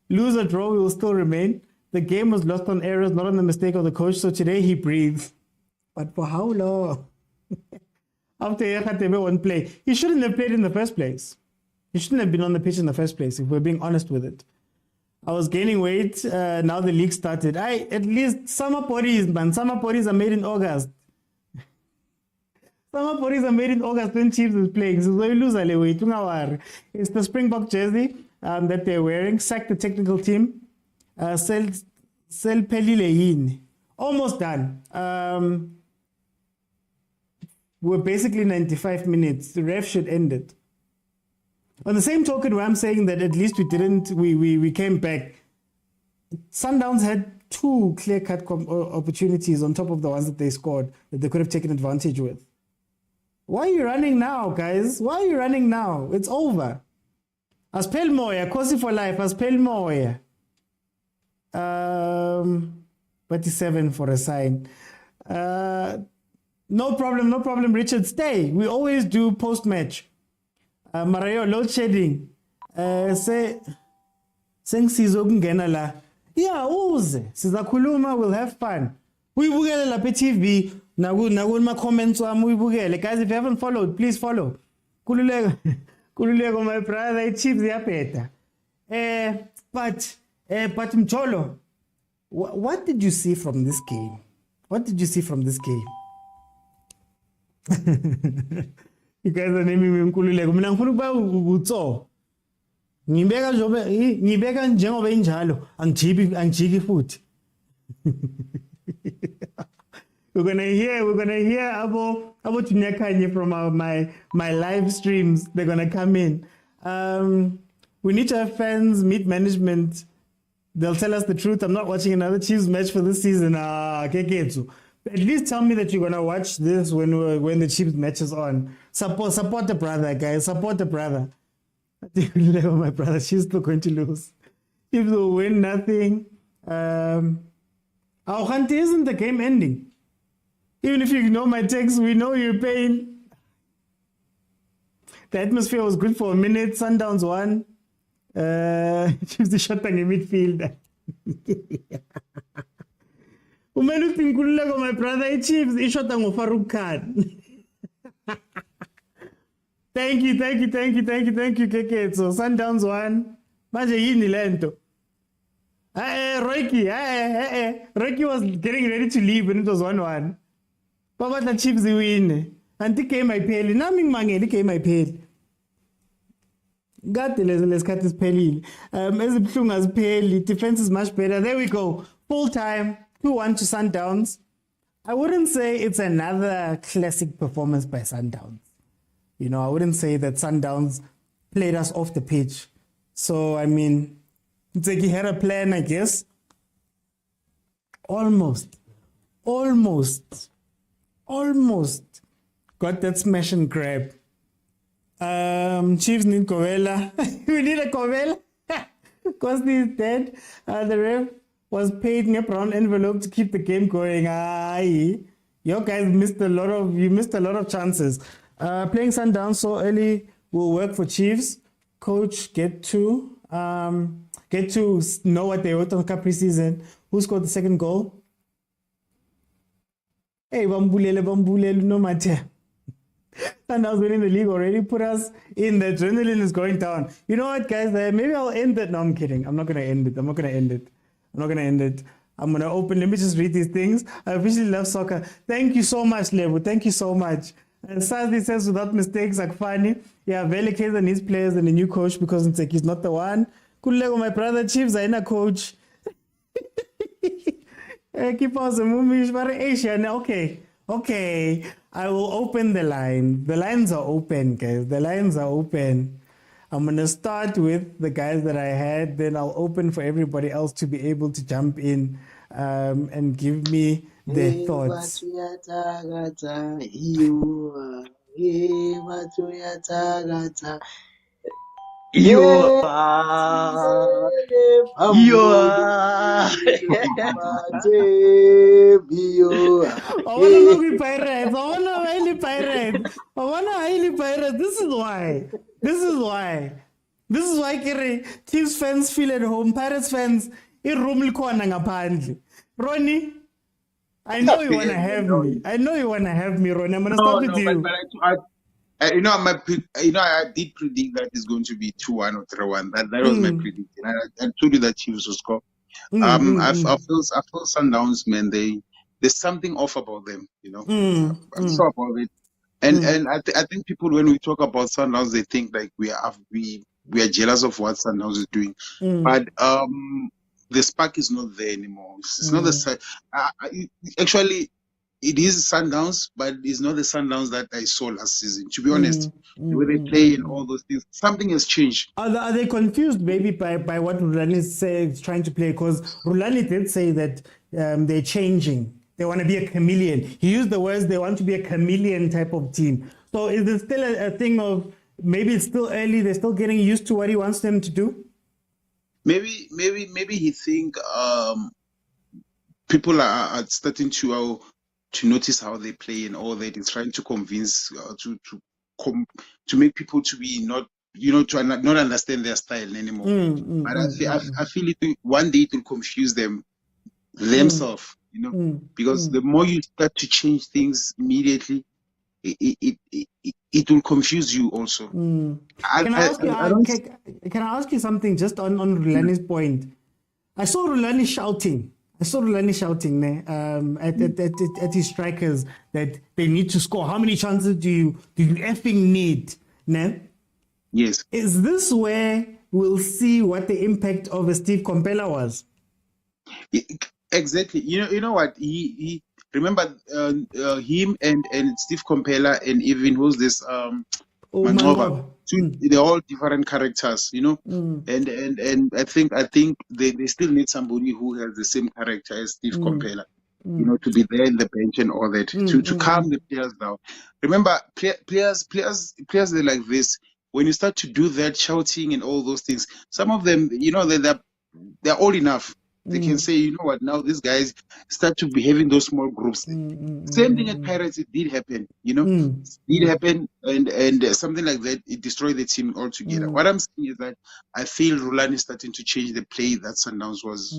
Lose or draw, we will still remain. The game was lost on errors, not on the mistake of the coach, so today he breathes. But for how long? After Yakatebe won't play. He shouldn't have played in the first place. He shouldn't have been on the pitch in the first place, if we're being honest with it. I was gaining weight, now the league started. At least summer potties, man. Summer potties are made in August. Summer potties are made in August when Chiefs is playing. So you lose a weight. It's the Springbok jersey that they're wearing. Sack the technical team. Sell Pelile. Almost done. We're basically 95 minutes. The ref should end it. On the same token, where I'm saying that at least we came back. Sundowns had 2 clear-cut opportunities on top of the ones that they scored that they could have taken advantage with. Why are you running now, guys? Why are you running now? It's over. Aspel Moya, Kosi for life, Aspel Moya. 37 for a sign. No problem, Richard. Stay. We always do post-match. Marayo, load shedding. Say, sengizokungena la. Yeah, uze. Sizakhuluma, we'll have fun. Uyibukele la TV. Naku ma comments wami uyibukele. Guys, if you haven't followed, please follow. Kululeko my brother, Chiefs yapeta. But Mcholo, what did you see from this game? What did you see from this game? You guys are naming me Nkululeko. Mina ngifuna ukuba utso. Ngibeka njengoba injalo, angijiki futhi. We're gonna hear about Tunyakanye from my live streams. They're gonna come in. We need to have fans meet management. They'll tell us the truth. I'm not watching another Chiefs match for this season. At least tell me that you're gonna watch this when the Chiefs match is on. Support the brother, guys. Support the brother. My brother, she's still going to lose. Chiefs will win nothing. Our hunt isn't the game ending. Even if you ignore my text, we know you're paying. The atmosphere was good for a minute. Sundowns won. Chiefs shot in midfield. Umelu Pinkulego, my brother, Chiefs, he shot on Farouk Khan. Thank you, KK. So Sundowns won. Manje yini lento. Rocky was getting ready to leave when it was 1-1. But the Chiefs win. And they came my pale. Naming mangeli came my pale. Got the let's cut this pale. As the pale, defense is much better. There we go. Full time. 2-1 to Sundowns. I wouldn't say it's another classic performance by Sundowns. You know, I wouldn't say that Sundowns played us off the pitch. So, I mean, it's like he had a plan, I guess. Almost. Got that smash and grab. Chiefs need Kovela. We need a Kovela. Costi is dead. The ref was paid in a brown envelope to keep the game going. You guys missed a lot of chances. Playing Sundowns so early will work for Chiefs. Coach get to know what they wrote on the preseason. Who scored the second goal? Hey, bambulele, no matter. Sundowns winning the league already put us in. The adrenaline is going down. You know what, guys? Maybe I'll end it. No, I'm kidding. I'm not going to end it. I'm going to open. Let me just read these things. I officially love soccer. Thank you so much, Lebo. Thank you so much. And Sazi says, without mistakes, like funny. Yeah, Vele Kaizer needs players and a new coach because it's like he's not the one. Kulego, my brother, Chiefs, I'm a coach. Keep on the movie. Asian. Okay. I will open the line. The lines are open, guys. The lines are open. I'm going to start with the guys that I had. Then I'll open for everybody else to be able to jump in and give me their thoughts. I want to be pirates. I want to highly pirates. This is why Kiri, Chiefs fans feel at home. Pirates fans, Ronnie, I know you want to have me. Ronnie. I'm going to start with you. But I did predict that it's going to be 2-1 or 3-1. That was my prediction. I told you that Chiefs will score. I feel Sundowns, man. There's something off about them. I'm sure about it. And I think people, when we talk about Sundowns, they think like we are jealous of what Sundowns is doing. But the spark is not there anymore. It's not the same. Actually, it is Sundowns, but it's not the Sundowns that I saw last season. To be honest, the way they play and all those things, something has changed. Are they confused maybe by what Rulani is trying to play? Because Rulani did say that they're changing. They want to be a chameleon. He used the words, they want to be a chameleon type of team. So is it still a thing of maybe it's still early, they're still getting used to what he wants them to do? Maybe he think people are starting to notice how they play and all that. He's trying to convince to make people to be not not understand their style anymore. But I feel it one day it will confuse themselves. Because the more you start to change things immediately, it will confuse you also. Can I ask you something just on Rulani's point? I saw Rulani shouting at his strikers that they need to score. How many chances do you effing need? Ne? Yes. Is this where we'll see what the impact of a Steve Compella was? Exactly. You know what? He remember him and Steve Compella and even who's this Manova. They're all different characters, and I think they still need somebody who has the same character as Steve Compella, to be there in the bench and all that, to calm the players down. Remember, players they're like this. When you start to do that, shouting and all those things, some of them, they're old enough. They can say, you know what, now these guys start to behave in those small groups. Same thing at Pirates, it did happen, It did happen, and something like that, it destroyed the team altogether. What I'm saying is that I feel Rulani is starting to change the play that Sundowns was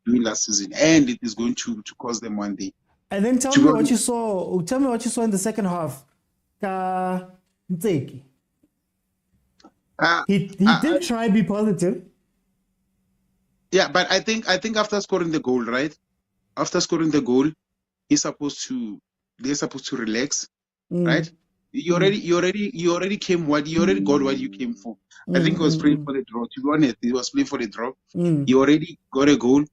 doing last season, and it is going to cause them one day. And then tell me what you saw in the second half. He did try to be positive. Yeah, but I think after scoring the goal, right? After scoring the goal, they're supposed to relax, right? You already came you already got what you came for. I think he was playing for the draw. To be honest, he was playing for the draw. He already got a goal.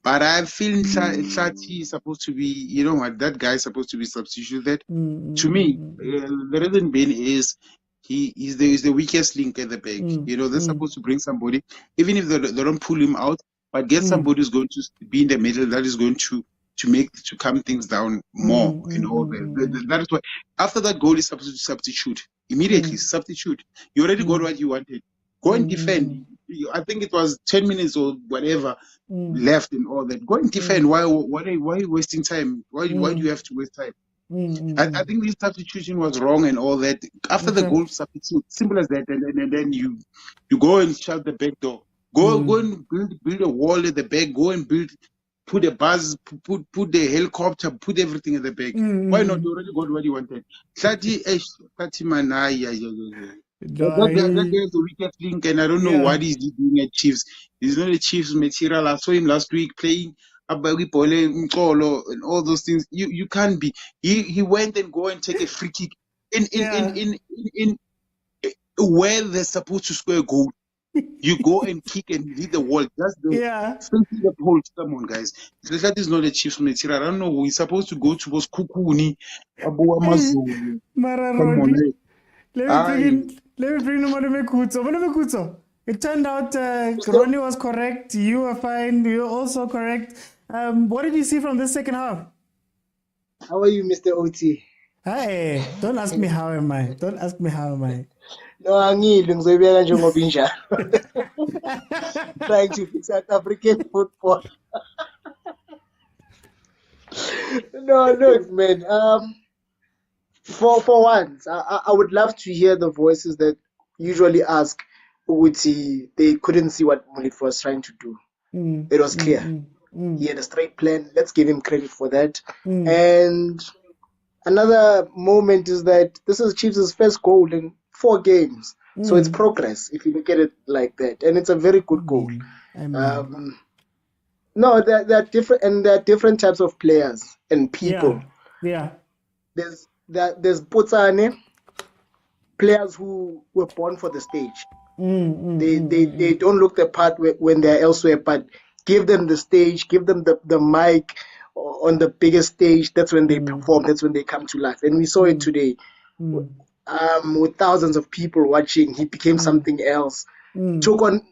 But I feel Shati is supposed to be, that guy is supposed to be substituted. To me, the reason being is he is the weakest link at the back. They're supposed to bring somebody, even if they don't pull him out, but get somebody who's going to be in the middle that is going to calm things down more. That is why after that goal is supposed to substitute immediately. Substitute. You already got what you wanted. Go and defend. I think it was 10 minutes or whatever left and all that. Go and defend. Why are you wasting time? Why do you have to waste time? I think this substitution was wrong and all that. After the goal, substitute, simple as that, and then you go and shut the back door. Go and build a wall at the back. Go and build put a bus, put the helicopter, put everything in the back. Why not? You already got what you wanted. 30 man, that guy's the weakest link, and I don't know what he's doing at Chiefs. He's not a Chiefs material. I saw him last week playing Abagi Pole, Mcholo, and all those things. You can't be. He went and go and take a free kick in where they're supposed to score a goal. You go and kick and hit the wall. That's facing the pole. Come on, guys. That is not a Chiefs material. I don't know who he's supposed to go to. Was Kukuni, Abu Amazon. Come on, let me bring Mekutso. It turned out Ronnie was correct. You were fine. You were also correct. What did you see from the second half? How are you, Mr. OT? Hey, don't ask me how am I. Don't ask me how am I. No, angili ngizoyibeka njengoba injalo. Trying to fix South African football. No, look, man. For once, I would love to hear the voices that usually ask Uti. They couldn't see what Mulif was trying to do. It was clear. He had a straight plan. Let's give him credit for that. And another moment is that this is Chiefs' first goal in 4 games. So it's progress if you look at it like that. And it's a very good goal. No, they're different, and there are different types of players and people. Yeah. There's Putsane, players who were born for the stage. They don't look the part when they're elsewhere, but give them the stage, give them the mic on the biggest stage. That's when they perform. That's when they come to life. And we saw it today. With thousands of people watching, he became something else. Took on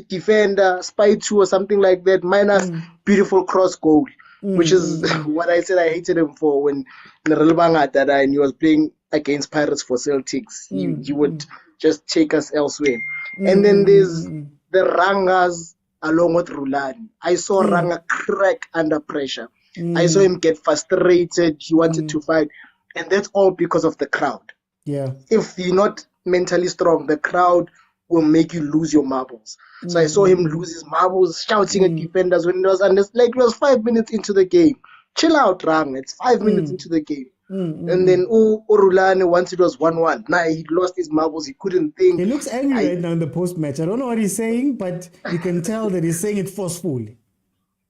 defender, spy 2 or something like that, minus beautiful cross goal, which is what I said I hated him for when and he was playing against Pirates for Celtics. He would just take us elsewhere. And then there's the Rangas along with Rulani. I saw Ranga crack under pressure. I saw him get frustrated. He wanted to fight. And that's all because of the crowd. Yeah. If you're not mentally strong, the crowd will make you lose your marbles. So I saw him lose his marbles, shouting at defenders when it was 5 minutes into the game. Chill out, Rang. It's 5 minutes into the game. And then Urulane, once it was 1-1, he lost his marbles. He couldn't think. He looks angry right now in the post-match. I don't know what he's saying, but you can tell that he's saying it forcefully.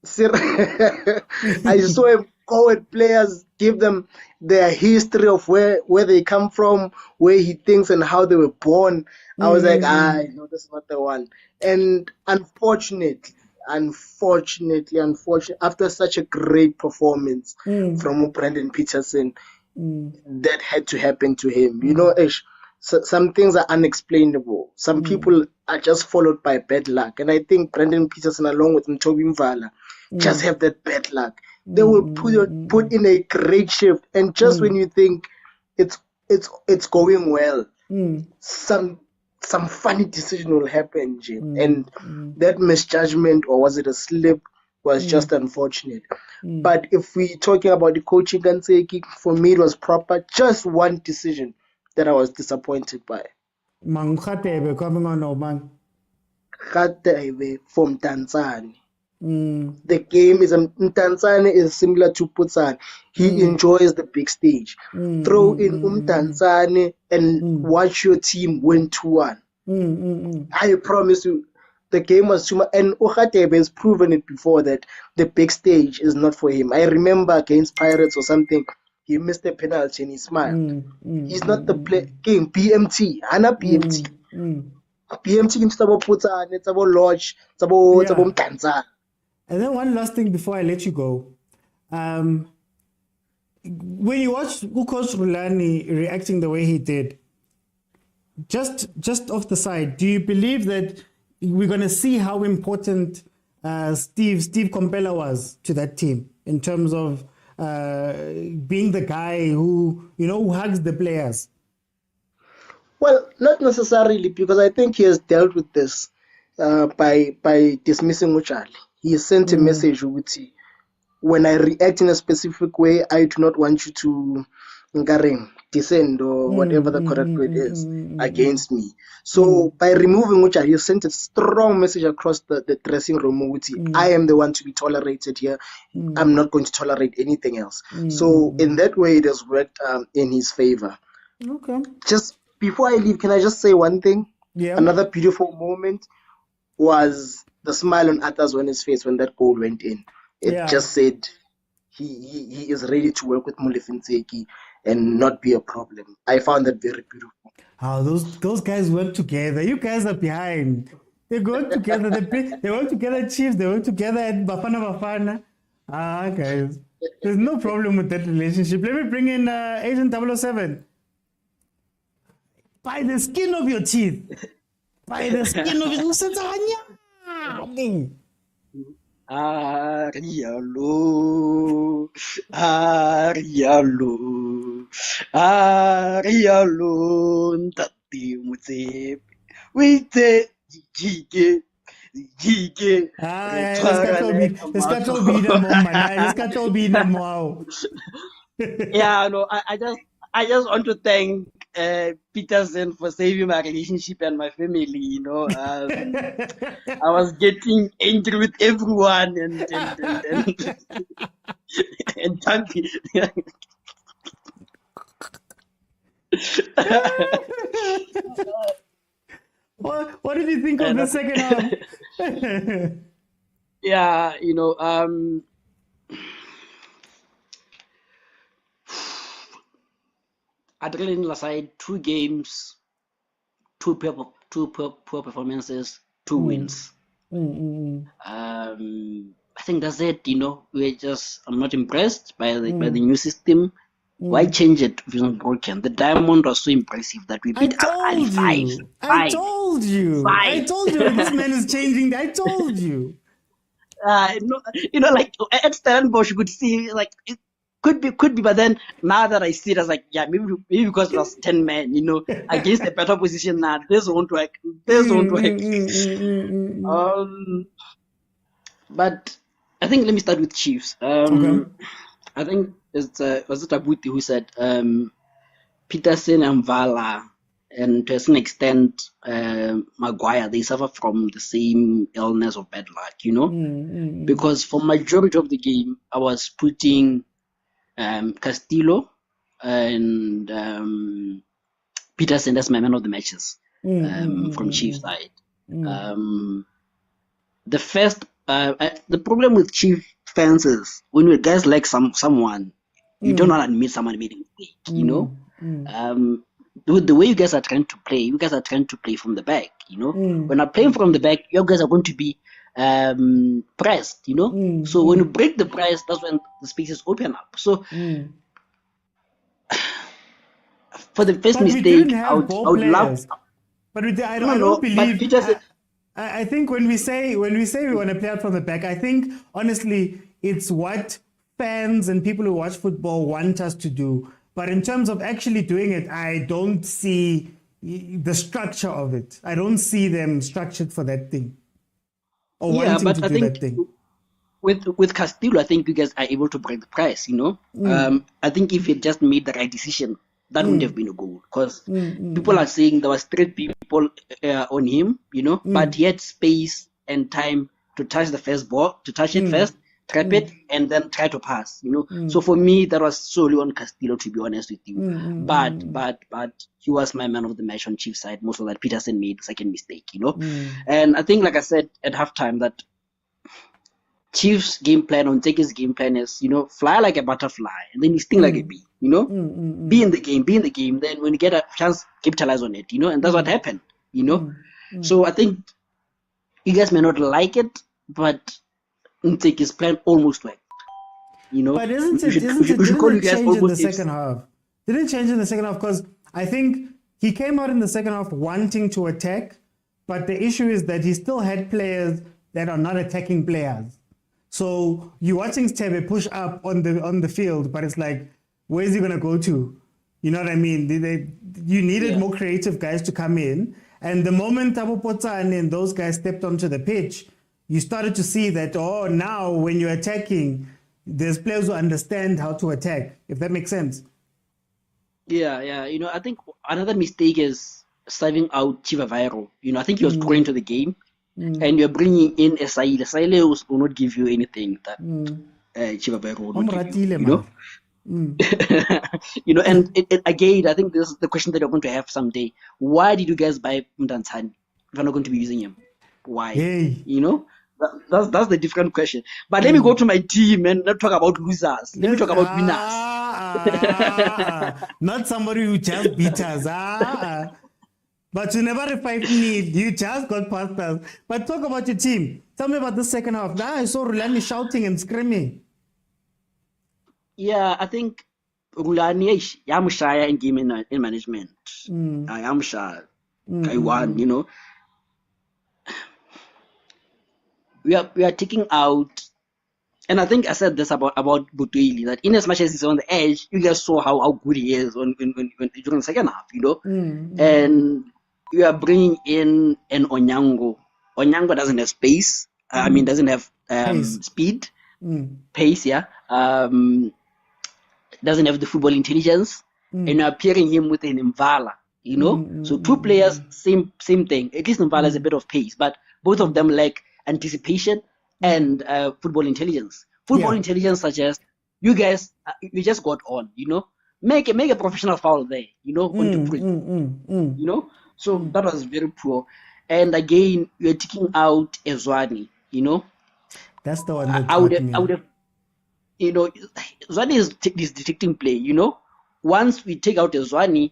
I saw him go at players, give them their history of where they come from, where he thinks and how they were born. I was like, no, this is not the one. And unfortunately, after such a great performance from Brendan Peterson, that had to happen to him. You know, Ish, some things are unexplainable. Some people are just followed by bad luck. And I think Brendan Peterson, along with Mtobi Mvala, just have that bad luck. They will put in a great shift, and just when you think it's going well, some funny decision will happen, Jim. And that misjudgment, or was it a slip, was just unfortunate. But if we're talking about the coaching, for me it was proper. Just one decision that I was disappointed by. Khatebe coming on now, man. Khatebe from Tanzania. The game is Mtanzane is similar to Putsane. He enjoys the big stage. Throw in Mtanzane and watch your team win 2-1. I promise you, the game was too much. And Ukhatebe has proven it before that the big stage is not for him. I remember against Pirates or something, he missed a penalty and he smiled. He's not the game BMT. Hana BMT. BMT is about Putsane, it's about Lodge, it's about Mtanzane. And then one last thing before I let you go. When you watch Coach Rulani reacting the way he did, just off the side, do you believe that we're going to see how important Steve Kompela was to that team in terms of being the guy who hugs the players? Well, not necessarily, because I think he has dealt with this by dismissing Muchali. He sent a message with when I react in a specific way, I do not want you to descend or whatever the correct word is against me. So by removing Ucha, he sent a strong message across the dressing room. I am the one to be tolerated here. I'm not going to tolerate anything else. So in that way, it has worked in his favor. Okay. Just before I leave, can I just say one thing? Yeah. Another beautiful moment was the smile on Atazone's face when that goal went in. It just said he is ready to work with Mulefinseki and not be a problem. I found that very beautiful. Oh, those guys work together. You guys are behind. They go together. They work together, Chiefs. They work together at Bafana. Guys. There's no problem with that relationship. Let me bring in Agent 007. By the skin of your teeth. By the skin of your teeth. Arialo, Arialo, Ntati Mutse, Wite, Jike. Yeah, no, I just want to thank Peterson for saving my relationship and my family. You know, I was getting angry with everyone and and Tanky. What did you think of the second half? Yeah, you know, adrenaline aside, 2 games, 2 poor performances, 2 wins. I think that's it. You know, I'm not impressed by the new system. Why change it if it's not broken? The diamond was so impressive that we beat Ali 5. I told you this man is changing. I told you. Like at Stellenbosch, you could see like it could be, but then now that I see it, I was like, yeah, maybe because it was 10 men, you know, against a better position now, this won't work. But I think let me start with Chiefs. I think was it Abuti who said Peterson and Vala, and to a certain extent Maguire, they suffer from the same illness or bad luck, you know, because for majority of the game I was putting Castillo and Peterson as my man of the matches from Chiefs side. The problem with Chief fans is when you guys like someone, you don't want to admit someone made a mistake, you know. The way you guys are trying to play, from the back, you know. When I'm playing from the back, you guys are going to be pressed, you know. So when you break the press, that's when the spaces open up. So for the first mistake, I would love. But I don't believe. I think when we say we want to play out from the back, I think honestly it's what fans and people who watch football want us to do. But in terms of actually doing it, I don't see the structure of it. I don't see them structured for that thing. Or wanting to do that thing. With Castillo, I think you guys are able to break the press, you know. I think if you just made the right decision, that wouldn't have been a goal. Because people are saying there was 3 people on him, you know, but he had space and time to touch the first ball, to touch it first, trap it, and then try to pass, you know. So for me, that was solely on Castillo, to be honest with you. But he was my man of the match on Chiefs side. Most of that Peterson made the second mistake, you know. And I think, like I said at halftime, that Chiefs game plan, on Teke's game plan is, you know, fly like a butterfly and then you sting like a bee, you know. Be in the game. Then when you get a chance, capitalize on it, you know. And that's what happened, you know. So I think you guys may not like it, but Teke's plan almost worked, you know. But didn't it change in the second half? Didn't it change in the second half? Because I think he came out in the second half wanting to attack, but the issue is that he still had players that are not attacking players. So you're watching Stebe push up on the field, but it's like, where's he gonna go to? You know what I mean? You needed more creative guys to come in, and the moment Tabo Potsane and those guys stepped onto the pitch, you started to see that, now when you're attacking, there's players who understand how to attack, if that makes sense. Yeah. I think another mistake is serving out Chivaviro. I think he was growing to the game, and you're bringing in Esaile. Esaile will not give you anything that Chivaviro will not give you. And again, I think this is the question that you're going to have someday. Why did you guys buy Mdantsani if you're not going to be using him? Why? Hey. That's the different question. But let me go to my team and not talk about losers. Let me talk about winners. Not somebody who just beat us. But you never revived me. You just got past us. But talk about your team. Tell me about the second half. Now I saw Rulani shouting and screaming. Yeah, I think Rulani I'm shy in game in management. I am shy. I won, We are taking out, and I think I said this about Butuili, that in as much as he's on the edge, you guys saw how good he is when during the second half, And we are bringing in an Onyango. Onyango doesn't have space. Doesn't have speed, pace. Yeah. Doesn't have the football intelligence, and you're pairing him with an Mvala. So two players, same thing. At least Mvala has a bit of pace, but both of them lack anticipation and football intelligence. Football intelligence suggests you guys, you just got on, make a professional foul there, So that was very poor. And again, you're taking out Ezwani, That's the one that I would have, Zwani is detecting play, Once we take out Ezwani,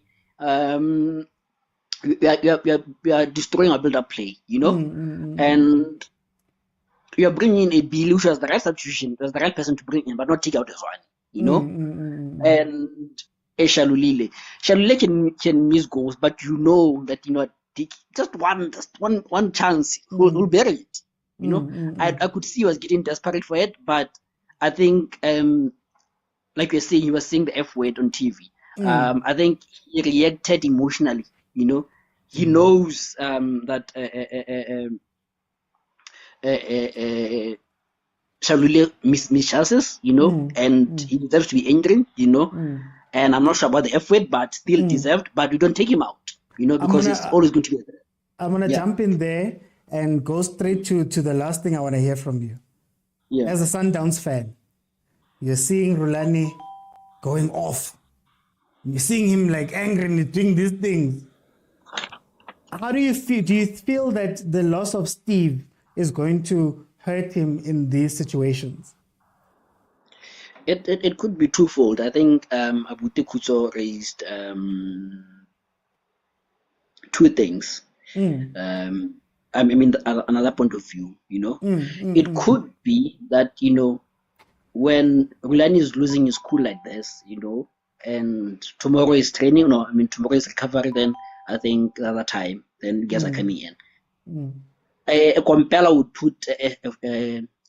we are destroying our build-up play, and we are bringing in a Billy who has the right substitution, was the right person to bring in, but not take out Ezwani, and a Shalulile. Shalulile can miss goals, but that just one chance will bury it. I could see he was getting desperate for it, but I think like you're saying, he was saying the F word on TV. I think he reacted emotionally. He knows that Shalule missed chances, and he deserves to be angry, And I'm not sure about the F word, but still deserved. But we don't take him out, because it's always going to be there. I'm gonna jump in there and go straight to the last thing I want to hear from you. Yeah. As a Sundowns fan, you're seeing Rulani going off. You're seeing him like angrily doing these things. How do you feel? Do you feel that the loss of Steve is going to hurt him in these situations? It could be twofold. I think Abute Kutso raised two things. Another point of view, it could be that, when Rulani is losing his cool like this, and tomorrow is training, tomorrow is recovery, then I think the other time, then guys are coming in. A compeller would put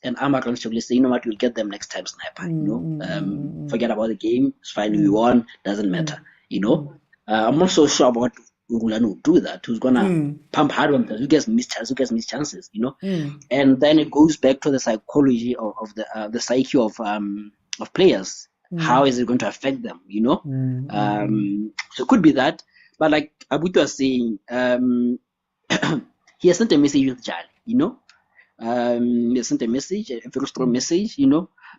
an arm around Chogli, say, what, you'll get them next time, sniper, forget about the game, it's fine, we won, doesn't matter, I'm not so sure about Rulani will do that, who's gonna pump hard on them, who gets missed chances, and then it goes back to the psychology of the psyche of players. How is it going to affect them, So it could be that, but like Abuto was saying, he has sent a message with Jal, he has sent a message, a very strong message,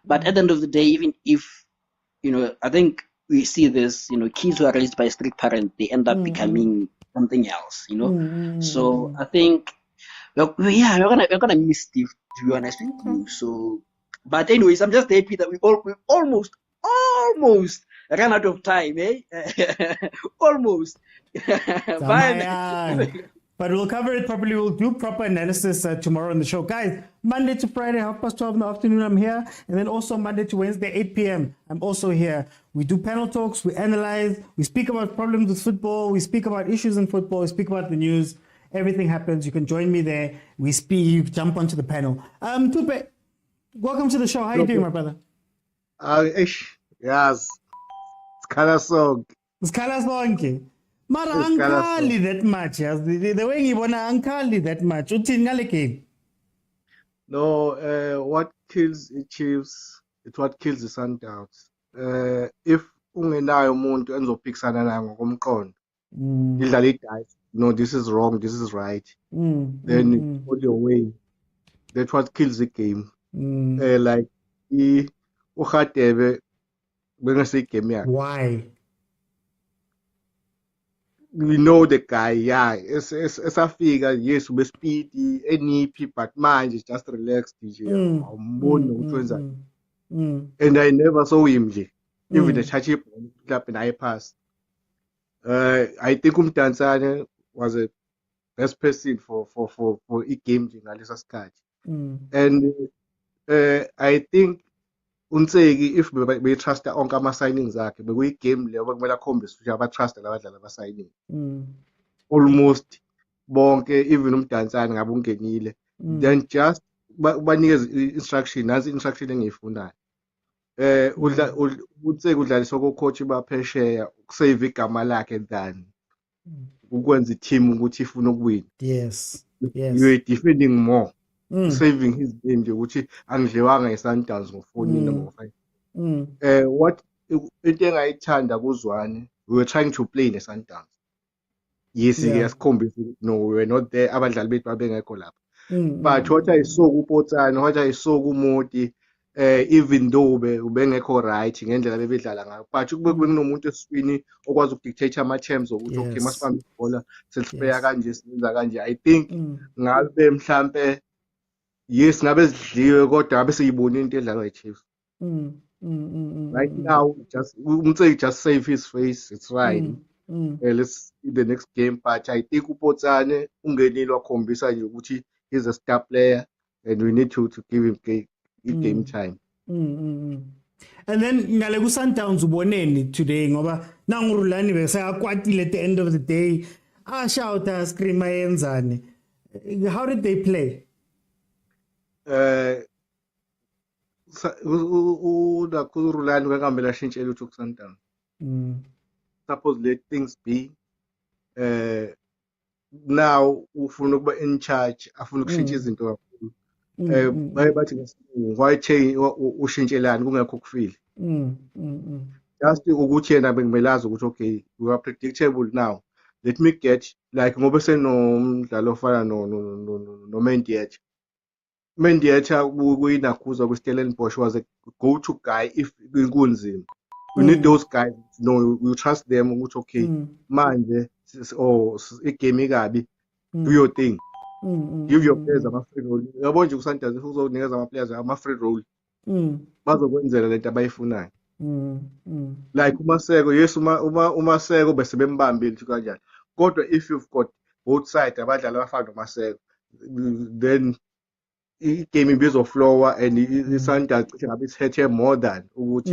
but at the end of the day, even if, I think we see this, kids who are raised by a strict parent, they end up becoming something else, So I think, we're gonna miss Steve, to be honest with you. So, but anyways, I'm just happy that we almost ran out of time, almost. But we'll cover it properly. We'll do proper analysis tomorrow on the show. Guys, Monday to Friday, 12:30 in the afternoon, I'm here. And then also Monday to Wednesday, 8 p.m., I'm also here. We do panel talks, we analyze, we speak about problems with football, we speak about issues in football, we speak about the news. Everything happens. You can join me there. We speak, you jump onto the panel. Tupe, welcome to the show. How are you doing, my brother? Yes. Skalasong. Skalasong. Mara ankali that much, yes. The way you wanna ankali that much. Utin No, what kills the Chiefs, it's what kills the Sundowns. If ungenayo umuntu enizophikisana naye ngokomqondo, idlala i-dice, no, this is wrong, this is right, then hold your way. That's what kills the game. Like uHadebe bengase igame yakhe. Why? We know the guy, yeah. Esafika, yes, ube speed, eniphi, but manje just relaxed nje. Awumboni ukuthi wenzani. And I never saw him nje. Even the touchy club in I pass. I think Umtansane was a best person for a game nje ngalesa sikhathi. And I think Unsegi, if we trust onke ama-signings akhe, bekuyi-game leyo bekumele akhombise ukuthi abatrust labadlali aba-signing. Almost bonke, even umdansane ngabe ungenile. Then just banikeze i-instruction, nansi i-instruction engiyifunayo. Unsegi udlaliswa ko-coach baphesheya ukusave igama lakhe than ukwenza i-team ukuthi ifune ukuwina. Yes. You're defending more. Saving his name nje ukuthi angidliwanga i-Sundowns ngo-4 noma ngo-5. What into engayithanda kuzwane, we were trying to play ne-Sundowns. Yes, yasikhombisa ukuthi no, we were not there, abadlali bethu babengekho lapha. But what I saw kuPotsane, what I saw kuModi, even though ubengekho right ngendlela bebedlala ngayo, but kube kunomuntu eswini okwazi ukudictate ama-terms ukuthi okay masibambe ibhola selispaya kanje senza kanje. I think ngabe mhlambe yes, ngabe sidliwe kodwa ngabe siyibona into edlalwa yiChiefs. Right now, just Umtseki just save his face. It's right. Let's see the next game. But I think uPotsane ungenile wakhombisa nje ukuthi he's a star player and we need to give him game time. And then ngale ku Sundowns uboneni today ngoba nangurulani besayakwatile at the end of the day. Shout scream ayenzani. How did they play? Urulani kwekambe lashintshela ukuthi ku-Sundowns. Suppose let things be. Now ufuna ukuba in charge, afuna ukushintsha izinto kakhulu. Baye bathi why change ushintshelani kungekho ukufile. Just ukuthi yena bengimelazi ukuthi okay, we are predictable now. Let me get like ngoba senomdlalo ofana no Mendieta. Mendieta kuyinakhuza ku-Stellenbosch was a go-to guy if kunzima. We need those guys. No, we trust them. Okay, manje igame ikabi. Do your thing. Give your players a free role. Yabona nje kuSundowns uzonikeza ama-players ama-free role. Bazokwenzela lento abayifunayo. Like uMaseko, yes, uMaseko bese bembambile nje kanjani. Kodwa if you've got both sides abadlali abafana noMaseko, then i-game ibizoflowa and i-Sundowns cishe ngabe ishethe more than ukuthi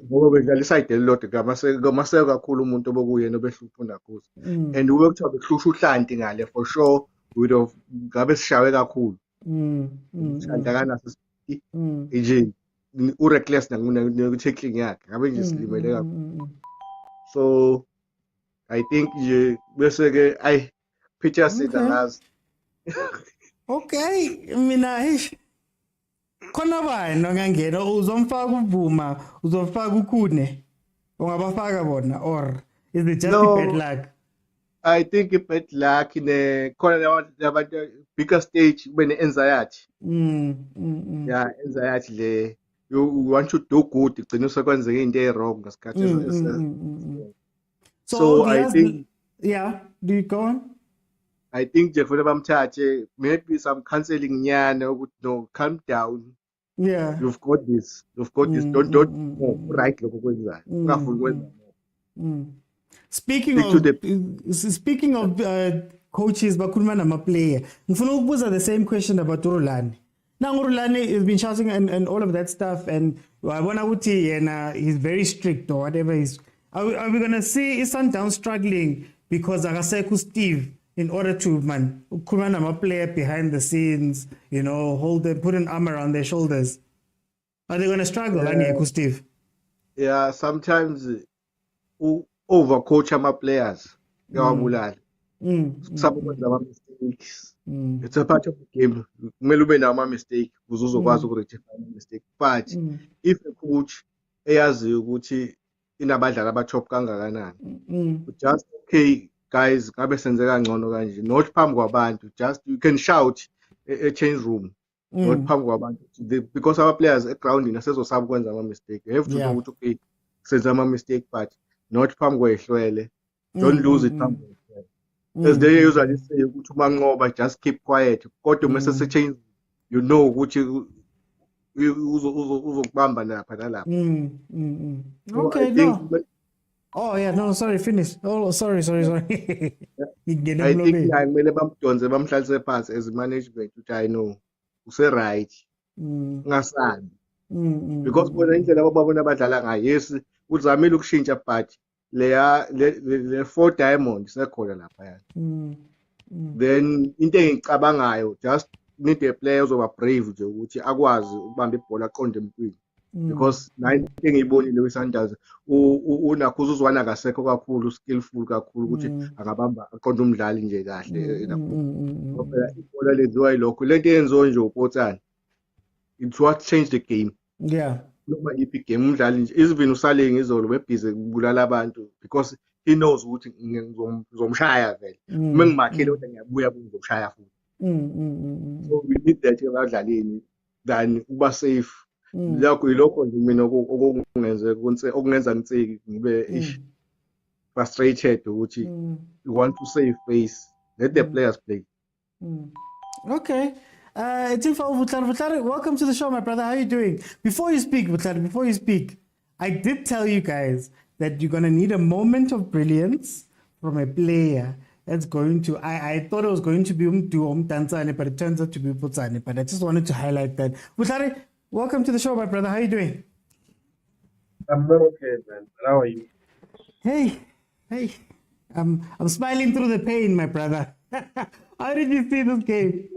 ngoba bedlala iside elilodwa ngamaseko kakhulu umuntu obekuyena obehlupha uNakhuza. And ube kuthiwa bekuhlusha uHlanti ngale for sure would have ngabe sishawe kakhulu. UHlanti akanaso isipidi nje ureckless naku-tackling yakhe ngabe nje silimele kakhulu. So I think nje bese ke Peter Sidangazi. Okay, mina khona bani ngangena uzomfaka uVuma, uzofaka uKhune. Ungabafaka bona or is it just bad luck? I think bad luck khona labantu bigger stage when anxiety. Yeah, anxiety le you want to do good igcina usekwenzeka into e-wrong ngasikhathi. So I think do you go on? I think nje kufanele bamthathe maybe some counseling nyana ukuthi no, calm down. Yeah, you've got this don't right lokho kwenzayo ungafuni kwenza. Speaking of coaches bakhuluma nama-player, ngifuna ukubuza the same question about Urulani. Now Urulani has been shouting and all of that stuff, and I wanna ukuthi yena he's very strict or whatever. Are we gonna see Sundowns struggling because akasekho Steve in order to ukhuluma nama-player behind the scenes, you know, put an arm around their shoulders? Are they going to struggle, Steve? Yeah, sometimes overcoach ama-players. Yawabulala. Some mistakes. It's a part of the game. Kumele ube nawo ama-mistake ukuze uzokwazi uku-rectify ama-mistake. But if a coach eyaziyo ukuthi inabadlali abatop kangakanani. Just okay guys, ngabe senze kangcono kanje. Not phambi kwabantu. Just you can shout a change room. Not phambi kwabantu. Because our players egroundini asezosaba ukwenza ama-mistake. You have to know ukuthi okay senza ama-mistake but not phambi kwehlwele. Don't lose it phambi kwehlwele. As they usually say ukuthi uma nqoba just keep quiet. Kodwa uma sese-change you know ukuthi uzokubamba lapha nalapha. Okay, no. Oh yeah, no, sorry, finish. Oh, sorry. I think kumele bamdonse bamhlalise phansi as management ukuthi I know use-right. Ungasabi. Because bona indlela ababona abadlala ngayo yes uzamile ukushintsha but le 4 diamond sekhona lapha then into engicabangayo just need a player ozoba brave nje ukuthi akwazi ukubamba ibhola aqonde empini because nayo into engiyibonile weSundowns unakhuza uzwana kasekho kakhulu skillful kakhulu ukuthi angabamba aqonde umdlali nje kahle ngoba ibhola lenziwa yilokho lento eyenziwa nje uPotsana it's what changed the game noma iphi game umdlali nje even usale ngizolo bebhize kubulala abantu because he knows ukuthi ngizomshaya vele uma ngimakhele ukuthi ngiyabuya ngizomshaya futhi. So we need that abadlalini than uba safe. Ilokho nje mina okungenza ngitseki ngibe frustrated ukuthi you want to save face. Let the players play. Okay. Vutlari, welcome to the show, my brother. How are you doing? Before you speak, Vutlari, I did tell you guys that you're going to need a moment of brilliance from a player that's going to, I thought it was going to be Tanzania, but it turns out to be Potsani. But I just wanted to highlight that. Vutlari, welcome to the show, my brother. How are you doing? I'm not okay, man. How are you? Hey. I'm smiling through the pain, my brother. How did you see this game?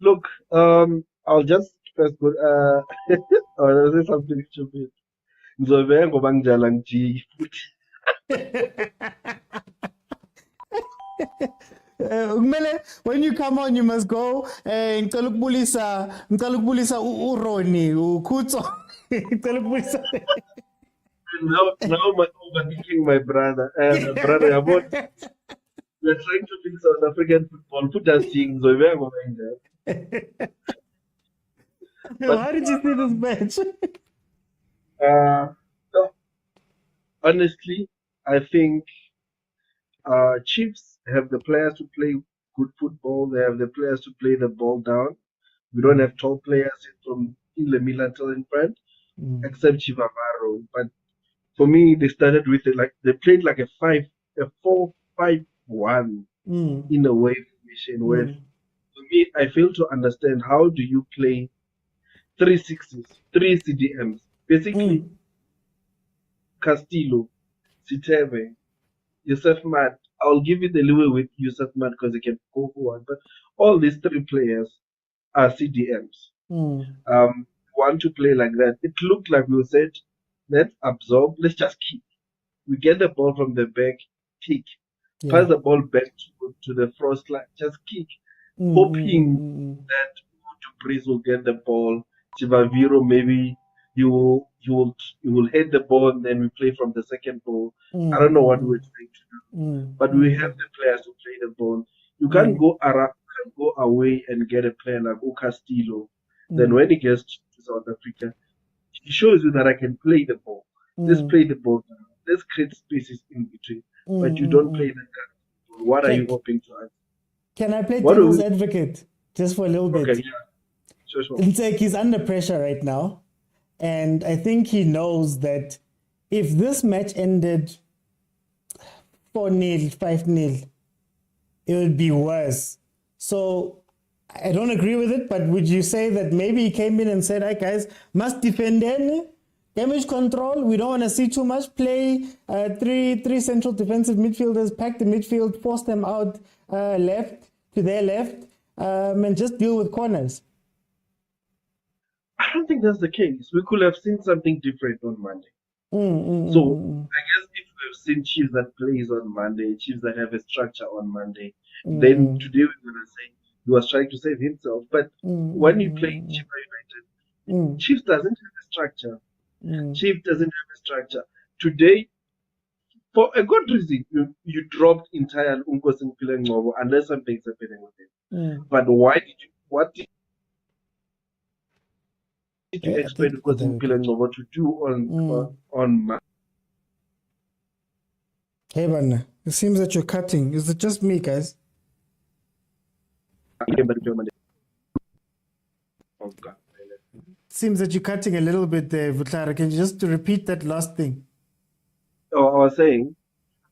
Look, I'll just first go, I'll say something stupid. Ngizobe ngoba ngidlala nje futhi. When you come on, you must go. Ngicela ukubulisa uRoni, uKhutso. Ngicela ukubulisa. Now I'm overthinking my brother. Brother, we're trying to fix South African football. Put us things. Ngizobe ngoba ngidlala. How did you see this match? No. Honestly, I think Chiefs have the players to play good football. They have the players to play the ball down. We don't have tall players from Lemila till in front, except Chivamaro. But for me, they started with they played like a 4-5-1 in a way formation. Where for me, I fail to understand how do you play 3 6s, 3 CDMs, basically Castillo, Siteve, Yusuf Mat. I'll give you the leeway with Yusuf Mat because he can go forward, but all these 3 players are CDMs. Want to play like that. It looked like we said, let's absorb, let's just kick. We get the ball from the back, kick. Pass the ball back to the frost line, just kick. Hoping that Breeze will get the ball. Chivaviro, maybe you will hit the ball and then we play from the second ball. I don't know what we're trying to do, but we have the players to play the ball. You can't go away and get a player like Castillo. Then when he gets to South Africa, he shows you that I can play the ball. Let's play the ball now. Let's create spaces in between. But you don't play the ball. What are you hoping to add? Can I play devil's advocate just for a little bit? Okay, yeah. Sure. It's like he's under pressure right now. And I think he knows that if this match ended 4-0, 5-0, it would be worse. So I don't agree with it, but would you say that maybe he came in and said, "Hi guys, must defend damage control. We don't want to see too much play. Three central defensive midfielders, pack the midfield, force them out left to their left, and just deal with corners." I don't think that's the case. We could have seen something different on Monday. So I guess if we've seen Chiefs that plays on Monday, Chiefs that have a structure on Monday, then today we're going to say he was trying to save himself. But when you play Chippa United, Chiefs doesn't have a structure. Chief doesn't have a structure. Today, for a good reason, you dropped entire Unkosi Mpilangobo unless something's happening with him. But what did you Yeah, I expect think Unkosi there we go. Mpilangobo to do on Hey, man, it seems that you're cutting. Is it just me, guys? Seems that you're cutting a little bit there, Vutlara. Can you just repeat that last thing? Oh, I was saying,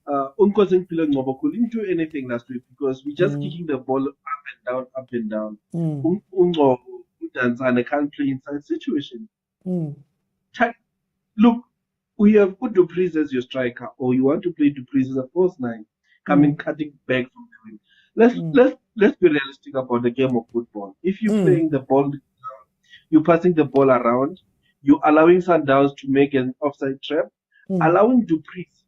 Unkosi Mpilangobo couldn't do anything last week because we just kicking the ball up and down. Ungobo, Udanzane can't play inside situation. Look, we have put Dupreez as your striker, or you want to play Dupreez as a false nine, coming cutting back from the wing. Let's be realistic about the game of football. If you're playing the ball, you're passing the ball around, you're allowing Sundowns to make an offside trap, allowing Dupreez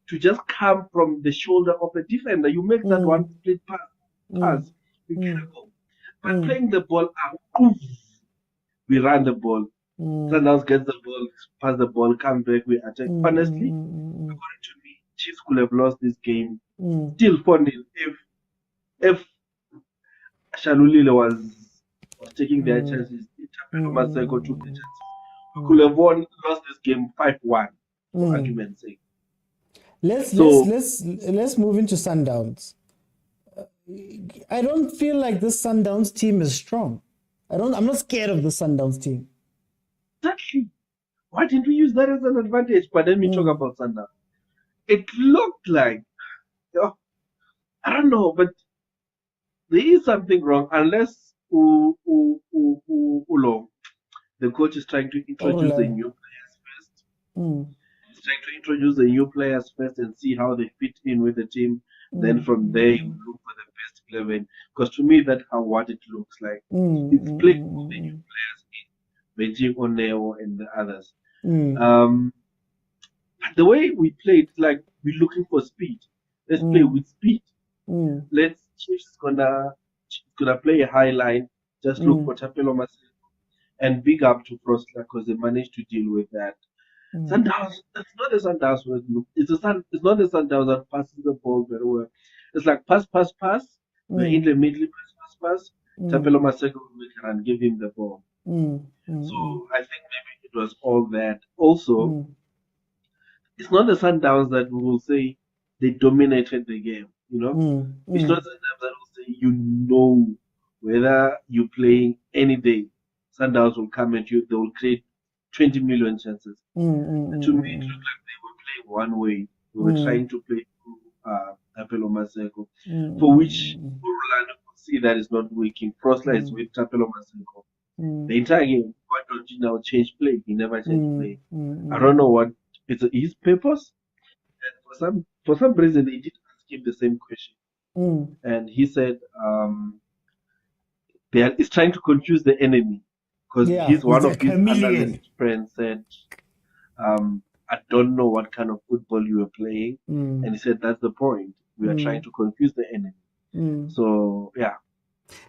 to just come from the shoulder of a defender. You make that one split pass, you get a goal. But playing the ball up, we run the ball. Sundowns gets the ball, pass the ball, come back, we attack. Honestly, according to me, Chiefs could have lost this game still 4-0 if Shalulile was taking their chances. Maseko took the chances. We could have lost this game 5-1 for argument's sake. Let's move into Sundowns. I don't feel like this Sundowns team is strong. I'm not scared of the Sundowns team. Exactly. Why didn't we use that as an advantage? But then we talk about Sundowns. It looked like, I don't know, but there is something wrong unless the coach is trying to introduce the new players first. He's trying to introduce the new players first and see how they fit in with the team. Then from there, you look for the best 11. Because to me, that's what it looks like. It's playing all the new players in Beijing, Oneo, and the others. But the way we play, it's like we're looking for speed. Let's play with speed. Chiefs gonna play a high line. Just look for Tapelo Maseko and big up to Frostler because they managed to deal with that. Sundowns, it's not a Sundowns where it's not a Sundowns that passes the ball very well. It's like pass. The in the middle pass. Tapelo Maseko will and give him the ball. So I think maybe it was all that. Also, it's not the Sundowns that we will say they dominated the game. It's not Sundowns that will say whether you're playing any day, Sundowns will come at you. They will create 20 million chances. To me, it looked like they were playing one way. They were trying to play Tapelo Maseko, for which Orlando could see that is not working. Frostler is with Tapelo Maseko. The entire game, why don't you now change play? He never changed play. I don't know what it's his purpose. And for some reason, they did ask him the same question. And he said, he's trying to confuse the enemy. Because he's one of his analyst friends said, I don't know what kind of football you are playing. And he said, that's the point. We are trying to confuse the enemy. So, yeah.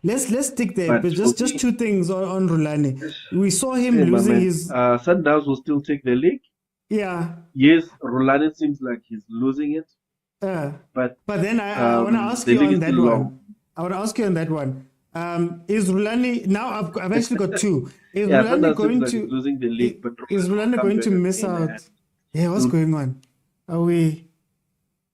Let's stick there, but just two things on Rulani. We saw him losing his... Sundowns will still take the league. Yeah. Yes, Rulani seems like he's losing it. But then I want to ask you on that one. I want to ask you on that one. Is Rulani now? I've actually got two. Is Rulani going to losing the league? But is Rulani going to miss out? Yeah, what's going on? Are we?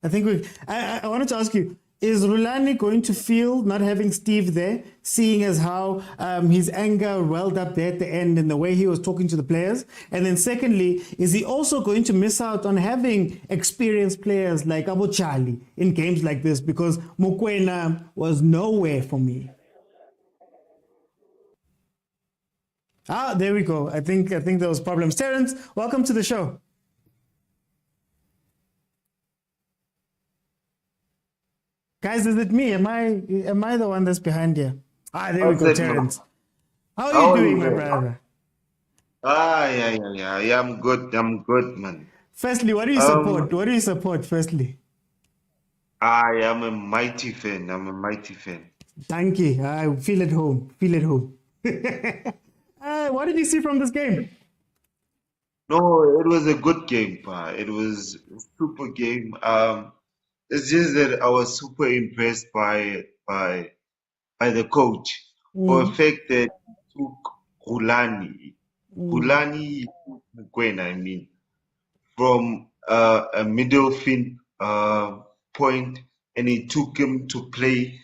I think we. I wanted to ask you: is Rulani going to feel not having Steve there, seeing as how his anger welled up there at the end and the way he was talking to the players? And then secondly, is he also going to miss out on having experienced players like Abu Charlie in games like this? Because Mokoena was nowhere for me. There we go. I think there was problems. Terence, welcome to the show. Guys, is it me? Am I the one that's behind here? There we go, Terence. How are you doing, my brother? Yeah. I'm good, man. Firstly, what do you support? What do you support, firstly? I am a mighty fan. Thank you. I feel at home. What did you see from this game? No, it was a good game, pa. It was a super game. It's just that I was super impressed by the coach for the fact that he took Mukwena, I mean, from a middle fin point, and he took him to play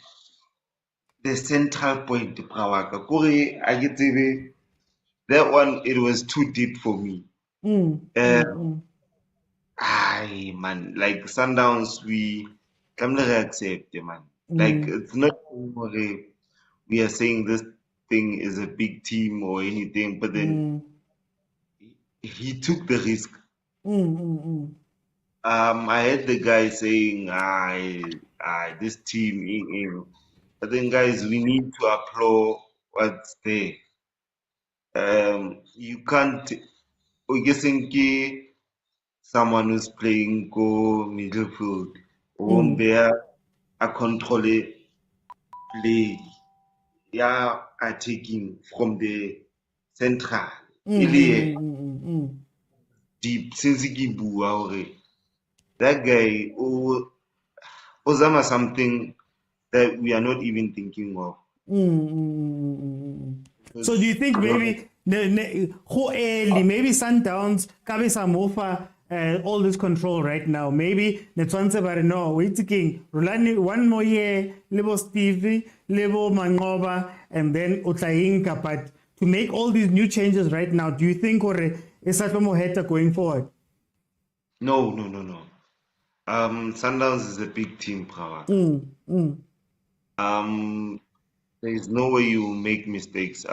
the central point. Prawaka. Kore, I get that one. It was too deep for me. Aye, man, like Sundowns, we can never accept it, man. Like it's not we are saying this thing is a big team or anything, but then he took the risk. I heard the guy saying, this team, but then guys, we need to applaud what's there. You can't. I'm guessing someone who's playing go midfield or there a control play, yeah, are taking from the central. Really deep since he that guy Ozama something that we are not even thinking of. So do you think maybe who early, maybe Sundowns, Kabisa Mofa, all this control right now? Maybe Netwanse no, we're thinking Rulani 1 more year, Lebo Stevie, Lebo Mangoba, and then Utlainka. But to make all these new changes right now, do you think or is that more head going forward? No. Sundowns is a big team, Prawa. There is no way you make mistakes.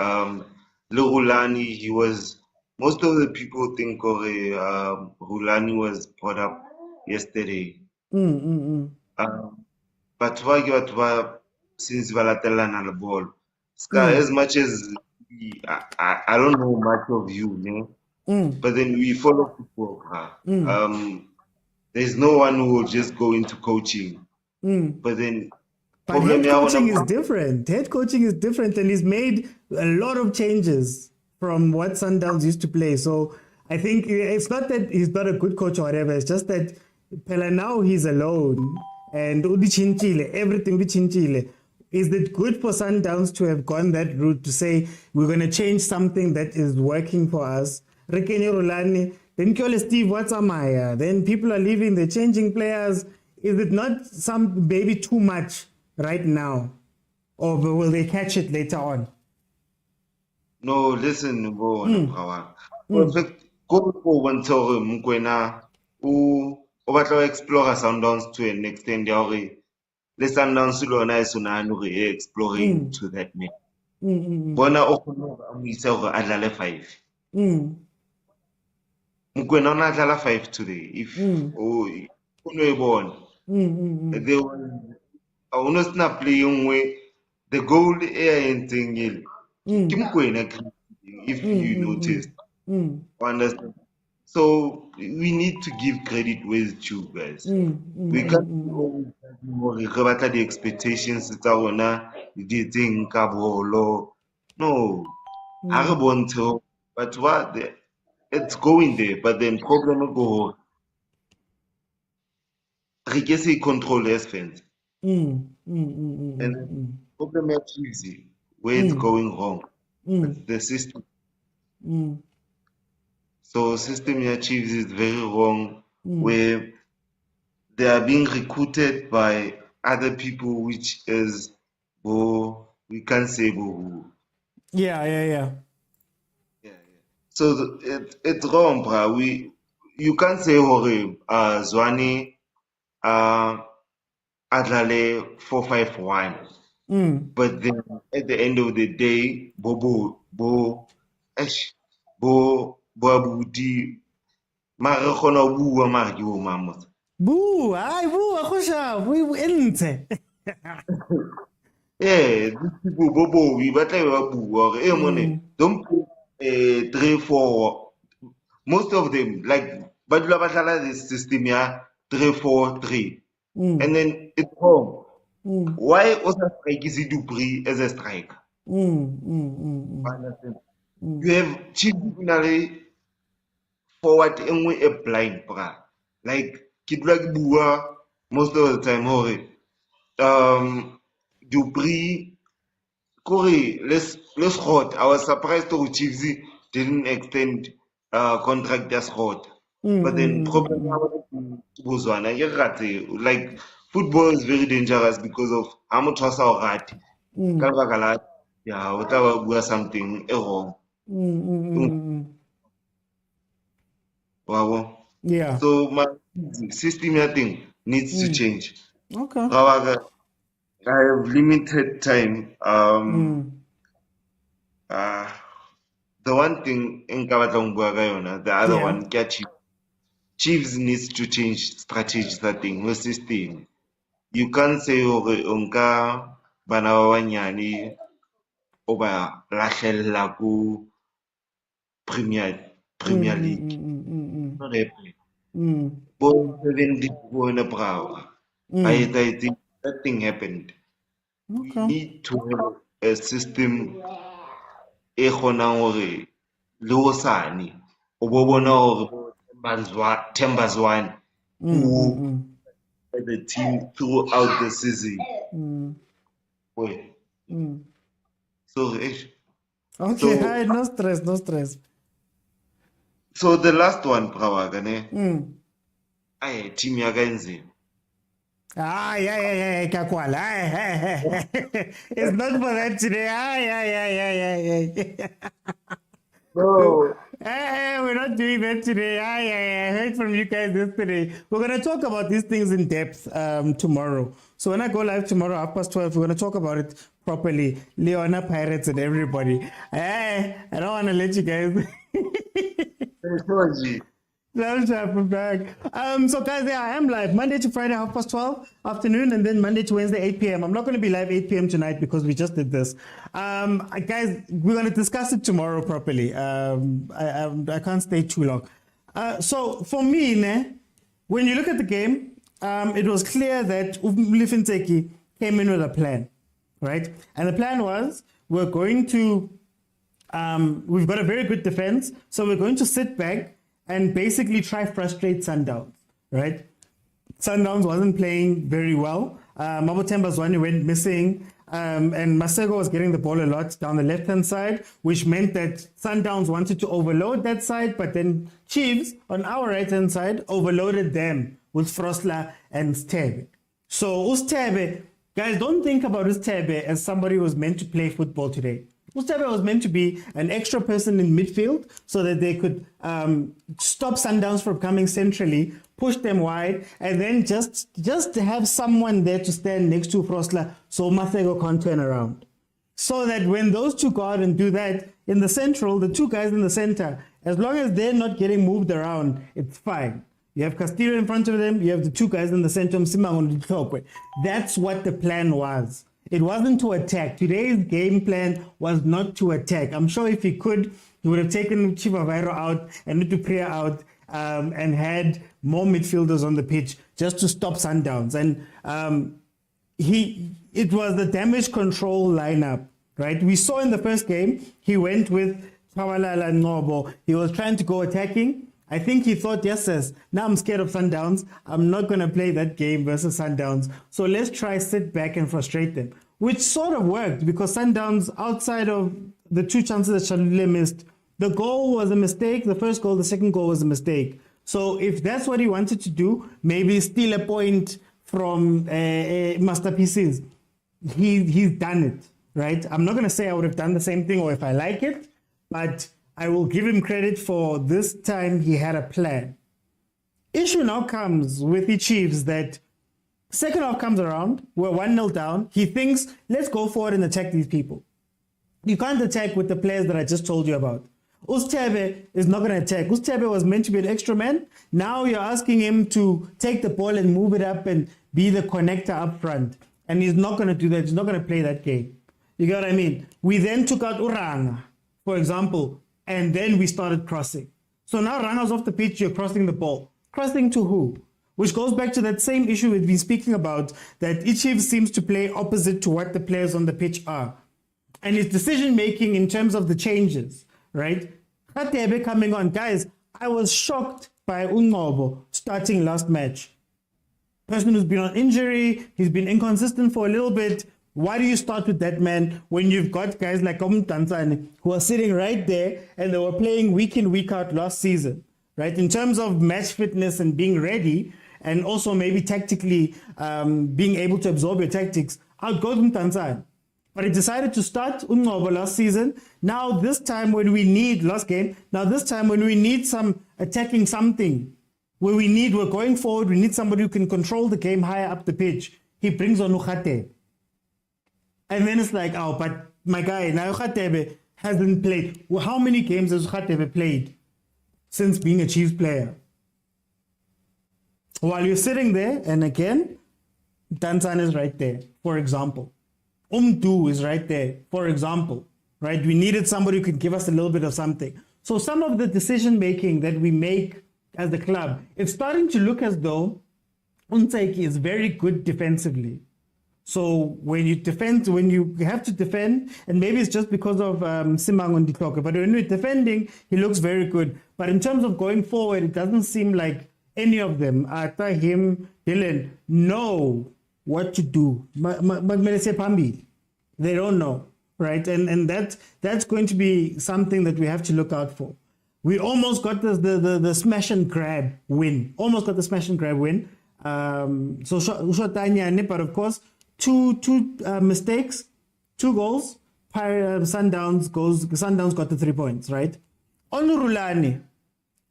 Rulani, he was. Most of the people think Rulani was brought up yesterday. But since Valatelana the ball, as much as I don't know much of you, but then we follow football. There's no one who will just go into coaching. But then head coaching is different. Head coaching is different, and he's made a lot of changes from what Sundowns used to play. So I think it's not that he's not a good coach or whatever. It's just that Pela now he's alone, and everything. Is it good for Sundowns to have gone that route to say we're going to change something that is working for us? Rekenye Rulani, then Kyole Steve Watsamaya, then people are leaving, they're changing players. Is it not maybe too much right now? Or will they catch it later on? No, listen, go on. Perfect. Go for Mukwena, who over explore Sundowns to an extent. The Sundowns exploring to that man. Bona okhono adlale 5. Mukwena ona adlala 5 today. If they were not playing way the goal thing if you noticed. Understand? So we need to give credit where it's due, guys. We can't always the expectations that are dating Kabolo. No. But what it's going there, but then problem go Rikesi control as fans. And problem is easy where it's going wrong. It's the system. So system achieves is very wrong where they are being recruited by other people, which is we can't say who. Yeah. So it's wrong, bro. You can't say Zwane Adlale 4-5-1. But then at the end of the day, Abudi mara khona ho bua mara ke bo mamos. Boo, akhosha, we entse. Yeah, these people we batla ba bua re mone don't play 3-4. Most of them like badula batla this system ya 3-4-3. And then it's wrong. Why also strike is Dupri as a striker? You have Chippa forward e nngwe e blind bra. Like ke dula ke bua most of the time hore Dupree Corey, let's hold. I was surprised to Chiefs didn't extend contract as hold. But then problem was one. I get like football is very dangerous because of how much was our right. Yeah, whatever was something wrong. Wow. Yeah. So my system I think needs to change. Okay. I have limited time. The one thing in Kabatong the other one, get Chiefs needs to change strategy setting no system. You can't say onka bana ba banyane o ba lahlela ku Premier League. Not happening. Both 70 in a brow. I think that thing happened. We need to have a system e kgonang hore le hosane o bo bona hore Timbers one who the team throughout the season. Wait. Okay, So, no stress. so the last one, Prawagane. I team yaganzi. Yeah, Kakwala. It's not for that today. No. We're not doing that today. I heard from you guys yesterday. We're going to talk about these things in depth tomorrow. So when I go live tomorrow, 12:30, we're going to talk about it properly. Leona, Pirates, and everybody. I don't want to let you guys... I'm back. So guys, yeah, I am live Monday to Friday, 12:30 afternoon, and then Monday to Wednesday, 8 p.m. I'm not going to be live 8 p.m. tonight because we just did this. Guys, we're going to discuss it tomorrow properly. I can't stay too long. So for me, when you look at the game, it was clear that Mlifinteki came in with a plan, right? And the plan was we're going to, we've got a very good defense, so we're going to sit back and basically try frustrate Sundowns, right? Sundowns wasn't playing very well. Mabotemba's one went missing, and Masego was getting the ball a lot down the left-hand side, which meant that Sundowns wanted to overload that side, but then Chiefs, on our right-hand side, overloaded them with Frosla and Stebe. So Ustebe, guys, don't think about Ustebe as somebody who was meant to play football today. Ustebe was meant to be an extra person in midfield so that they could stop Sundowns from coming centrally, push them wide, and then just have someone there to stand next to Frosla so Masego can't turn around. So that when those two go out and do that, in the central, the two guys in the center, as long as they're not getting moved around, it's fine. You have Castillo in front of them, you have the two guys in the center. That's what the plan was. It wasn't to attack. Today's game plan was not to attack. I'm sure if he could, he would have taken Chippa out and Dupree out and had more midfielders on the pitch just to stop Sundowns. And it was the damage control lineup, right? We saw in the first game, he went with Tawalala Nobo. He was trying to go attacking. I think he thought, yes, now I'm scared of Sundowns. I'm not going to play that game versus Sundowns. So let's try sit back and frustrate them, which sort of worked because Sundowns, outside of the two chances that Shalule missed, the goal was a mistake. The first goal, the second goal was a mistake. So if that's what he wanted to do, maybe steal a point from masterpieces, he's done it, right? I'm not going to say I would have done the same thing or if I like it, but I will give him credit for this time he had a plan. Issue now comes with the Chiefs that second half comes around, we're 1-0 down. He thinks, let's go forward and attack these people. You can't attack with the players that I just told you about. Ustebe is not going to attack. Ustebe was meant to be an extra man. Now you're asking him to take the ball and move it up and be the connector up front. And he's not going to do that. He's not going to play that game. You get what I mean? We then took out Uranga, for example, and then we started crossing. So now Ranga's off the pitch, you're crossing the ball. Crossing to who? Which goes back to that same issue we've been speaking about, that Ichiv seems to play opposite to what the players on the pitch are. And his decision-making in terms of the changes, right? Khatebe coming on. Guys, I was shocked by Unqobo starting last match. Person who's been on injury, he's been inconsistent for a little bit. Why do you start with that man when you've got guys like Tanzani who are sitting right there and they were playing week in, week out last season, right? In terms of match fitness and being ready, and also maybe tactically being able to absorb your tactics, I'd go to Tanzania. But he decided to start Unqobo last season. Now this time when we need, last game, now this time when we need some attacking something, where we're going forward, we need somebody who can control the game higher up the pitch. He brings on Ukhatebe. And then it's like, oh, but my guy, now Ukhatebe hasn't played. Well, how many games has Ukhatebe played since being a Chiefs player? While you're sitting there, and again, Tanzan is right there, for example. Umdu is right there, for example, right? We needed somebody who could give us a little bit of something. So some of the decision-making that we make as the club, it's starting to look as though Untseki is very good defensively. So when you defend, when you have to defend, and maybe it's just because of Simang on Dikloke, but when we're defending, he looks very good. But in terms of going forward, it doesn't seem like any of them, Arthur, him, Dylan, know what to do. They don't know, right? And that's going to be something that we have to look out for. We almost got the smash and grab win. Almost got the smash and grab win. So Shotanya, but of course, two mistakes, 2 goals. Sundowns got the 3 points, right? On Rulani,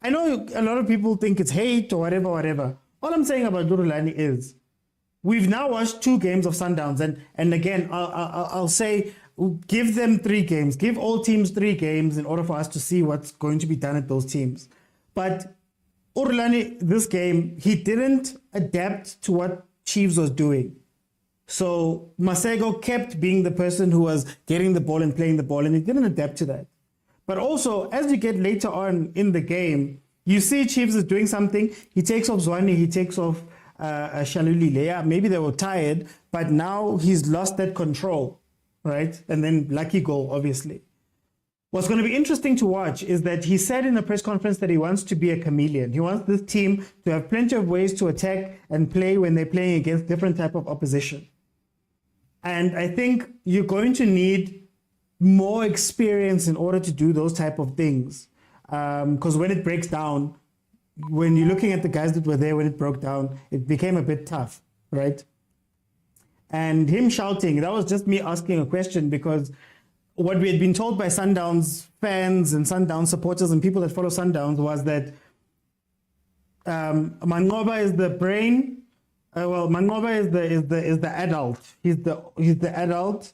I know a lot of people think it's hate or whatever. All I'm saying about Rulani is we've now watched 2 games of Sundowns, and again, I'll say give them 3 games. Give all teams 3 games in order for us to see what's going to be done at those teams. But Urlani, this game, he didn't adapt to what Chiefs was doing. So Masego kept being the person who was getting the ball and playing the ball, and he didn't adapt to that. But also, as you get later on in the game, you see Chiefs is doing something. He takes off Zwane, he takes off Shalulile. Yeah, maybe they were tired, but now he's lost that control, right? And then lucky goal, obviously. What's going to be interesting to watch is that he said in a press conference that he wants to be a chameleon. He wants this team to have plenty of ways to attack and play when they're playing against different type of opposition. And I think you're going to need more experience in order to do those type of things. Because when it breaks down, when you're looking at the guys that were there when it broke down, it became a bit tough, right? And him shouting, that was just me asking a question, because what we had been told by Sundowns fans and Sundowns supporters and people that follow Sundowns was that Manqoba is the brain. Manqoba is the adult. He's the adult.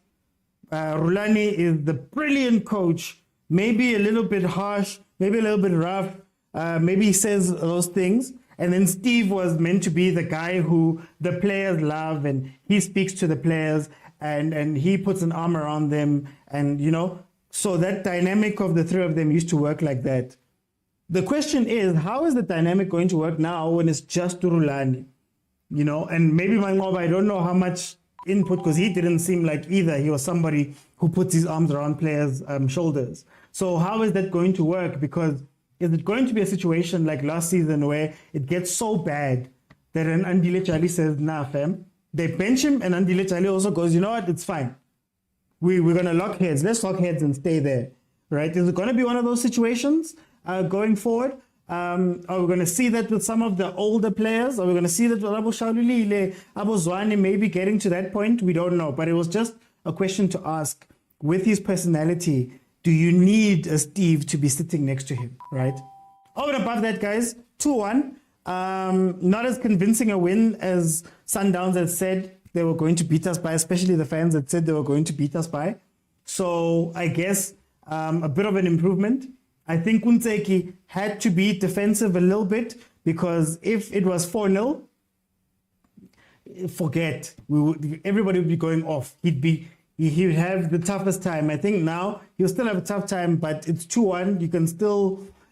Rulani is the brilliant coach. Maybe a little bit harsh, maybe a little bit rough. Maybe he says those things. And then Steve was meant to be the guy who the players love, and he speaks to the players, and he puts an arm around them, and so that dynamic of the 3 of them used to work like that. The question is, how is the dynamic going to work now when it's just Rulani? And maybe Manqoba, I don't know how much input, because he didn't seem like either he was somebody who puts his arms around players' shoulders. So how is that going to work? Because is it going to be a situation like last season where it gets so bad that an Andile Chali says, nah, fam, they bench him, and Andile Chali also goes, you know what, it's fine. We're going to lock heads. Let's lock heads and stay there, right? Is it going to be one of those situations going forward? Are we going to see that with some of the older players? Are we going to see that with Abu Shalulile, Abu Zwane maybe getting to that point? We don't know. But it was just a question to ask. With his personality, do you need a Steve to be sitting next to him, right? Over and above that, guys, 2-1. Not as convincing a win as Sundowns had said they were going to beat us by, especially the fans that said they were going to beat us by. So I guess a bit of an improvement. I think Untseki had to be defensive a little bit, because if it was 4-0, forget. Everybody would be going off. He would have the toughest time. I think now he'll still have a tough time, but it's 2-1.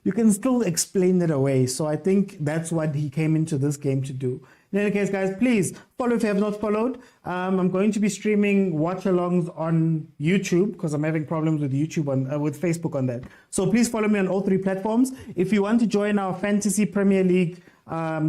You can still explain it away. So I think that's what he came into this game to do. In any case, guys, please follow if you have not followed. I'm going to be streaming watch-alongs on YouTube because I'm having problems with YouTube with Facebook on that. So please follow me on all 3 platforms. If you want to join our Fantasy Premier League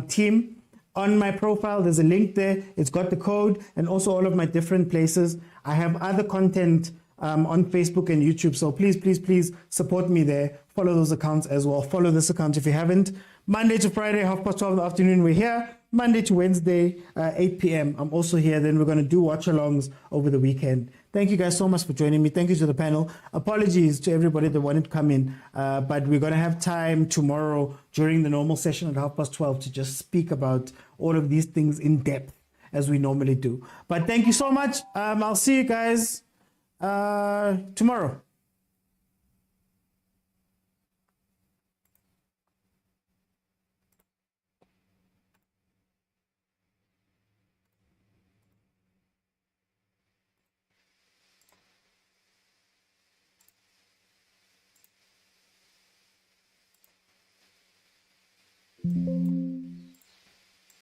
team, on my profile, there's a link there. It's got the code and also all of my different places. I have other content on Facebook and YouTube. So please support me there. Follow those accounts as well. Follow this account if you haven't. Monday to Friday, 12:30 in the afternoon, we're here. Monday to Wednesday, 8 p.m. I'm also here. Then we're going to do watch-alongs over the weekend. Thank you guys so much for joining me. Thank you to the panel. Apologies to everybody that wanted to come in. But we're going to have time tomorrow during the normal session at 12:30 to just speak about all of these things in depth as we normally do. But thank you so much. I'll see you guys tomorrow.